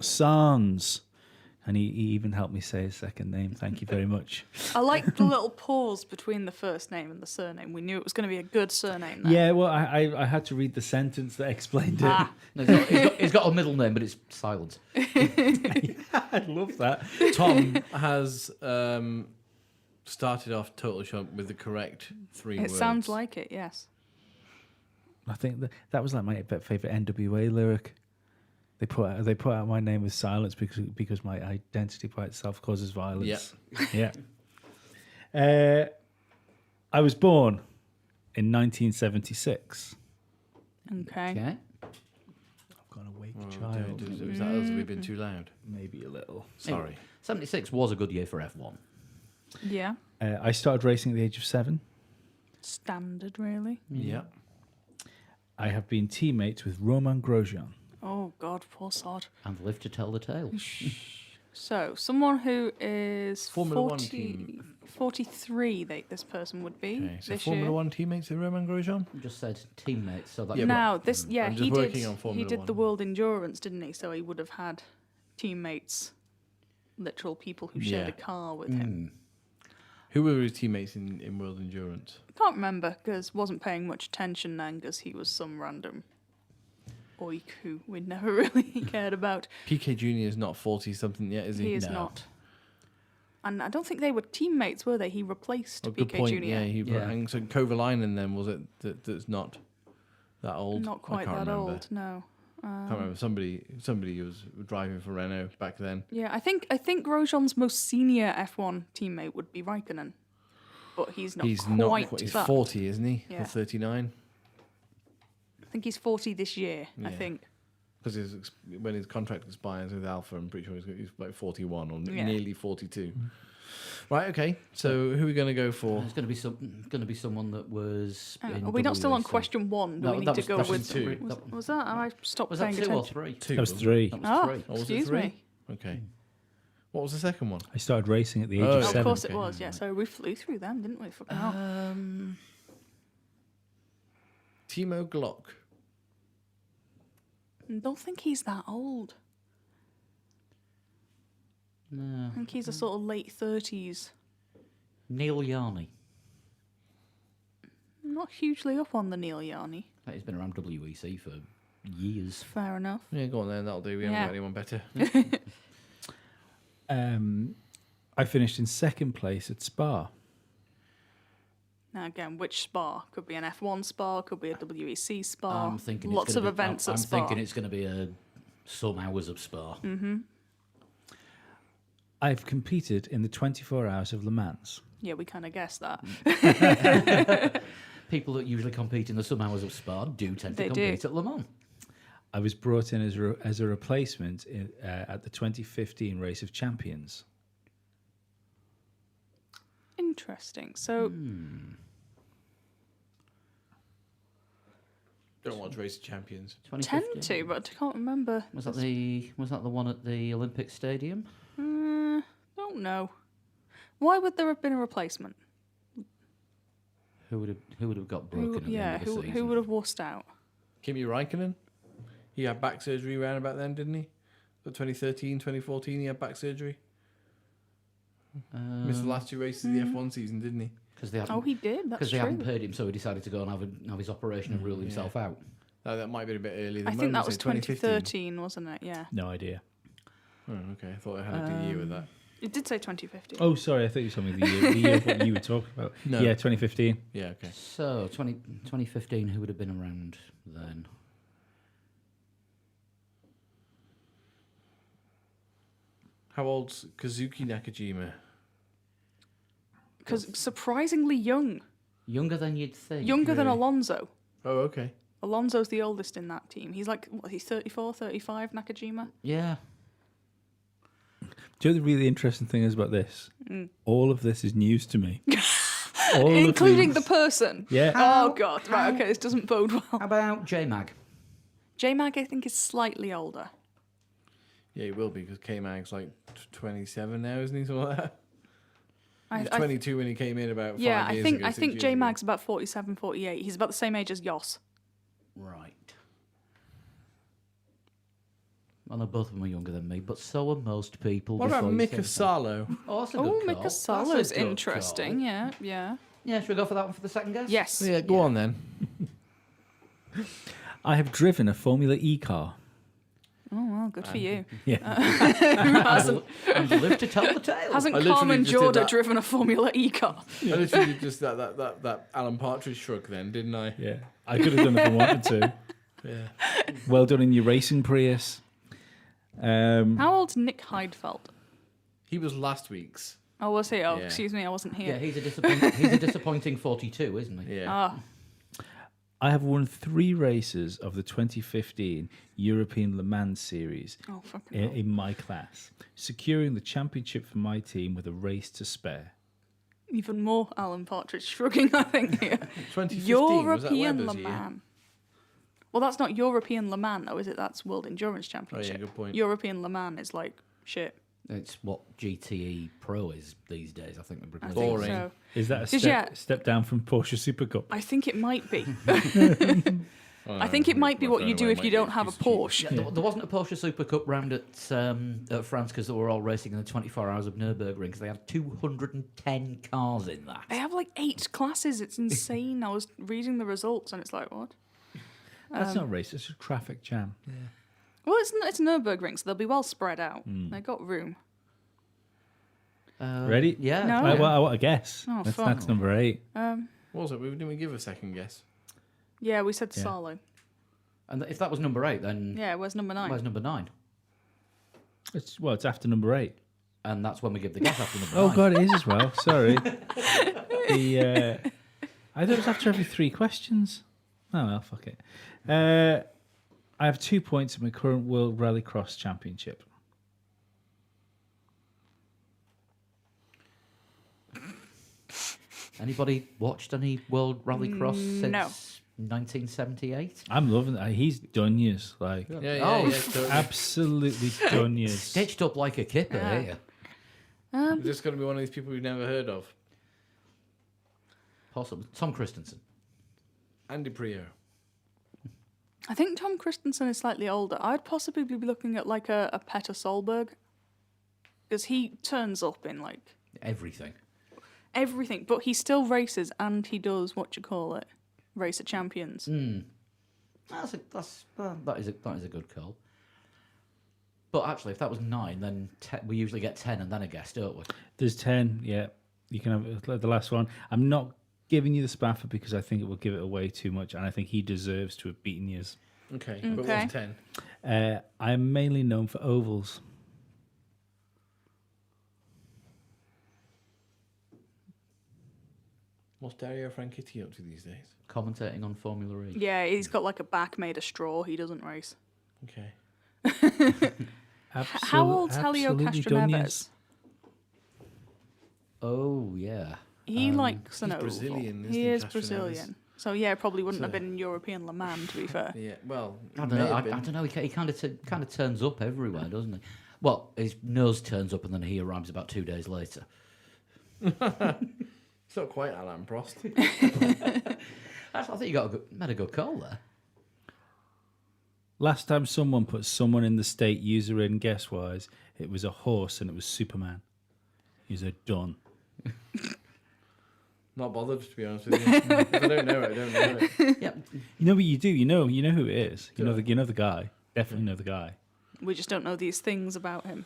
Sands. And he even helped me say his second name. Thank you very much. I like the little pause between the first name and the surname. We knew it was going to be a good surname there. Yeah, well, I had to read the sentence that explained it. Ah. No, he's got a middle name, but it's silent. I love that. Tom has started off Total Shunt with the correct 3 It words. sounds like it, yes. I think that was like my favorite NWA lyric. They put out my name with silence because my identity by itself causes violence. Yeah. I was born in 1976. Okay. Okay. I've got an awake Oh, child. is that us? We've been too loud. Maybe a little. Sorry. 76 was a good year for F1. Yeah. I started racing at the age of 7. Standard, really. Yeah. I have been teammates with Romain Grosjean. Oh, God, poor sod. And live to tell the tale. So, someone who is Formula One team. 43, this person would be Okay. So this Formula year. One teammates of Romain Grosjean? I just said teammates, so that Yeah, Now, this, yeah, I'm just he working did. on Formula He did One. the World Endurance, didn't he? So he would have had teammates, literal people who shared Yeah. a car with him. Who were his teammates in World Endurance? I can't remember because wasn't paying much attention then because he was some random oik who we'd never really cared about. PK Jr. is not 40 something yet, is he? He is No. not. And I don't think they were teammates, were they? He replaced Oh, good PK point. Jr. Yeah, Yeah. and so Kovalainen then was it that's not that old? Not I quite can't that remember. old, no. Can't remember. Somebody who was driving for Renault back then. Yeah, I think Grosjean's most senior F1 teammate would be Raikkonen, but he's not He's quite not. He's that. 40, isn't he? Yeah. Or 39. I think he's 40 this year. I Yeah. think. Because when his contract expires with Alpha, I'm pretty sure he's like 41 or Yeah. nearly 42. Right. Okay. So who are we going to go for? There's going to be someone that was. in Are we not still on WEC. question 1? Do No, we need that to was go question with two. Was that? I stopped Was that paying 2 or attention. 3? Two. That was 3. That was Oh, 3. Oh, was it excuse 3? me. Okay. What was the second one? I started racing at the age Oh, of Oh, 7. of course Okay. it was. Yeah. So we flew through them, didn't we? Fucking hell. Timo Glock. I don't think he's that old. No. I think he's a sort of late 30s. Neil Yarney. Not hugely up on the Neil Yarny. He's been around WEC for years. Fair enough. Yeah, go on then. That'll do. We Yeah. haven't got anyone better. I finished in 2nd place at Spa. Now again, which Spa? Could be an F1 Spa, could be a WEC Spa. I'm thinking lots it's of gonna be, events I'm at Spa. thinking it's going to be some hours of Spa. I've competed in the 24 Hours of Le Mans. Yeah, we kind of guessed that. People that usually compete in the some hours of Spa do tend to They compete do. at Le Mans. I was brought in as a replacement at the 2015 Race of Champions. Interesting. So Don't watch Race of Champions. 2015. tend to, but I can't remember. Was that the one at the Olympic Stadium? Don't know. Why would there have been a replacement? Who would have got broken at the end of the season? who would have wussed out? Kimi Raikkonen. He had back surgery around about then, didn't he? So 2013, 2014, he had back surgery. Missed the last 2 races of the F1 season, didn't he? Because they Oh, haven't he did. That's because they true. haven't paid him, so he decided to go and have his operation and rule himself out. That might be a bit earlier. I think that was 2015. 2013, wasn't it? Yeah. No idea. Oh, okay. I thought I had a good year with that. It did say 2015. Oh, sorry, I thought you told me the year of what you were talking about. No. Yeah, 2015. Yeah, okay. So 2015, who would have been around then? How old's Kazuki Nakajima? Because surprisingly young. Younger than you'd think. Younger than Really? Alonso. Oh, okay. Alonso's the oldest in that team. He's like, what, he's 34, 35, Nakajima? Yeah. Do you know the really interesting thing is about this? All of this is news to me. All of Including the these- person. Yeah. Oh, God. Right, okay, this doesn't bode well. How about J-Mag? J-Mag, I think, is slightly older. Yeah, he will be because K-Mag's like 27 now, isn't he? Something like that. He was I 22 when he came in about 5 yeah, years I think ago. I 6 think years J-Mag's about 47, 48. He's about the same age as Yoss. Right. Well, no, both of them are younger than me, but so are most people. What about before you Mika say that. Salo? Oh, that's a Oh, good call. Mika That's a Salo's good interesting. call. Yeah, yeah. Yeah, should we go for that one for the second guess? Yes. Yeah, go on then. I have driven a Formula E car. Oh, well, good for you. Yeah. And lived to tell the tale. Hasn't I literally Carmen just did Jorda that. driven a Formula E car? I literally did just that Alan Partridge shrug then, didn't I? Yeah. I could have done it if I wanted to. Yeah. Well done in your racing Prius. How old's Nick Heidfeld? He was last week's. Oh, was he? Oh, Yeah. excuse me, I wasn't Yeah, here. he's a disappointing 42, isn't he? Yeah. Ah, I have won 3 races of the 2015 European Le Mans Series oh, fucking hell. in my class, securing the championship for my team with a race to spare. Even more Alan Partridge shrugging, I think, here. 2015, was that European Webber's Le year? Mans. Well, that's not European Le Mans, though, is it? That's World Endurance Championship. good point. European Le Mans is like shit. It's what GTE Pro is these days, I think. The I think Boring. so. Is that a 'Cause, step, yeah. step down from Porsche Super Cup? I think it might be. Oh, I think it might be my what friend you do Wayne if you might be don't a have a piece of shit. Porsche. Yeah, there wasn't a Porsche Super Cup round at France because they were all racing in the 24 hours of Nürburgring because they had 210 cars in that. They have like 8 classes. It's insane. I was reading the results and it's like, what? That's not a race, it's a traffic jam. Well, it's Nürburgring, so they'll be well spread out. They got room. Ready? Yeah. No. I want a guess. Oh, that's, fuck. that's number 8. What was it? Didn't we give a second guess? Yeah, we said Yeah. Salo. And if that was number 8, then Yeah, where's number 9? where's number 9? It's after number 8. And that's when we give the guess after number Oh 9. God, it is as well. Sorry. I thought it was after every 3 questions. Oh well, fuck it. I have 2 points in my current World Rallycross Championship. Anybody watched any World Rallycross since No. 1978? I'm loving that. He's done years, like Yeah, Oh, totally. absolutely done years. Stitched up like a kipper Yeah. here. We're just going to be one of these people we've never heard of. Possibly. Tom Christensen. Andy Prio. I think Tom Christensen is slightly older. I'd possibly be looking at like a Petter Solberg. Because he turns up in like Everything. everything, but he still races and he does Race of Champions. That is a good call. But actually, if that was 9, then we usually get 10 and then a guess, don't we? There's 10. Yeah, you can have the last one. I'm not giving you the Spafford because I think it will give it away too much, and I think he deserves to have beaten yours. Okay, but Okay. what's 10? I am mainly known for ovals. What's Dario Franchitti up to these days? Commentating on Formula E. Yeah, he's got like a back made of straw. He doesn't race. Okay. How old's Helio absolutely done Castroneves? years. Oh, yeah. He likes an he's oval. Brazilian, isn't He he, is Castroneves? Brazilian. So yeah, probably wouldn't have So- been European Le Mans, to be fair. Yeah, well, I don't know. I don't know. He kind of turns up everywhere, doesn't he? Well, his nose turns up and then he arrives about 2 days later. It's not quite Alain Prost. I think you made a good call there. Last time someone put someone in the state user in guess-wise, it was a horse and it was Superman. He's a done. Not bothered, to be honest with you. If I don't know it, I don't know it. Yeah. You know what you do. You know who it is. You know the guy. Definitely know the guy. We just don't know these things about him.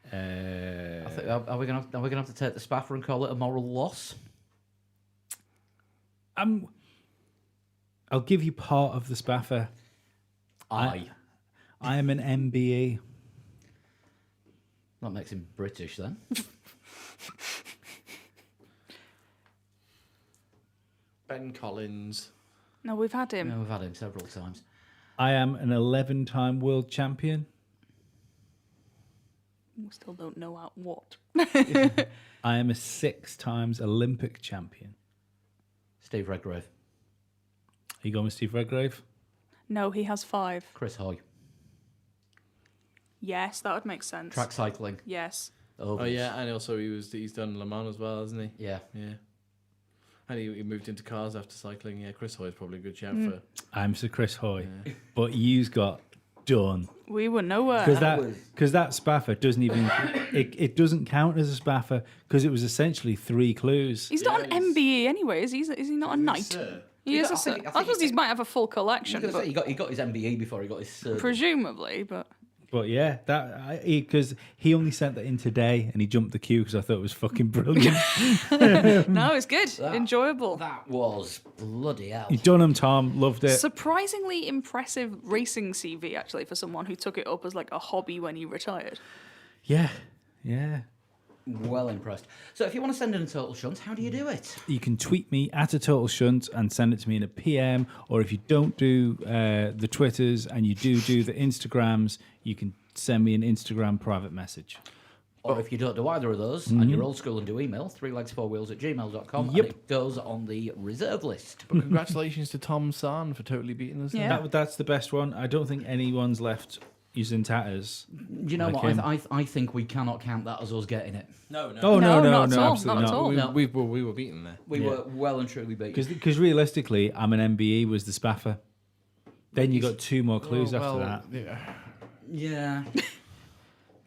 I think, are we going to have to take the Spaffer and call it a moral loss? I'll give you part of the Spaffer. Aye. I am an MBE. That makes him British then. Ben Collins. No, we've had him. Yeah, we've had him several times. I am an 11-time world champion. We still don't know at what. I am a 6 times Olympic champion. Steve Redgrave. Are you going with Steve Redgrave? No, he has 5. Chris Hoy. Yes, that would make sense. Track cycling. Yes. Oh yeah, and also he's done Le Mans as well, hasn't he? Yeah. Yeah. And he moved into cars after cycling. Yeah, Chris Hoy is probably a good shout Hmm. for. I'm Sir Chris Hoy. But you's got done. We were nowhere. Because that Spaffer doesn't even... It doesn't count as a Spaffer because it was essentially 3 clues. He's not an MBE anyway, is he? Is he not a knight? Sir. He is I a think- sir. I I think suppose he- he might have a full I collection, was gonna but say, he got his MBE before he got his surgery. presumably, but But yeah, because he only sent that in today and he jumped the queue because I thought it was fucking brilliant. no, it's good, That- enjoyable. That was bloody hell. You done him, Tom. Loved it. Surprisingly impressive racing CV, actually, for someone who took it up as like a hobby when he retired. Yeah. Well impressed. So if you want to send in a total shunt, how do you do it? You can tweet me at a total shunt and send it to me in a PM. Or if you don't do the Twitters and you do the Instagrams, you can send me an Instagram private message. Or if you don't do either of those and you're old school and do email, 3legs4wheels@gmail.com, Yep. and it goes on the reserve list. But congratulations to Tom San for totally beating us. Yeah. That's the best one. I don't think anyone's left using tatters. You know Like what? him. I think we cannot count that as us getting it. No, no. Oh, No, no, not at all, absolutely not at not. all. We, No. we were beaten there. We were well and truly beaten. Because realistically, I'm an MBE was the Spaffer. Then you got 2 more clues after that. Yeah. Yeah.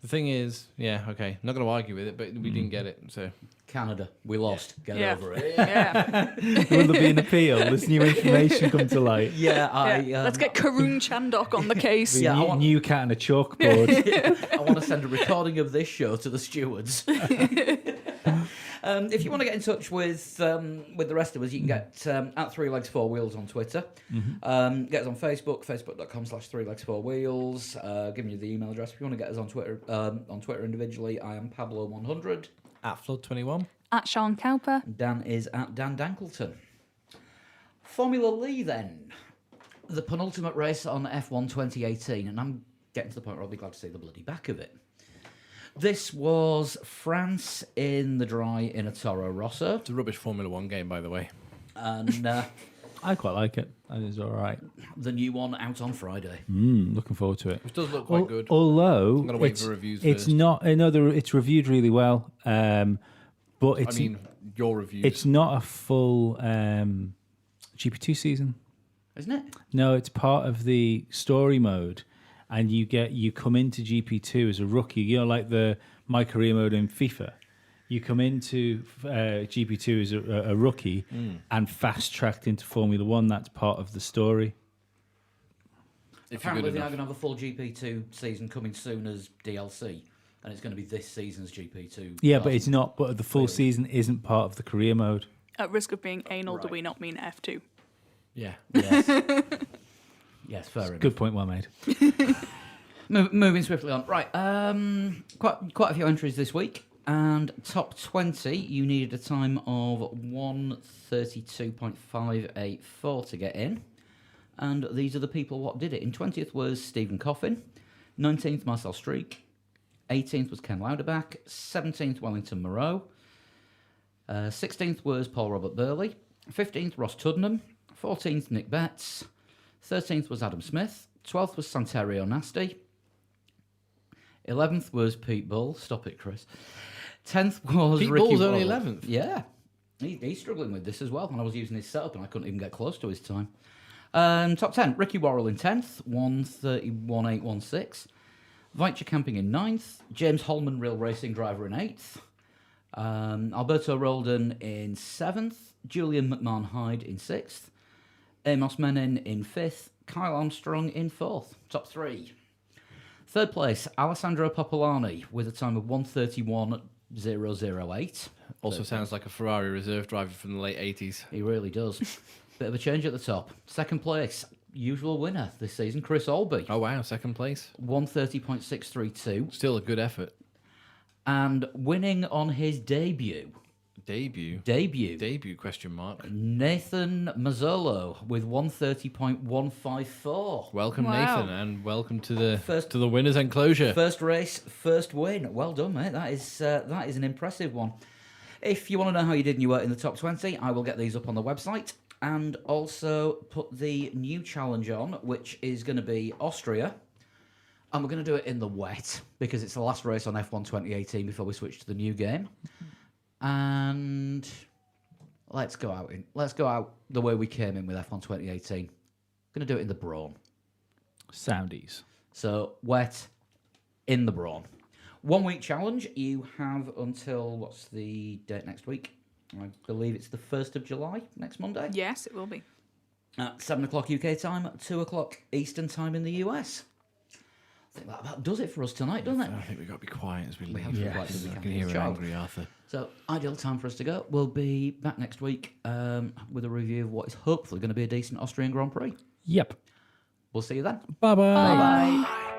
The thing is, yeah, okay, not going to argue with it, but we didn't get it, so. Canada. We lost. Get Yeah. over it. Yeah. Will there be an appeal? There's new information come to light. Yeah, yeah. Let's get Karun Chandok on the case. Yeah, I new, want- new cat and a chalkboard. I want to send a recording of this show to the stewards. If you want to get in touch with the rest of us, you can get at 3 Legs 4 Wheels on Twitter. Get us on Facebook, facebook.com/3legs4wheels. Giving you the email address. If you want to get us on Twitter individually, I am Pablo100. At Flood21. At Sean Cowper. Dan is at Dan Dankleton. Formula Lee then. The penultimate race on F1 2018, and I'm getting to the point where I'll be glad to see the bloody back of it. This was France in the dry in a Toro Rosso, It's a rubbish Formula 1 game, by the way. and I quite like it. That is all right. the new one out on Friday. Looking forward to it. Which does look quite good. Although I'm gonna wait it's, for reviews it's first. not. I know it's reviewed really well, but it's I mean, your reviews. it's not a full GP2 season. Isn't it? No, it's part of the story mode, and you come into GP2 as a rookie. You know, like the My Career mode in FIFA. You come into GP2 as a rookie and fast tracked into Formula One. That's part of the story. if you're Apparently good they're enough. going to have a full GP2 season coming soon as DLC, and it's going to be this season's GP2. Yeah, cars. but it's not. But the full Really? season isn't part of the career mode. At risk of being anal, do Right. we not mean F2? Yeah. Yes. Yes, fair enough. Good point, well made. Moving swiftly on. Right, quite a few entries this week. And top 20, you needed a time of 1:32.584 to get in. And these are the people what did it. In 20th was Stephen Coffin. 19th, Marcel Streak. 18th was Ken Lauderbach. 17th, Wellington Moreau. 16th was Paul Robert Burley. 15th, Ross Tuddenham. 14th, Nick Betts. 13th was Adam Smith. 12th was Santerio Nasty. 11th was Pete Bull. Stop it, Chris. 10th was Pete Ricky Bull's only Waller. 11th? Yeah. He's struggling with this as well. And I was using his setup and I couldn't even get close to his time. Top 10. Ricky Worrell in 10th. 1:31.816. Weitzer Camping in 9th. James Holman, Real Racing Driver in 8th. Alberto Roldan in 7th. Julian McMahon Hyde in 6th. Amos Menin in 5th. Kyle Armstrong in 4th. Top 3. Third place, Alessandro Popolani with a time of 1:31.008. Also sounds like a Ferrari reserve driver from the late 80s. He really does. Bit of a change at the top. Second place, usual winner this season, Chris Olby, Oh, wow. Second place. 1:30.632. Still a good effort. And winning on his debut, Debut question mark. Nathan Mazzolo with 1:30.154. Welcome, Wow. Nathan, and welcome to the First- to the winners' enclosure. First race, first win. Well done, mate. That is an impressive one. If you want to know how you did and you were in the top 20, I will get these up on the website and also put the new challenge on, which is going to be Austria. And we're going to do it in the wet because it's the last race on F1 2018 before we switch to the new game. And let's go out the way we came in with F1 2018. Going to do it in the Brawn. Soundies. So wet in the Brawn. 1 week challenge. You have until what's the date next week? I believe it's the 1st of July, next Monday. Yes, it will be. At 7 o'clock UK time, 2 o'clock Eastern time in the US. I think that about does it for us tonight, doesn't it? I think we've got to be quiet as we leave. have to be quiet as we I can can hear hear the an child. angry Arthur. So, ideal time for us to go. We'll be back next week with a review of what is hopefully going to be a decent Austrian Grand Prix. Yep. We'll see you then. Bye-bye. Bye.